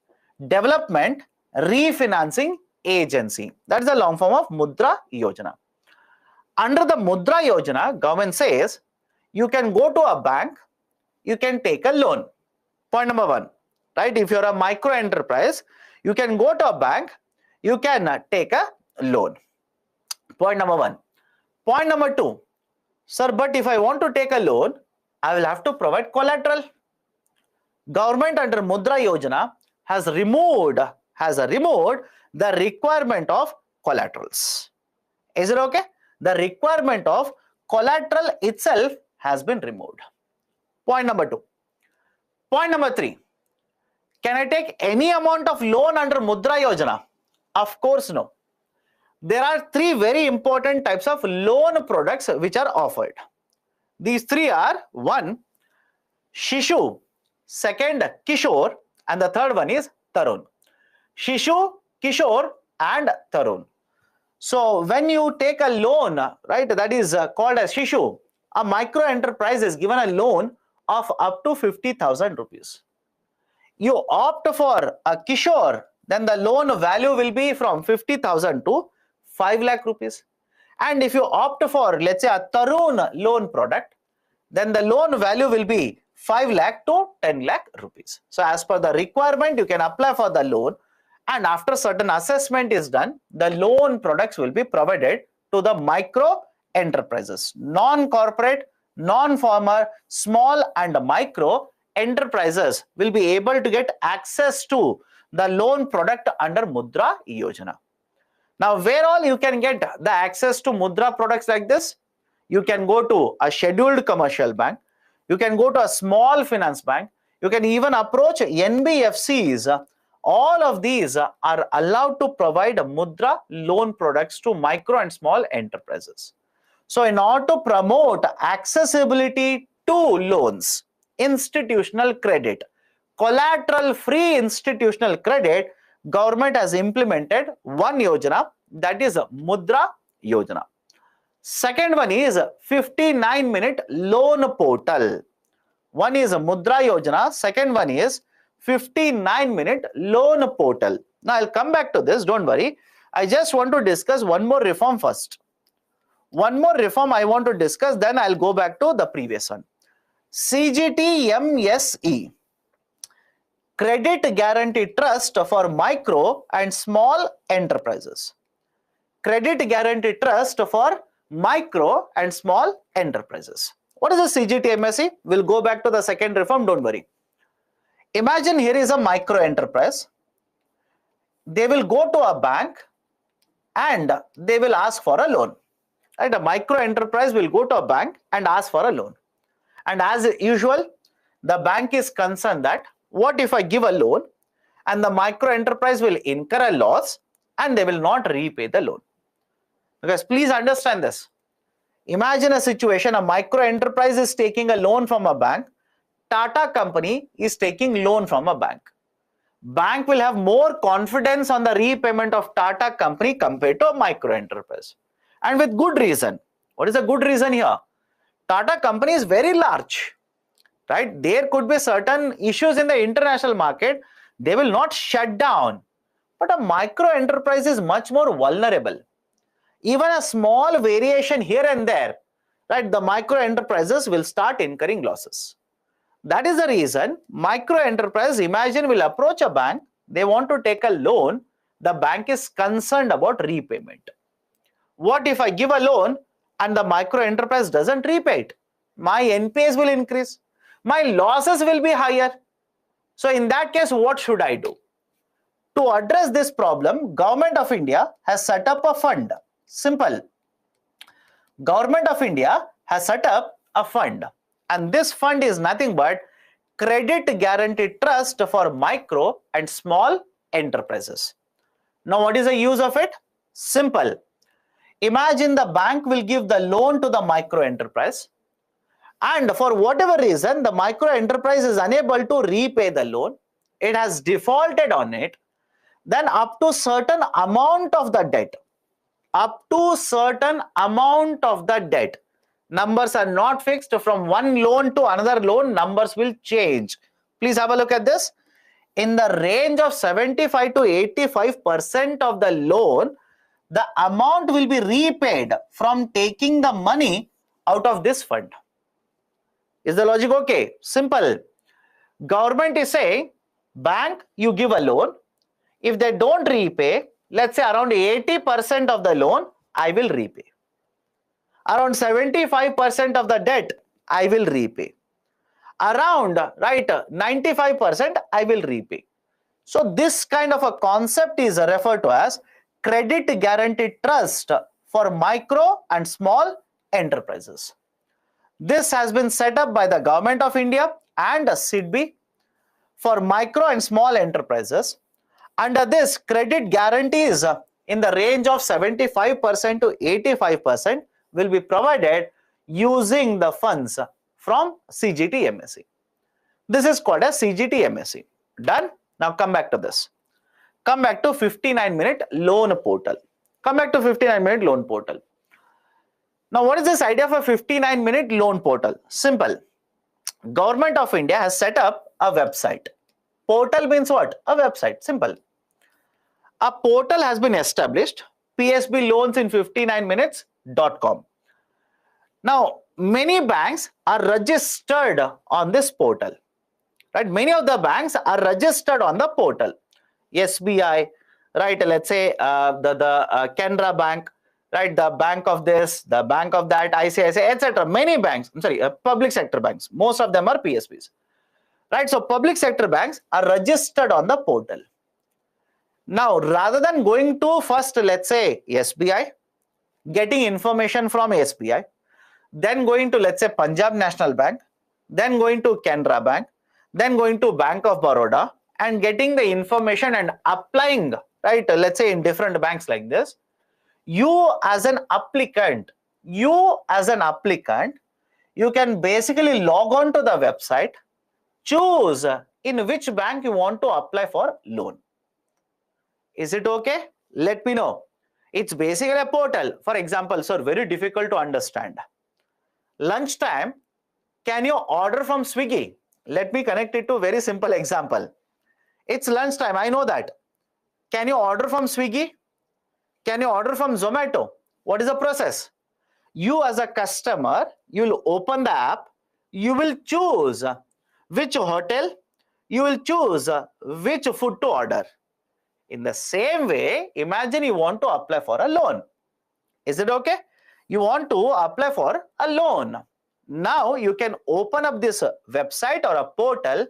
Development Refinancing Agency. That is the long form of Mudra Yojana. Under the Mudra Yojana, government says you can go to a bank, you can take a loan. Point number one, right? If you're a micro enterprise, you can go to a bank, you can take a loan. Point number one. Point number two, sir, but if I want to take a loan, I will have to provide collateral. Government under Mudra Yojana has removed the requirement of collaterals. Is it okay? The requirement of collateral itself has been removed. Point number two. Point number three. Can I take any amount of loan under Mudra Yojana? Of course, no. There are three very important types of loan products which are offered. These three are: one, Shishu; second, Kishore; and the third one is Tarun. Shishu, Kishore, and Tarun. So when you take a loan, right, that is called as Shishu, a micro enterprise is given a loan of up to 50,000 rupees. You opt for a Kishore, then the loan value will be from 50,000 to 5 lakh rupees. And if you opt for, let's say, a Tarun loan product, then the loan value will be 5 lakh to 10 lakh rupees. So as per the requirement, you can apply for the loan, and after certain assessment is done, the loan products will be provided to the micro enterprises. Non-corporate, non-farmer, small and micro enterprises will be able to get access to the loan product under Mudra Yojana. Now, where all you can get the access to Mudra products like this? You can go to a scheduled commercial bank, you can go to a small finance bank, you can even approach NBFCs. All of these are allowed to provide Mudra loan products to micro and small enterprises. So in order to promote accessibility to loans, institutional credit, collateral-free institutional credit, government has implemented one Yojana, that is Mudra Yojana. Second one is 59-minute loan portal. One is Mudra Yojana, second one is 59-minute loan portal. Now I'll come back to this, don't worry. I just want to discuss one more reform first. One more reform I want to discuss, then I'll go back to the previous one. CGTMSE, credit guarantee trust for micro and small enterprises. Credit guarantee trust for micro and small enterprises. What is the CGTMSE? We'll go back to the second reform, don't worry. Imagine here is a micro enterprise. They will go to a bank and they will ask for a loan. Right? A micro enterprise will go to a bank and ask for a loan. And as usual, the bank is concerned that what if I give a loan and the micro enterprise will incur a loss and they will not repay the loan. Because please understand this. Imagine a situation, a micro enterprise is taking a loan from a bank, Tata company is taking loan from a bank. Bank will have more confidence on the repayment of Tata company compared to a micro enterprise. And with good reason. What is the good reason here? Tata company is very large, right? There could be certain issues in the international market. They will not shut down. But a micro enterprise is much more vulnerable. Even a small variation here and there, right? The micro enterprises will start incurring losses. That is the reason micro enterprise, imagine, will approach a bank. They want to take a loan. The bank is concerned about repayment. What if I give a loan and the micro enterprise doesn't repay it? My NPAs will increase. My losses will be higher. So in that case, what should I do? To address this problem, Government of India has set up a fund. Simple. Government of India has set up a fund. And this fund is nothing but Credit Guarantee Trust for micro and small enterprises. Now, what is the use of it? Simple. Imagine the bank will give the loan to the micro enterprise, and for whatever reason, the micro enterprise is unable to repay the loan. It has defaulted on it. Then up to certain amount of the debt, numbers are not fixed. From one loan to another loan, numbers will change. Please have a look at this. In the range of 75 to 85% of the loan, the amount will be repaid from taking the money out of this fund. Is the logic okay? Simple. Government is saying, bank, you give a loan. If they don't repay, let's say around 80% of the loan, I will repay. Around 75% of the debt, I will repay. Around, right, 95%, I will repay. So this kind of a concept is referred to as Credit Guarantee Trust for micro and small enterprises. This has been set up by the Government of India and SIDBI for micro and small enterprises. Under this, credit guarantees in the range of 75% to 85% will be provided using the funds from CGTMSE. This is called as CGTMSE. Done? Now come back to this. Come back to 59-minute loan portal. Come back to 59-minute loan portal. Now, what is this idea of a 59-minute loan portal? Simple. Government of India has set up a website. Portal means what? A website. Simple. A portal has been established, psbloansin59minutes.com. Now, many banks are registered on this portal. Right? Many of the banks are registered on the portal. SBI, right? Let's say the Canara Bank, right? The bank of this, the bank of that, ICICI, etc. Many banks, public sector banks. Most of them are PSBs, right? So public sector banks are registered on the portal. Now, rather than going to first, let's say SBI, getting information from SBI, then going to, let's say, Punjab National Bank, then going to Canara Bank, then going to Bank of Baroda, and getting the information and applying, right, let's say in different banks like this, you as an applicant, you can basically log on to the website, choose in which bank you want to apply for loan. Is it okay? Let me know. It's basically a portal. For example, sir, very difficult to understand. Lunchtime, can you order from Swiggy? Let me connect it to a very simple example. It's lunchtime, I know that. Can you order from Swiggy? Can you order from Zomato? What is the process? You as a customer, you will open the app, you will choose which hotel you will choose which food to order. In the same way, imagine you want to apply for a loan. Is it okay? You want to apply for a loan. Now you can open up this website or a portal.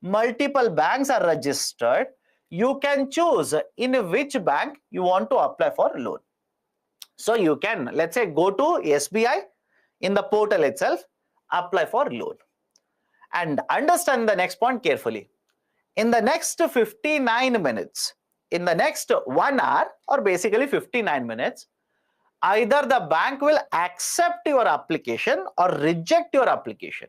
Multiple banks are registered. You can choose in which bank you want to apply for a loan. So you can, let's say, go to SBI in the portal itself, apply for loan. And understand the next point carefully. In the next 59 minutes, in the next 1 hour, or basically 59 minutes, either the bank will accept your application or reject your application.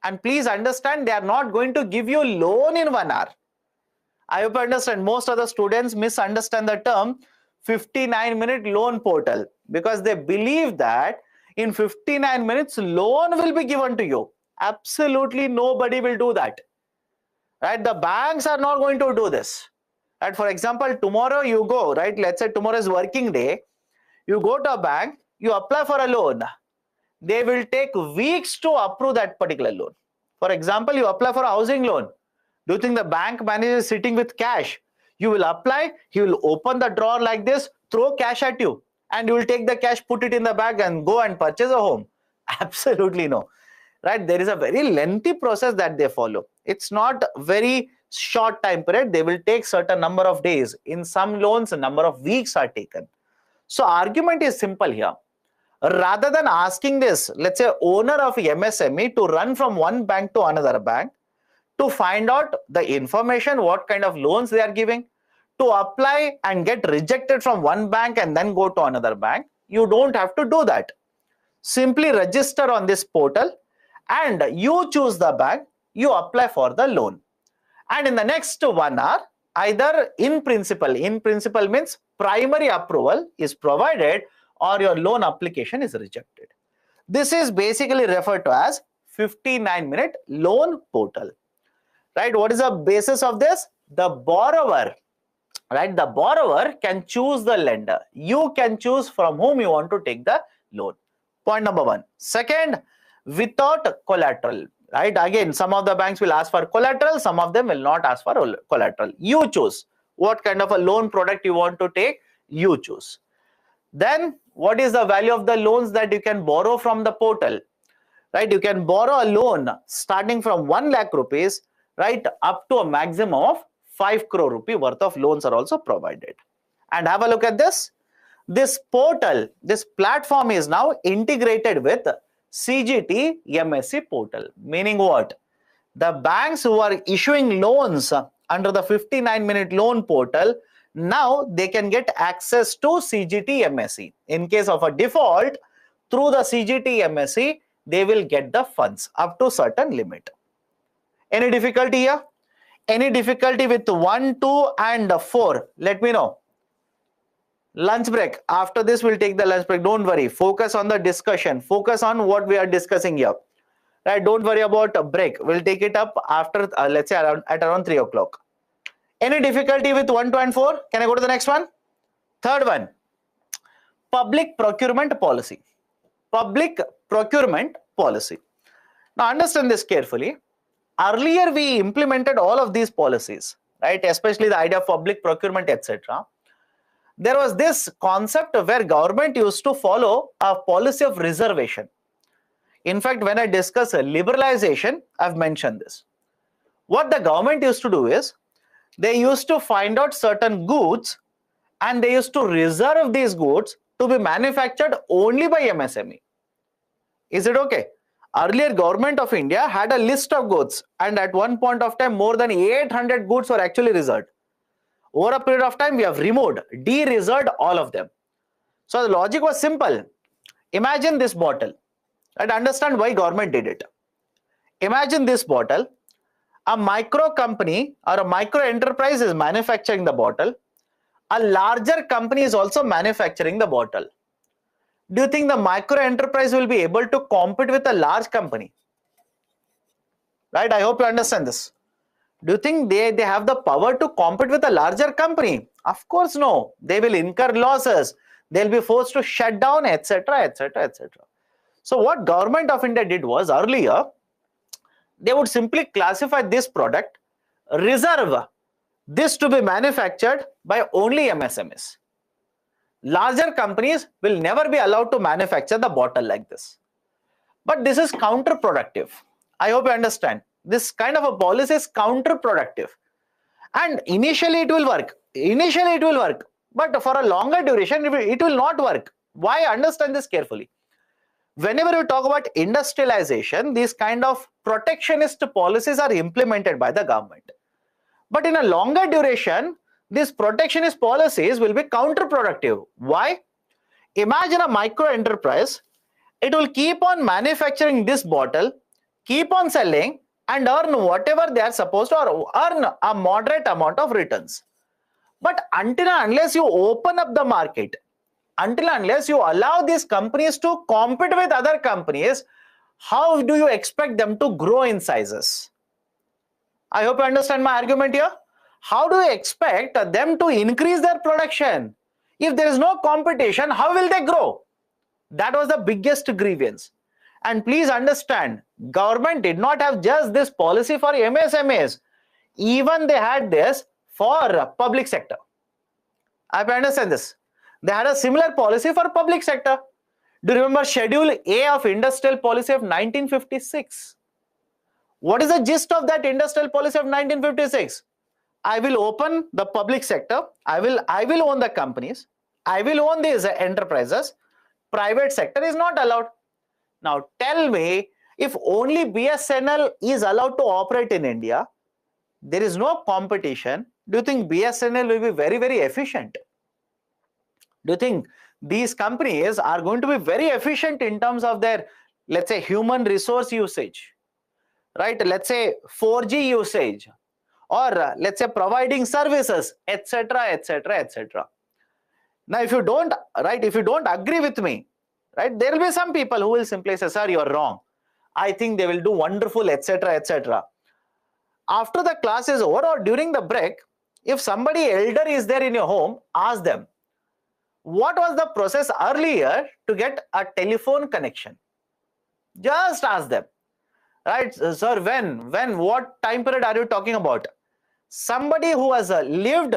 And please understand, they are not going to give you loan in 1 hour. I hope you understand. Most of the students misunderstand the term 59-minute loan portal because they believe that in 59 minutes loan will be given to you. Absolutely nobody will do that. Right? The banks are not going to do this. Right? For example, tomorrow you go, right? Let's say tomorrow is working day. You go to a bank, you apply for a loan. They will take weeks to approve that particular loan. For example, you apply for a housing loan. Do you think the bank manager is sitting with cash? You will apply, he will open the drawer like this, throw cash at you, and you will take the cash, put it in the bag and go and purchase a home. Absolutely no. Right? There is a very lengthy process that they follow. It's not very short time period. They will take certain number of days. In some loans, a number of weeks are taken. So argument is simple here. Rather than asking this, let's say, owner of MSME to run from one bank to another bank to find out the information, what kind of loans they are giving, to apply and get rejected from one bank and then go to another bank, you don't have to do that. Simply register on this portal and you choose the bank, you apply for the loan. And in the next 1 hour, either in principle means primary approval is provided or your loan application is rejected. This is basically referred to as 59-minute loan portal. Right? What is the basis of this? The borrower, right? The borrower can choose the lender. You can choose from whom you want to take the loan. Point number one. Second, without collateral. Right? Again, some of the banks will ask for collateral, some of them will not ask for collateral. You choose what kind of a loan product you want to take. You choose. Then, what is the value of the loans that you can borrow from the portal? Right? You can borrow a loan starting from 1 lakh rupees, right, up to a maximum of 5 crore rupee worth of loans are also provided. And have a look at this. This portal, this platform is now integrated with CGT MSE portal. Meaning what? The banks who are issuing loans under the 59-minute loan portal, now they can get access to CGT MSE. In case of a default, through the CGT MSE, they will get the funds up to certain limit. Any difficulty here? Any difficulty with 1, 2 and 4? Let me know. Lunch break. After this, we'll take the lunch break. Don't worry. Focus on the discussion. Focus on what we are discussing here. Right? Don't worry about a break. We'll take it up after, let's say, around 3 o'clock. Any difficulty with 1, 2 and 4? Can I go to the next one? Third one. Public procurement policy. Public procurement policy. Now, understand this carefully. Earlier, we implemented all of these policies, right? Especially the idea of public procurement, etc. There was this concept where government used to follow a policy of reservation. In fact, when I discuss liberalization, I've mentioned this. What the government used to do is, they used to find out certain goods and they used to reserve these goods to be manufactured only by MSME. Is it okay? Earlier, Government of India had a list of goods, and at one point of time, more than 800 goods were actually reserved. Over a period of time, we have removed, de-reserved all of them. So the logic was simple. Imagine this bottle, and understand why government did it. Imagine this bottle. A micro company or a micro enterprise is manufacturing the bottle. A larger company is also manufacturing the bottle. Do you think the micro enterprise will be able to compete with a large company? Right? I hope you understand this. Do you think they have the power to compete with a larger company? Of course no. They will incur losses. They'll be forced to shut down, etc., etc., etc. So what Government of India did was, earlier, they would simply classify this product reserve this to be manufactured by only MSMEs. Larger companies will never be allowed to manufacture the bottle like this. But this is counterproductive. I hope you understand. This kind of a policy is counterproductive. And initially it will work. Initially it will work. But for a longer duration, it will not work. Why? Understand this carefully. Whenever you talk about industrialization, these kind of protectionist policies are implemented by the government. But in a longer duration, these protectionist policies will be counterproductive. Why? Imagine a micro enterprise. It will keep on manufacturing this bottle, keep on selling, and earn whatever they are supposed to, or earn a moderate amount of returns. But until and unless you open up the market, until and unless you allow these companies to compete with other companies, how do you expect them to grow in sizes? I hope you understand my argument here. How do you expect them to increase their production? If there is no competition, how will they grow? That was the biggest grievance. And please understand, government did not have just this policy for MSMEs. Even they had this for public sector. I understand this. They had a similar policy for public sector. Do you remember Schedule A of Industrial Policy of 1956? What is the gist of that Industrial Policy of 1956? I will open the public sector. I will own the companies. I will own these enterprises. Private sector is not allowed. Now tell me, if only BSNL is allowed to operate in India, there is no competition, do you think BSNL will be very, very efficient? Do you think these companies are going to be very efficient in terms of their, let's say, human resource usage, right? Let's say 4G usage, or let's say providing services, etc., etc., etc. Now, if you don't agree with me, right, there will be some people who will simply say, sir, you are wrong. I think they will do wonderful, etc., etc. After the class is over or during the break, if somebody elder is there in your home, ask them, what was the process earlier to get a telephone connection? Just ask them, right? Sir, what time period are you talking about? Somebody who has lived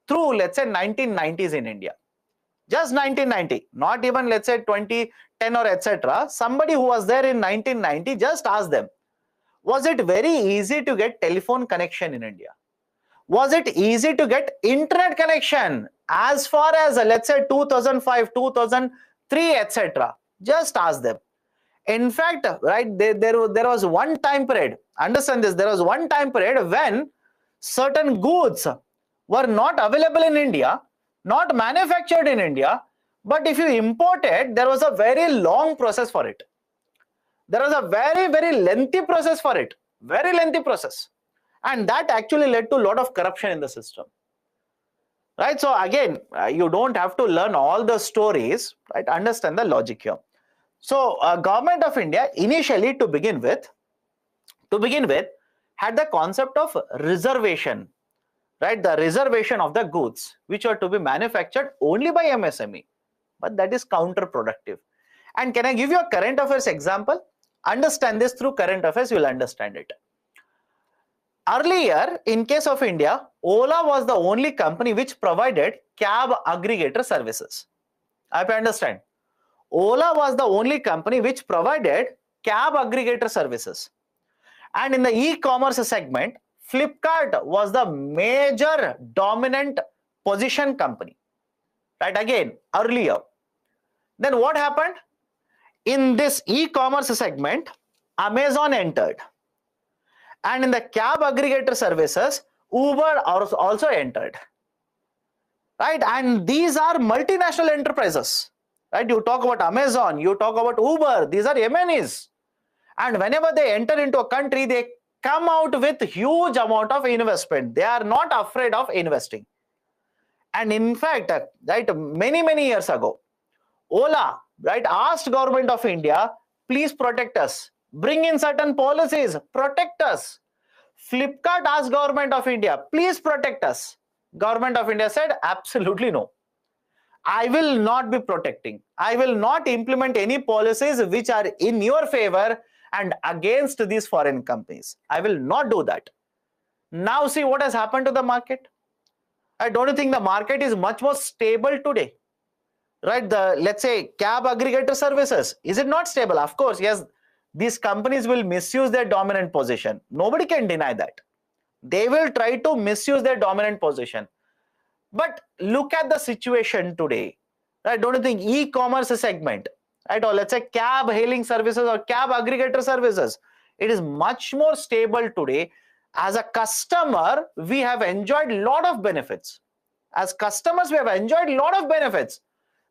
through, let's say, 1990s in India. Just 1990, not even, let's say, 2010 or etc. Somebody who was there in 1990, just ask them, was it very easy to get telephone connection in India? Was it easy to get internet connection as far as, let's say, 2005, 2003, etc.? Just ask them. In fact, right, there was one time period, understand this, there was one time period when certain goods were not available in India, not manufactured in India, but if you import it, there was a very long process for it. There was a very, very lengthy process for it, very lengthy process. And that actually led to a lot of corruption in the system. Right? So again, you don't have to learn all the stories, right? Understand the logic here. So Government of India initially to begin with, had the concept of reservation, right? The reservation of the goods which are to be manufactured only by MSME, but that is counterproductive. And can I give you a current affairs example? Understand this through current affairs, you will understand it. Earlier, in case of India, Ola was the only company which provided cab aggregator services. I understand. Ola was the only company which provided cab aggregator services. And in the e-commerce segment, Flipkart was the major dominant position company. Right? Again, earlier. Then what happened? In this e-commerce segment, Amazon entered. And in the cab aggregator services, Uber also entered. Right? And these are multinational enterprises. Right? You talk about Amazon, you talk about Uber, these are MNEs. And whenever they enter into a country, they come out with huge amount of investment. They are not afraid of investing. And in fact, right, many years ago, Ola, right, asked Government of India, please protect us. Bring in certain policies, protect us. Flipkart asked Government of India, please protect us. Government of India said, absolutely no. I will not be protecting. I will not implement any policies which are in your favor and against these foreign companies. I will not do that. Now see what has happened to the market. I don't think the market is much more stable today, right? Let's say cab aggregator services, is it not stable? Of course, yes, these companies will misuse their dominant position. Nobody can deny that. They will try to misuse their dominant position. But look at the situation today. I don't think e-commerce segment, right? Or let's say cab hailing services or cab aggregator services, it is much more stable today. As a customer, we have enjoyed a lot of benefits. As customers, we have enjoyed a lot of benefits.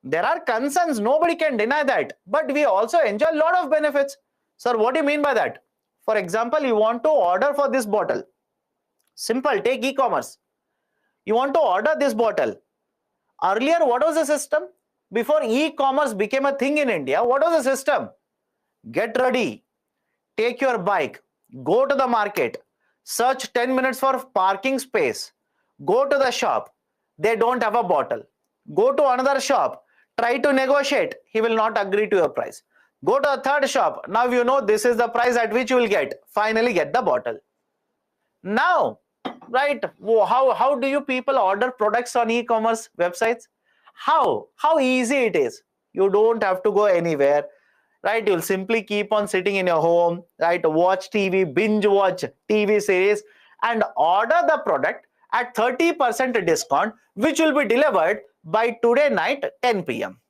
There are concerns, nobody can deny that, but we also enjoy a lot of benefits. Sir, what do you mean by that? For example, you want to order for this bottle. Simple, take e-commerce. You want to order this bottle. Earlier, what was the system? Before e-commerce became a thing in India, what was the system? Get ready, take your bike, go to the market, search 10 minutes for parking space, go to the shop, they don't have a bottle. Go to another shop, try to negotiate, he will not agree to your price. Go to a third shop, now you know this is the price at which you will get, finally get the bottle. Now, right, how do you people order products on e-commerce websites? How easy it is. You don't have to go anywhere, right? You'll simply keep on sitting in your home, right? Watch TV, binge watch TV series and order the product at 30% discount, which will be delivered by today night 10 p.m.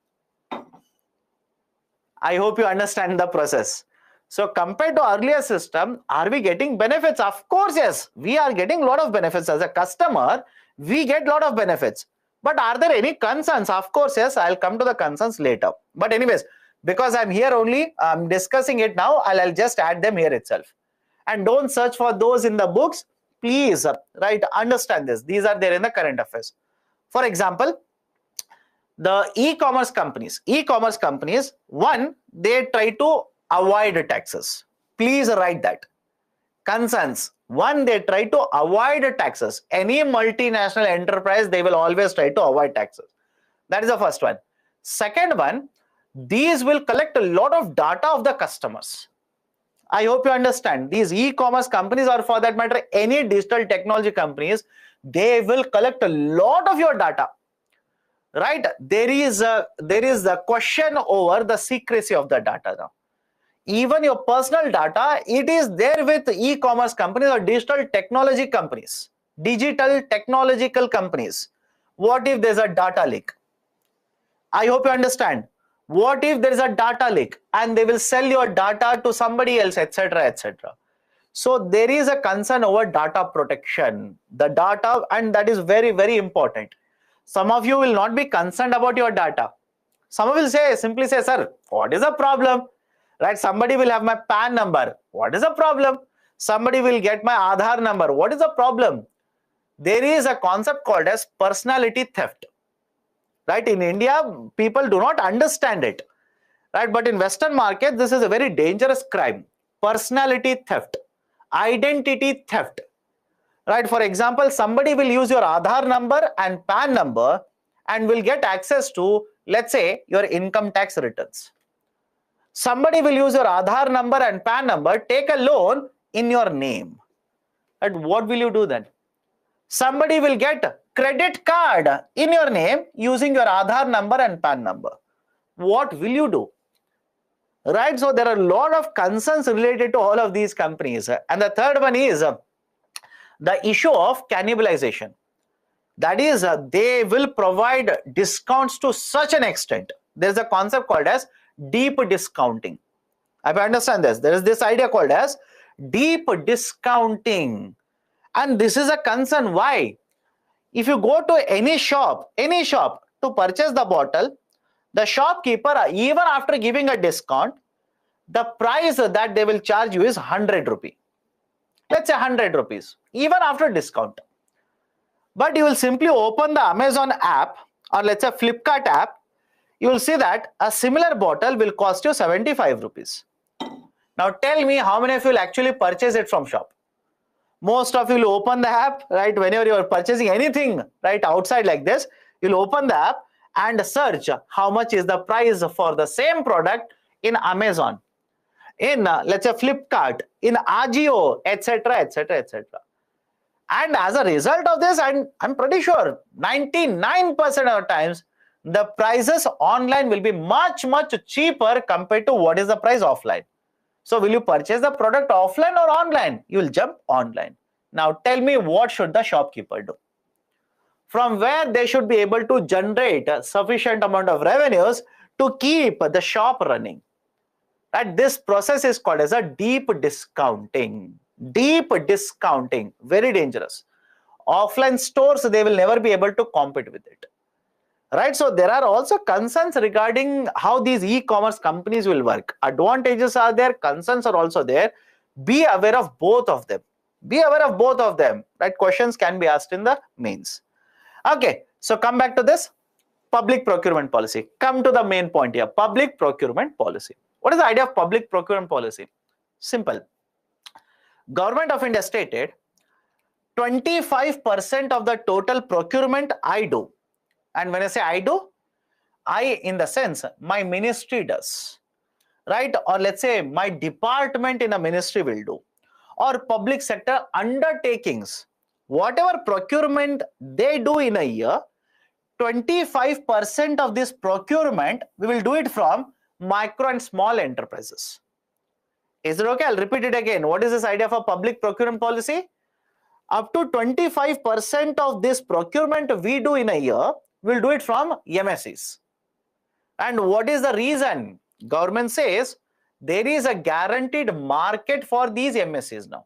I hope you understand the process. So compared to earlier system, are we getting benefits? Of course, yes. We are getting a lot of benefits. As a customer, we get a lot of benefits. But are there any concerns? Of course, yes. I'll come to the concerns later. But anyways, because I'm here only, I'm discussing it now, I'll just add them here itself. And don't search for those in the books. Please, right, understand this. These are there in the current affairs. For example, the e-commerce companies, one, they try to avoid taxes. Please write that. Concerns. One, they try to avoid taxes. Any multinational enterprise, they will always try to avoid taxes. That is the first one. Second one, these will collect a lot of data of the customers. I hope you understand. These e-commerce companies, or for that matter, any digital technology companies, they will collect a lot of your data. Right? There is a question over the secrecy of the data now. Even your personal data, it is there with e-commerce companies or digital technology companies, digital technological companies. What if there's a data leak? I hope you understand. What if there is a data leak and they will sell your data to somebody else, etc., etc. So there is a concern over data protection, the data, and that is very, very important. Some of you will not be concerned about your data. Some will simply say, sir, what is the problem? Right? Somebody will have my PAN number. What is the problem? Somebody will get my Aadhaar number. What is the problem? There is a concept called as personality theft. Right? In India, people do not understand it. Right? But in Western market, this is a very dangerous crime. Personality theft, identity theft. Right? For example, somebody will use your Aadhaar number and PAN number and will get access to, let's say, your income tax returns. Somebody will use your Aadhaar number and PAN number, take a loan in your name. And what will you do then? Somebody will get credit card in your name using your Aadhaar number and PAN number. What will you do? Right? So there are a lot of concerns related to all of these companies. And the third one is the issue of cannibalization. That is, they will provide discounts to such an extent. There is a concept called as deep discounting. I understand this. There is this idea called as deep discounting. And this is a concern. Why? If you go to any shop to purchase the bottle, the shopkeeper, even after giving a discount, the price that they will charge you is 100 rupees. Let's say 100 rupees, even after discount. But you will simply open the Amazon app, or let's say Flipkart app, you will see that a similar bottle will cost you 75 rupees. Now tell me how many of you will actually purchase it from shop? Most of you will open the app, right? Whenever you are purchasing anything, right, outside like this, you'll open the app and search how much is the price for the same product in Amazon, in let's say Flipkart, in Ajio, etc., etc., etc. And as a result of this, I'm pretty sure 99% of the times, the prices online will be much, much cheaper compared to what is the price offline. So will you purchase the product offline or online? You will jump online. Now tell me, what should the shopkeeper do? From where they should be able to generate a sufficient amount of revenues to keep the shop running. That this process is called as a deep discounting. Deep discounting, very dangerous. Offline stores, they will never be able to compete with it. Right, so there are also concerns regarding how these e-commerce companies will work. Advantages are there, concerns are also there. Be aware of both of them. Be aware of both of them. Right, questions can be asked in the mains. Okay, so come back to this public procurement policy. Come to the main point here, public procurement policy. What is the idea of public procurement policy? Simple. Government of India stated 25% of the total procurement I do. And when I say I do, I in the sense my ministry does, right? Or let's say my department in a ministry will do, or public sector undertakings, whatever procurement they do in a year, 25% of this procurement, we will do it from micro and small enterprises. Is it okay? I'll repeat it again. What is this idea of a public procurement policy? Up to 25% of this procurement we do in a year, we'll do it from MSEs. And what is the reason? Government says there is a guaranteed market for these MSEs now.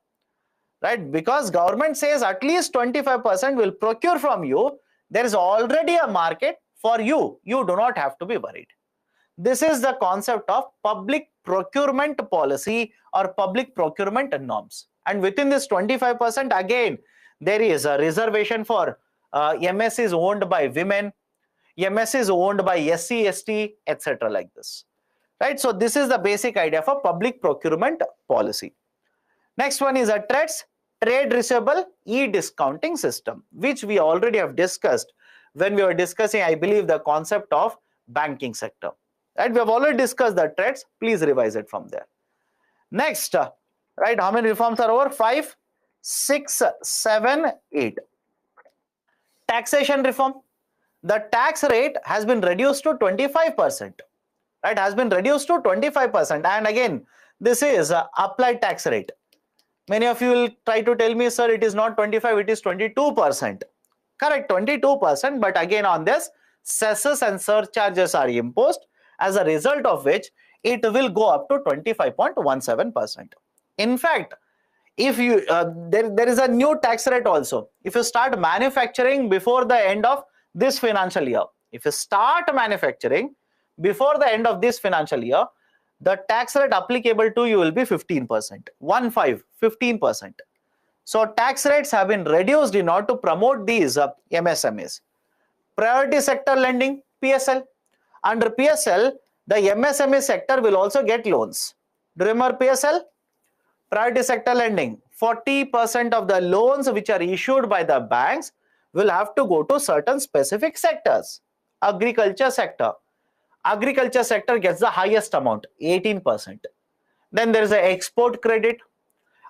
Right? Because government says at least 25% will procure from you, there is already a market for you. You do not have to be worried. This is the concept of public procurement policy or public procurement norms. And within this 25%, again, there is a reservation for MSEs owned by women, MSEs owned by SC, ST, etc. like this. Right? So this is the basic idea of a public procurement policy. Next one is a trade receivable e-discounting system, which we already have discussed when we were discussing, I believe, the concept of banking sector. Right? We have already discussed the trades. Please revise it from there. Next, right? How many reforms are over? 5, 6, 7, 8. Taxation reform. The tax rate has been reduced to 25%. Right? Has been reduced to 25%. And again, this is applied tax rate. Many of you will try to tell me, sir, it is not 25, it is 22%. Correct, 22%. But again, on this, cesses and surcharges are imposed, as a result of which it will go up to 25.17%. In fact, if you there is a new tax rate also. If you start manufacturing before the end of this financial year, if you start manufacturing before the end of this financial year, the tax rate applicable to you will be 15%. 15%. So tax rates have been reduced in order to promote these MSMEs. Priority sector lending, PSL. Under PSL, the MSME sector will also get loans. Do you remember PSL? Priority sector lending. 40% of the loans which are issued by the banks will have to go to certain specific sectors. Agriculture sector. Agriculture sector gets the highest amount, 18%. Then there is an export credit.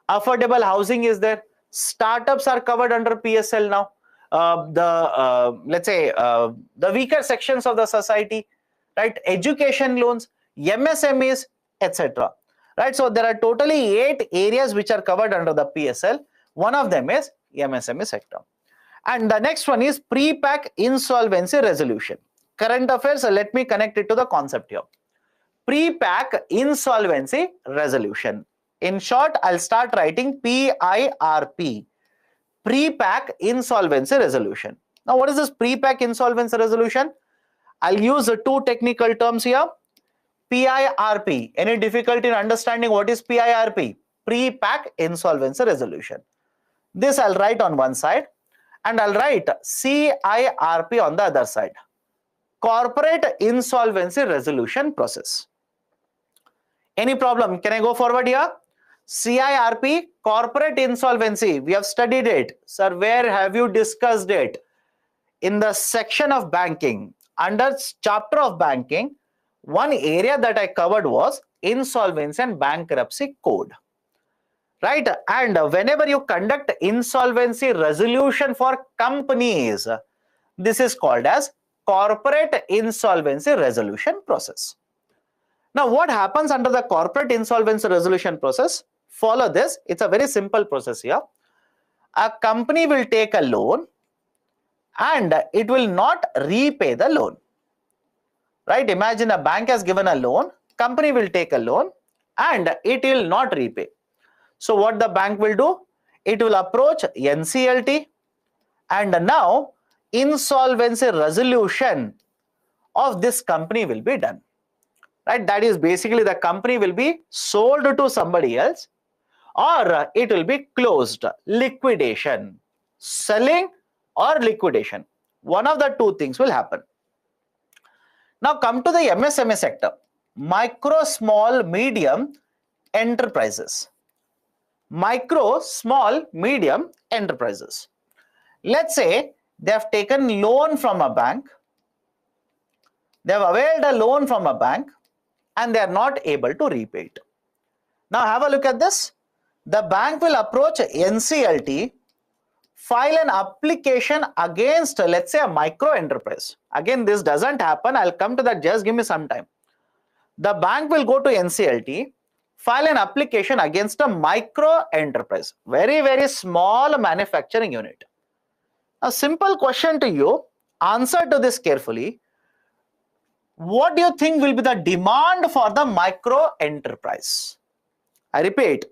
Affordable housing is there. Startups are covered under PSL now. Let's say the weaker sections of the society, right? Education loans, MSMEs, etc. Right? So there are totally 8 areas which are covered under the PSL. One of them is MSME sector. And the next one is pre-pack insolvency resolution. Current affairs, let me connect it to the concept here. Pre-pack insolvency resolution. In short, I'll start writing PIRP. Pre-pack insolvency resolution. Now, what is this pre-pack insolvency resolution? I'll use 2 technical terms here. PIRP. Any difficulty in understanding what is PIRP? Pre-pack insolvency resolution. This I'll write on one side, and I'll write CIRP on the other side. Corporate insolvency resolution process. Any problem? Can I go forward here? CIRP, corporate insolvency. We have studied it. Sir, where have you discussed it? In the section of banking. Under chapter of banking, one area that I covered was insolvency and bankruptcy code. right? And whenever you conduct insolvency resolution for companies, this is called as corporate insolvency resolution process. Now, what happens under the corporate insolvency resolution process? Follow this. It's a very simple process here. A company will take a loan and it will not repay the loan. Right? Imagine a bank has given a loan, company will take a loan and it will not repay. So what the bank will do? It will approach NCLT and now insolvency resolution of this company will be done. Right? That is basically the company will be sold to somebody else or it will be closed, liquidation, selling or liquidation. One of the two things will happen. Now come to the MSME sector, micro, small, medium enterprises. Micro, small, medium enterprises. Let's say they have taken loan from a bank, they have availed a loan from a bank and they are not able to repay it. Now have a look at this. The bank will approach NCLT, file an application against, let's say, a micro enterprise. Again, this doesn't happen. I'll come to that. Just give me some time. The bank will go to NCLT, file an application against a micro enterprise, very, very small manufacturing unit. A simple question to you, answer to this carefully. What do you think will be the demand for the micro enterprise? I repeat,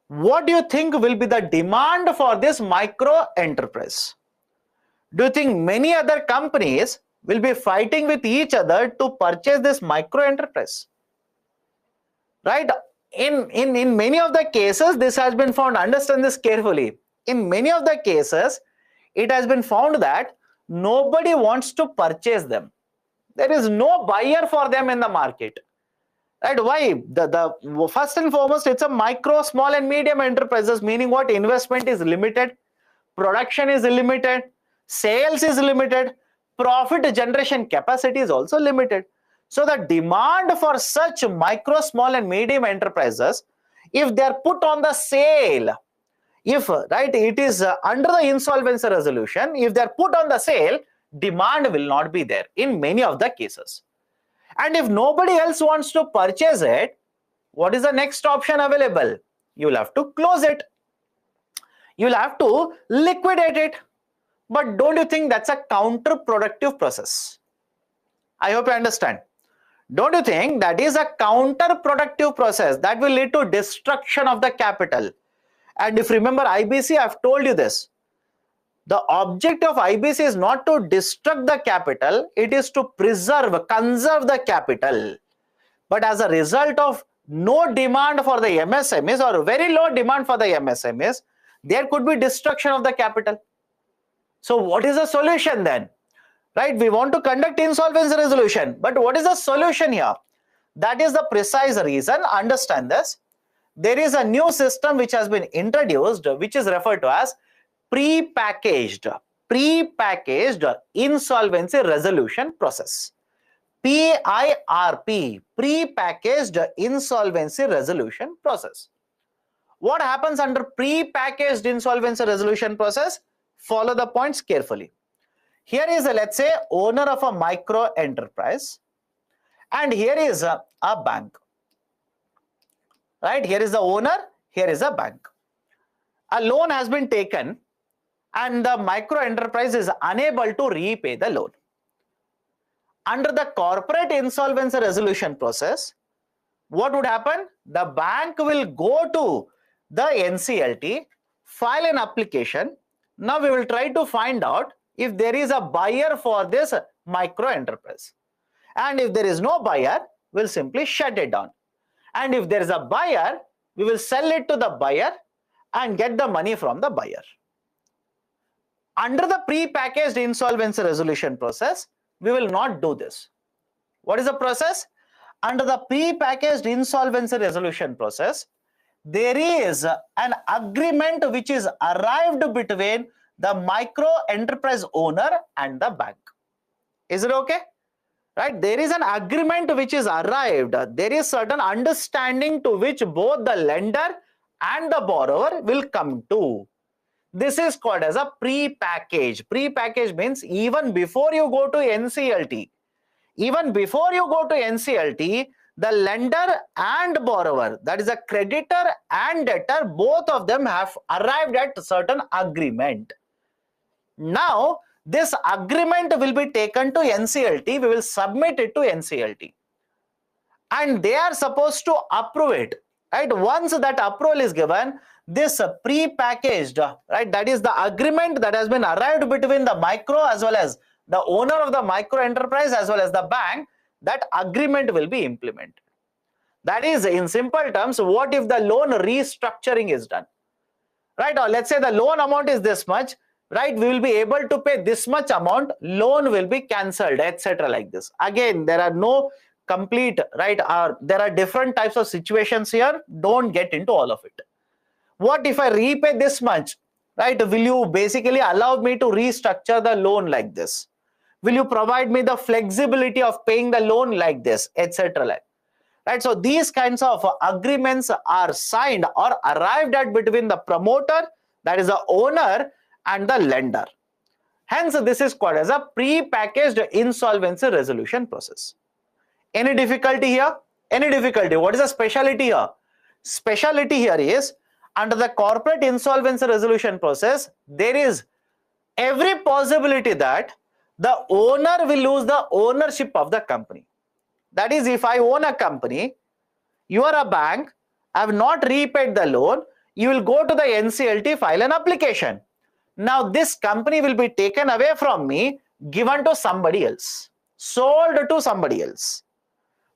what do you think will be the demand for this micro enterprise? Do you think many other companies will be fighting with each other to purchase this micro enterprise? Right? In many of the cases, this has been found. Understand this carefully. In many of the cases, it has been found that nobody wants to purchase them. There is no buyer for them in the market. Right? Why? The first and foremost, it's a micro, small and medium enterprises, meaning what? Investment is limited, production is limited, sales is limited, profit generation capacity is also limited. So the demand for such micro, small and medium enterprises, if they are put on the sale, if right, it is under the insolvency resolution, if they are put on the sale, demand will not be there in many of the cases. And if nobody else wants to purchase it, what is the next option available? You will have to close it. You will have to liquidate it. But don't you think that's a counterproductive process? I hope you understand. Don't you think that is a counterproductive process that will lead to destruction of the capital? And if you remember IBC, I've told you this. The object of IBC is not to destruct the capital, it is to preserve, conserve the capital. But as a result of no demand for the MSMEs or very low demand for the MSMEs, there could be destruction of the capital. So what is the solution then? Right? We want to conduct insolvency resolution, but what is the solution here? That is the precise reason. Understand this. There is a new system which has been introduced, which is referred to as pre-packaged insolvency resolution process. PIRP, pre-packaged insolvency resolution process. What happens under pre-packaged insolvency resolution process? Follow the points carefully. Here is a, let's say, owner of a micro enterprise, and here is a bank. Right? Here is the owner, here is a bank. A loan has been taken and the micro enterprise is unable to repay the loan. Under the corporate insolvency resolution process, what would happen? The bank will go to the NCLT, file an application. Now we will try to find out if there is a buyer for this micro enterprise. And if there is no buyer, we'll simply shut it down. And if there is a buyer, we will sell it to the buyer and get the money from the buyer. Under the pre-packaged insolvency resolution process, we will not do this. What is the process? Under the pre-packaged insolvency resolution process, there is an agreement which is arrived between the micro enterprise owner and the bank. Is it okay? Right? There is an agreement which is arrived. There is certain understanding to which both the lender and the borrower will come to. This is called as a pre-package. Pre-package means even before you go to NCLT, the lender and borrower, that is a creditor and debtor, both of them have arrived at a certain agreement. Now, this agreement will be taken to NCLT. We will submit it to NCLT. And they are supposed to approve it. Right? Once that approval is given, this pre-packaged, right, that is the agreement that has been arrived between the micro as well as the owner of the micro enterprise as well as the bank, that agreement will be implemented. That is, in simple terms, what if the loan restructuring is done? Right? Or let's say the loan amount is this much, right? We will be able to pay this much amount, loan will be cancelled, etc. like this. Again, there are no complete, right? There are different types of situations here. Don't get into all of it. What if I repay this much, right? Will you basically allow me to restructure the loan like this? Will you provide me the flexibility of paying the loan like this, etc. Right? So these kinds of agreements are signed or arrived at between the promoter, that is the owner, and the lender. Hence, this is called as a pre-packaged insolvency resolution process. Any difficulty here? Any difficulty? What is the speciality here? Speciality here is, under the corporate insolvency resolution process, there is every possibility that the owner will lose the ownership of the company. That is, if I own a company, you are a bank, I have not repaid the loan, you will go to the NCLT, file an application. Now this company will be taken away from me, given to somebody else, sold to somebody else.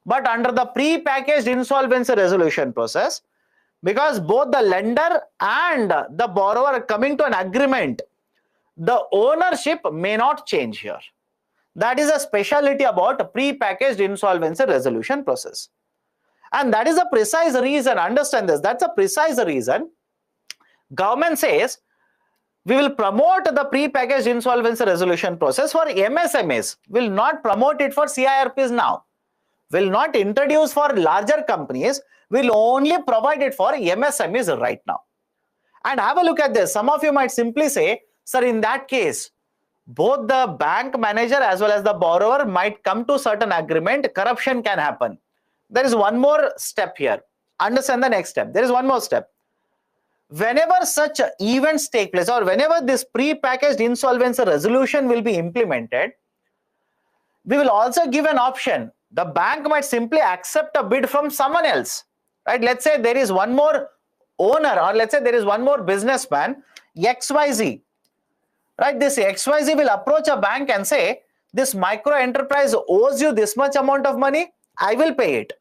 But under the pre-packaged insolvency resolution process, because both the lender and the borrower are coming to an agreement, the ownership may not change here. That is a specialty about pre-packaged insolvency resolution process. And that is a precise reason, understand this, that's a precise reason government says we will promote the pre-packaged insolvency resolution process for MSMEs, will not promote it for CIRPs now, will not introduce for larger companies, will only provide it for MSMEs right now. And have a look at this. Some of you might simply say, sir, in that case, both the bank manager as well as the borrower might come to certain agreement, corruption can happen. There is one more step here. Understand the next step. There is one more step. Whenever such events take place, or whenever this pre-packaged insolvency resolution will be implemented, we will also give an option. The bank might simply accept a bid from someone else. Right? Let's say there is one more owner, or let's say there is one more businessman, XYZ. Right? This XYZ will approach a bank and say, this micro enterprise owes you this much amount of money, I will pay it.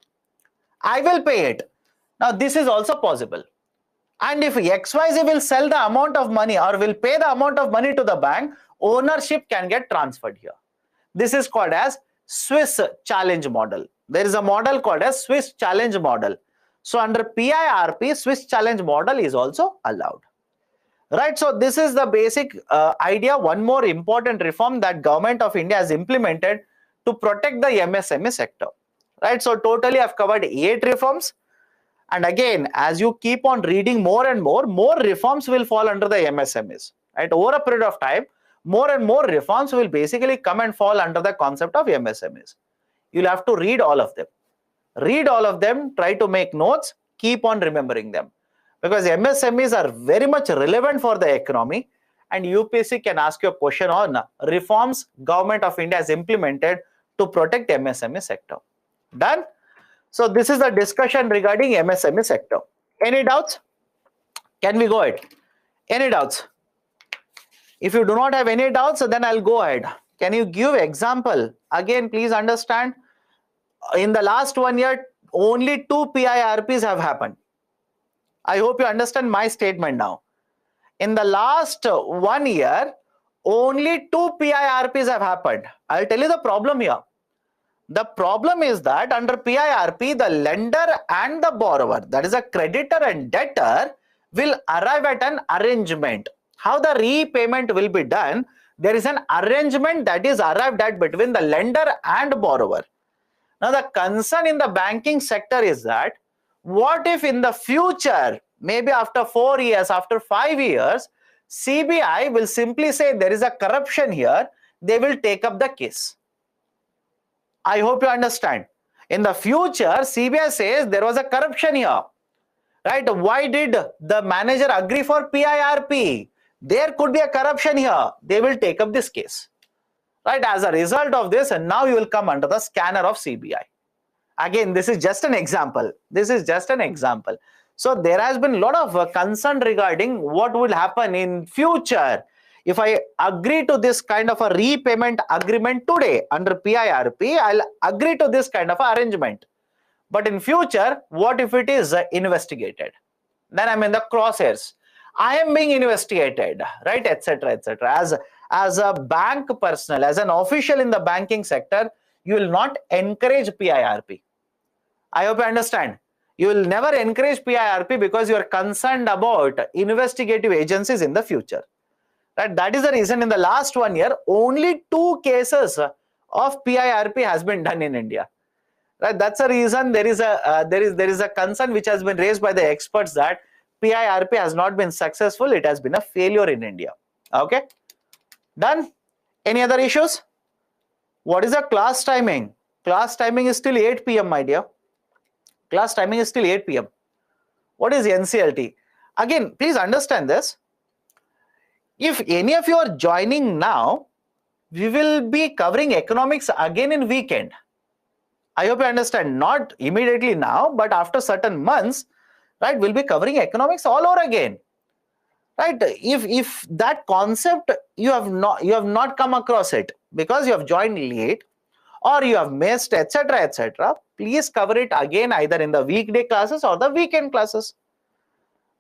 I will pay it. Now this is also possible. And if XYZ will sell the amount of money or will pay the amount of money to the bank, ownership can get transferred here. This is called as Swiss challenge model. There is a model called as Swiss challenge model. So under PIRP, Swiss challenge model is also allowed. Right, so this is the basic idea. One more important reform that Government of India has implemented to protect the MSME sector. Right, so totally I've covered 8 reforms. And again, as you keep on reading more and more reforms will fall under the MSMEs. Right, over a period of time, more and more reforms will basically come and fall under the concept of MSMEs. You'll have to read all of them. Read all of them, try to make notes, keep on remembering them. Because MSMEs are very much relevant for the economy, and UPSC can ask you a question on reforms Government of India has implemented to protect MSME sector. Done? So this is the discussion regarding MSME sector. Any doubts? Can we go ahead? Any doubts? If you do not have any doubts, then I'll go ahead. Can you give example? Again, please understand, in the last 1 year, only 2 PIRPs have happened. I hope you understand my statement now. In the last 1 year, only 2 PIRPs have happened. I'll tell you the problem here. The problem is that under PIRP, the lender and the borrower, that is a creditor and debtor, will arrive at an arrangement. How the repayment will be done? There is an arrangement that is arrived at between the lender and borrower. Now, the concern in the banking sector is that what if in the future maybe after 4 years, after 5 years, CBI will simply say there is a corruption here. They will take up the case. I hope you understand. In the future, CBI says there was a corruption here. Right? Why did the manager agree for PIRP? There could be a corruption here. They will take up this case. Right? As a result of this, and now you will come under the scanner of CBI. Again, this is just an example. This is just an example. So there has been a lot of concern regarding what will happen in future. If I agree to this kind of a repayment agreement today under PIRP, I'll agree to this kind of arrangement. But in future, what if it is investigated? Then I'm in the crosshairs. I am being investigated, right, etc., etc. As a bank personnel, as an official in the banking sector, you will not encourage PIRP. I hope you understand. You will never encourage PIRP because you are concerned about investigative agencies in the future. Right? That is the reason in the last 1 year, only 2 cases of PIRP has been done in India. Right? That's the reason there is a concern which has been raised by the experts that PIRP has not been successful. It has been a failure in India. Okay, done. Any other issues? What is the class timing? Class timing is still 8 p.m. my dear. Class timing is still 8 p.m. What is NCLT? Again, please understand this. If any of you are joining now, we will be covering economics again in weekend. I hope you understand. Not immediately now, but after certain months, right, we'll be covering economics all over again. Right? If that concept you have not come across it because you have joined late or you have missed, etc., etc., please cover it again either in the weekday classes or the weekend classes.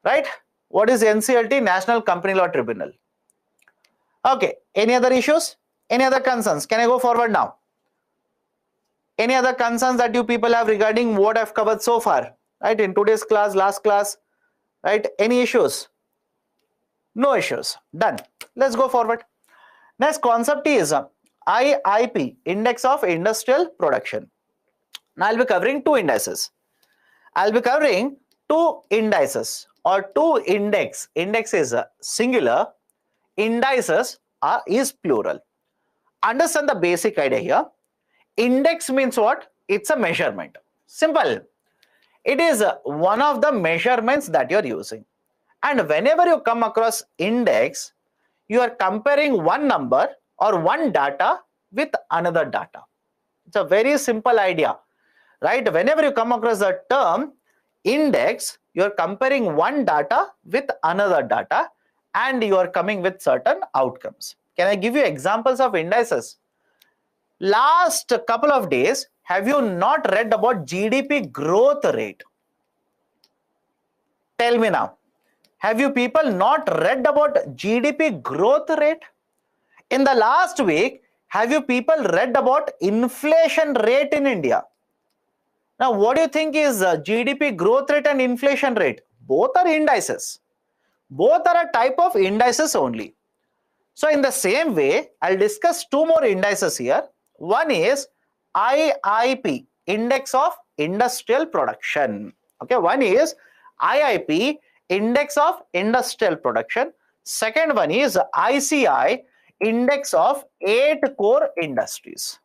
Right? What is NCLT? National Company Law Tribunal. Okay. Any other issues? Any other concerns? Can I go forward now? Any other concerns that you people have regarding what I've covered so far? Right? In today's class, last class, right? Any issues? No issues. Done. Let's go forward. Next concept is IIP, Index of Industrial Production. Now I'll be covering 2 indices. I'll be covering 2 indices or 2 index. Index is singular. Indices is plural. Understand the basic idea here. Index means what? It's a measurement. Simple. It is one of the measurements that you're using. And whenever you come across index, you are comparing one number or one data with another data. It's a very simple idea, right? Whenever you come across the term index, you are comparing one data with another data and you are coming with certain outcomes. Can I give you examples of indices? Last couple of days, have you not read about GDP growth rate? Tell me now. Have you people not read about GDP growth rate? In the last week, have you people read about inflation rate in India? Now, what do you think is GDP growth rate and inflation rate? Both are indices. Both are a type of indices only. So, in the same way, I'll discuss 2 more indices here. One is IIP, Index of Industrial Production. Okay, one is IIP, Index of Industrial Production. Second one is ICI, Index of 8 Core Industries.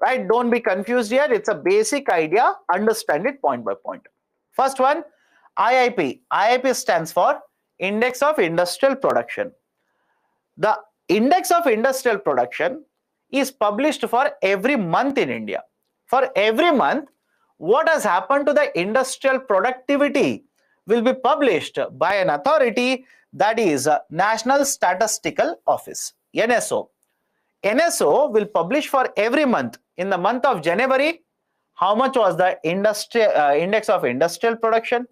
Right? Don't be confused here. It's a basic idea. Understand it point by point. First one, IIP. IIP stands for Index of Industrial Production. The Index of Industrial Production is published for every month in India. For every month, what has happened to the industrial productivity will be published by an authority, that is National Statistical Office, NSO. NSO will publish for every month. In the month of January, how much was the Index of Industrial Production?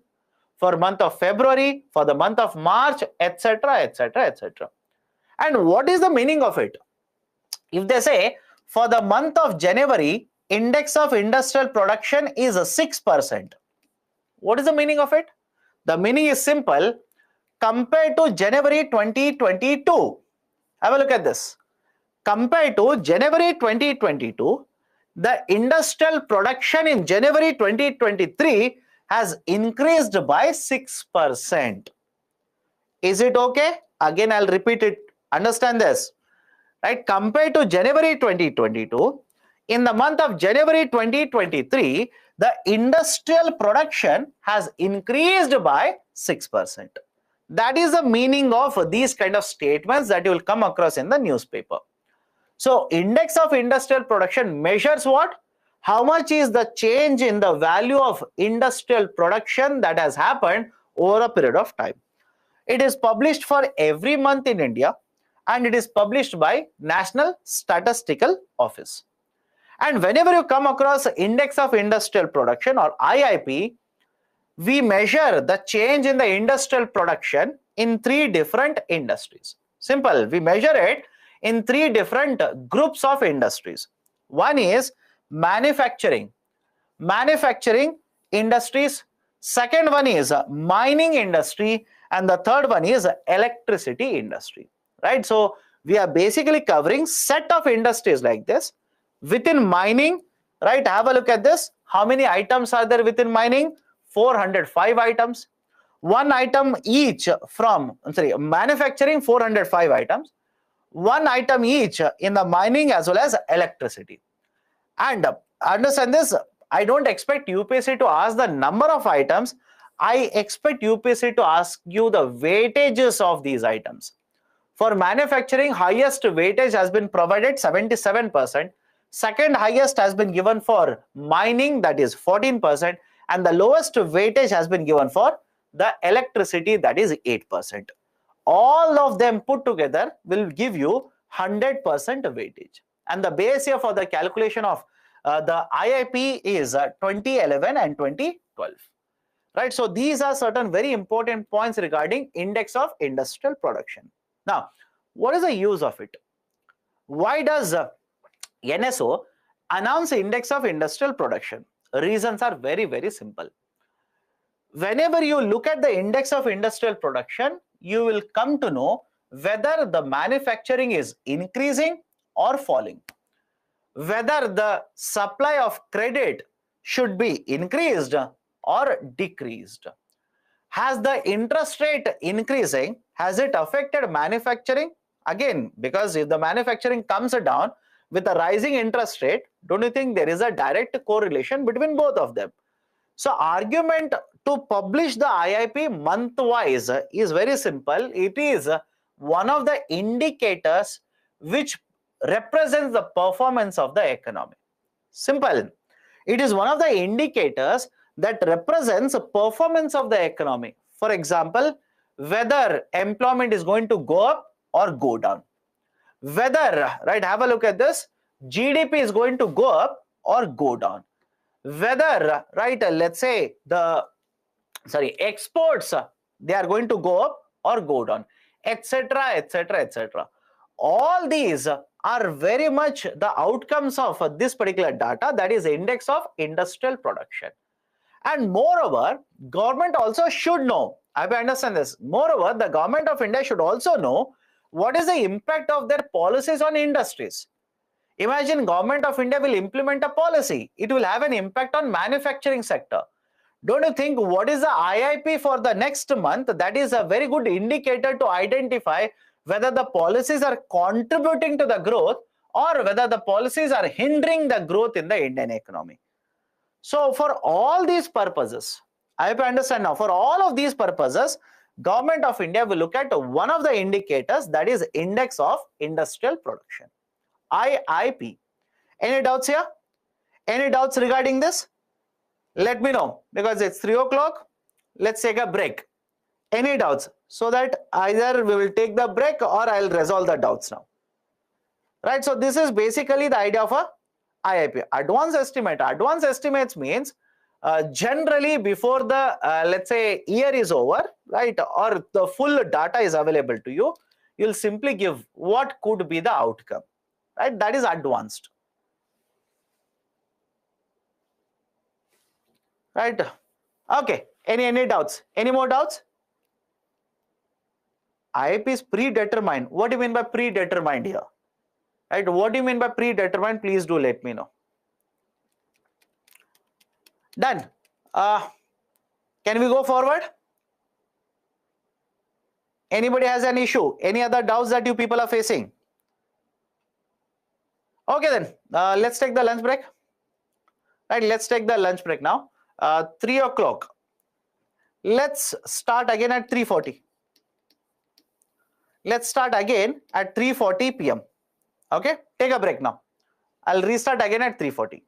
For month of February, for the month of March, etc., etc., etc. And what is the meaning of it? If they say for the month of January, Index of Industrial Production is 6%. What is the meaning of it? The meaning is simple. Compared to January 2022, have a look at this. Compared to January 2022, the industrial production in January 2023 has increased by 6%. Is it okay? Again, I'll repeat it. Understand this, right? Compared to January 2022, in the month of January 2023, the industrial production has increased by 6%. That is the meaning of these kind of statements that you will come across in the newspaper. So, index of industrial production measures what? How much is the change in the value of industrial production that has happened over a period of time. It is published for every month in India and it is published by National Statistical Office. And whenever you come across Index of Industrial Production or IIP, we measure the change in the industrial production in 3 different industries. Simple, we measure it in 3 different groups of industries. One is manufacturing industries. Second one is mining industry, and the third one is electricity industry, right? So we are basically covering set of industries like this. Within mining, right, have a look at this. How many items are there within mining? 405 items. One item each from, manufacturing, 405 items. One item each in the mining as well as electricity. And understand this, I don't expect UPSC to ask the number of items. I expect UPSC to ask you the weightages of these items. For manufacturing, highest weightage has been provided, 77%. Second highest has been given for mining, that is 14%. And the lowest weightage has been given for the electricity, that is 8%. All of them put together will give you 100% weightage. And the base year for the calculation of the IIP is 2011 and 2012. Right? So these are certain very important points regarding index of industrial production. Now, what is the use of it? Why does NSO announce index of industrial production? Reasons are very, very simple. Whenever you look at the index of industrial production, you will come to know whether the manufacturing is increasing or falling, whether the supply of credit should be increased or decreased. Has the interest rate increasing? Has it affected manufacturing? Again, because if the manufacturing comes down with a rising interest rate, don't you think there is a direct correlation between both of them? So argument to publish the IIP month-wise is very simple. It is one of the indicators which represents the performance of the economy. Simple. It is one of the indicators that represents the performance of the economy. For example, whether employment is going to go up or go down. Whether, right, have a look at this, GDP is going to go up or go down. Whether, right, let's say exports, they are going to go up or go down, etc., etc., etc. All these are very much the outcomes of this particular data, that is index of industrial production. And moreover, government also should know, I understand this, moreover, the government of India should also know what is the impact of their policies on industries. Imagine government of India will implement a policy. It will have an impact on manufacturing sector. Don't you think what is the IIP for the next month? That is a very good indicator to identify whether the policies are contributing to the growth or whether the policies are hindering the growth in the Indian economy. So for all these purposes, I have to understand now, for all of these purposes, government of India will look at one of the indicators, that is index of industrial production. IIP. Any doubts here? Any doubts regarding this? Let me know, because it's 3 o'clock. Let's take a break. Any doubts? So that either we will take the break or I'll resolve the doubts now. Right? So this is basically the idea of a IIP. Advanced estimate. Advanced estimates means generally before the let's say year is over, right, or the full data is available to you, you'll simply give what could be the outcome. Right? That is advanced. Right? Okay. Any doubts? Any more doubts? IIP is predetermined. What do you mean by predetermined here? Right? What do you mean by predetermined? Please do let me know. Done. Can we go forward? Anybody has an issue? Any other doubts that you people are facing? Okay then, let's take the lunch break. Right, let's take the lunch break now. 3 o'clock. Let's start again at 3:40. Let's start again at 3:40 p.m. Okay, take a break now. I'll restart again at 3:40.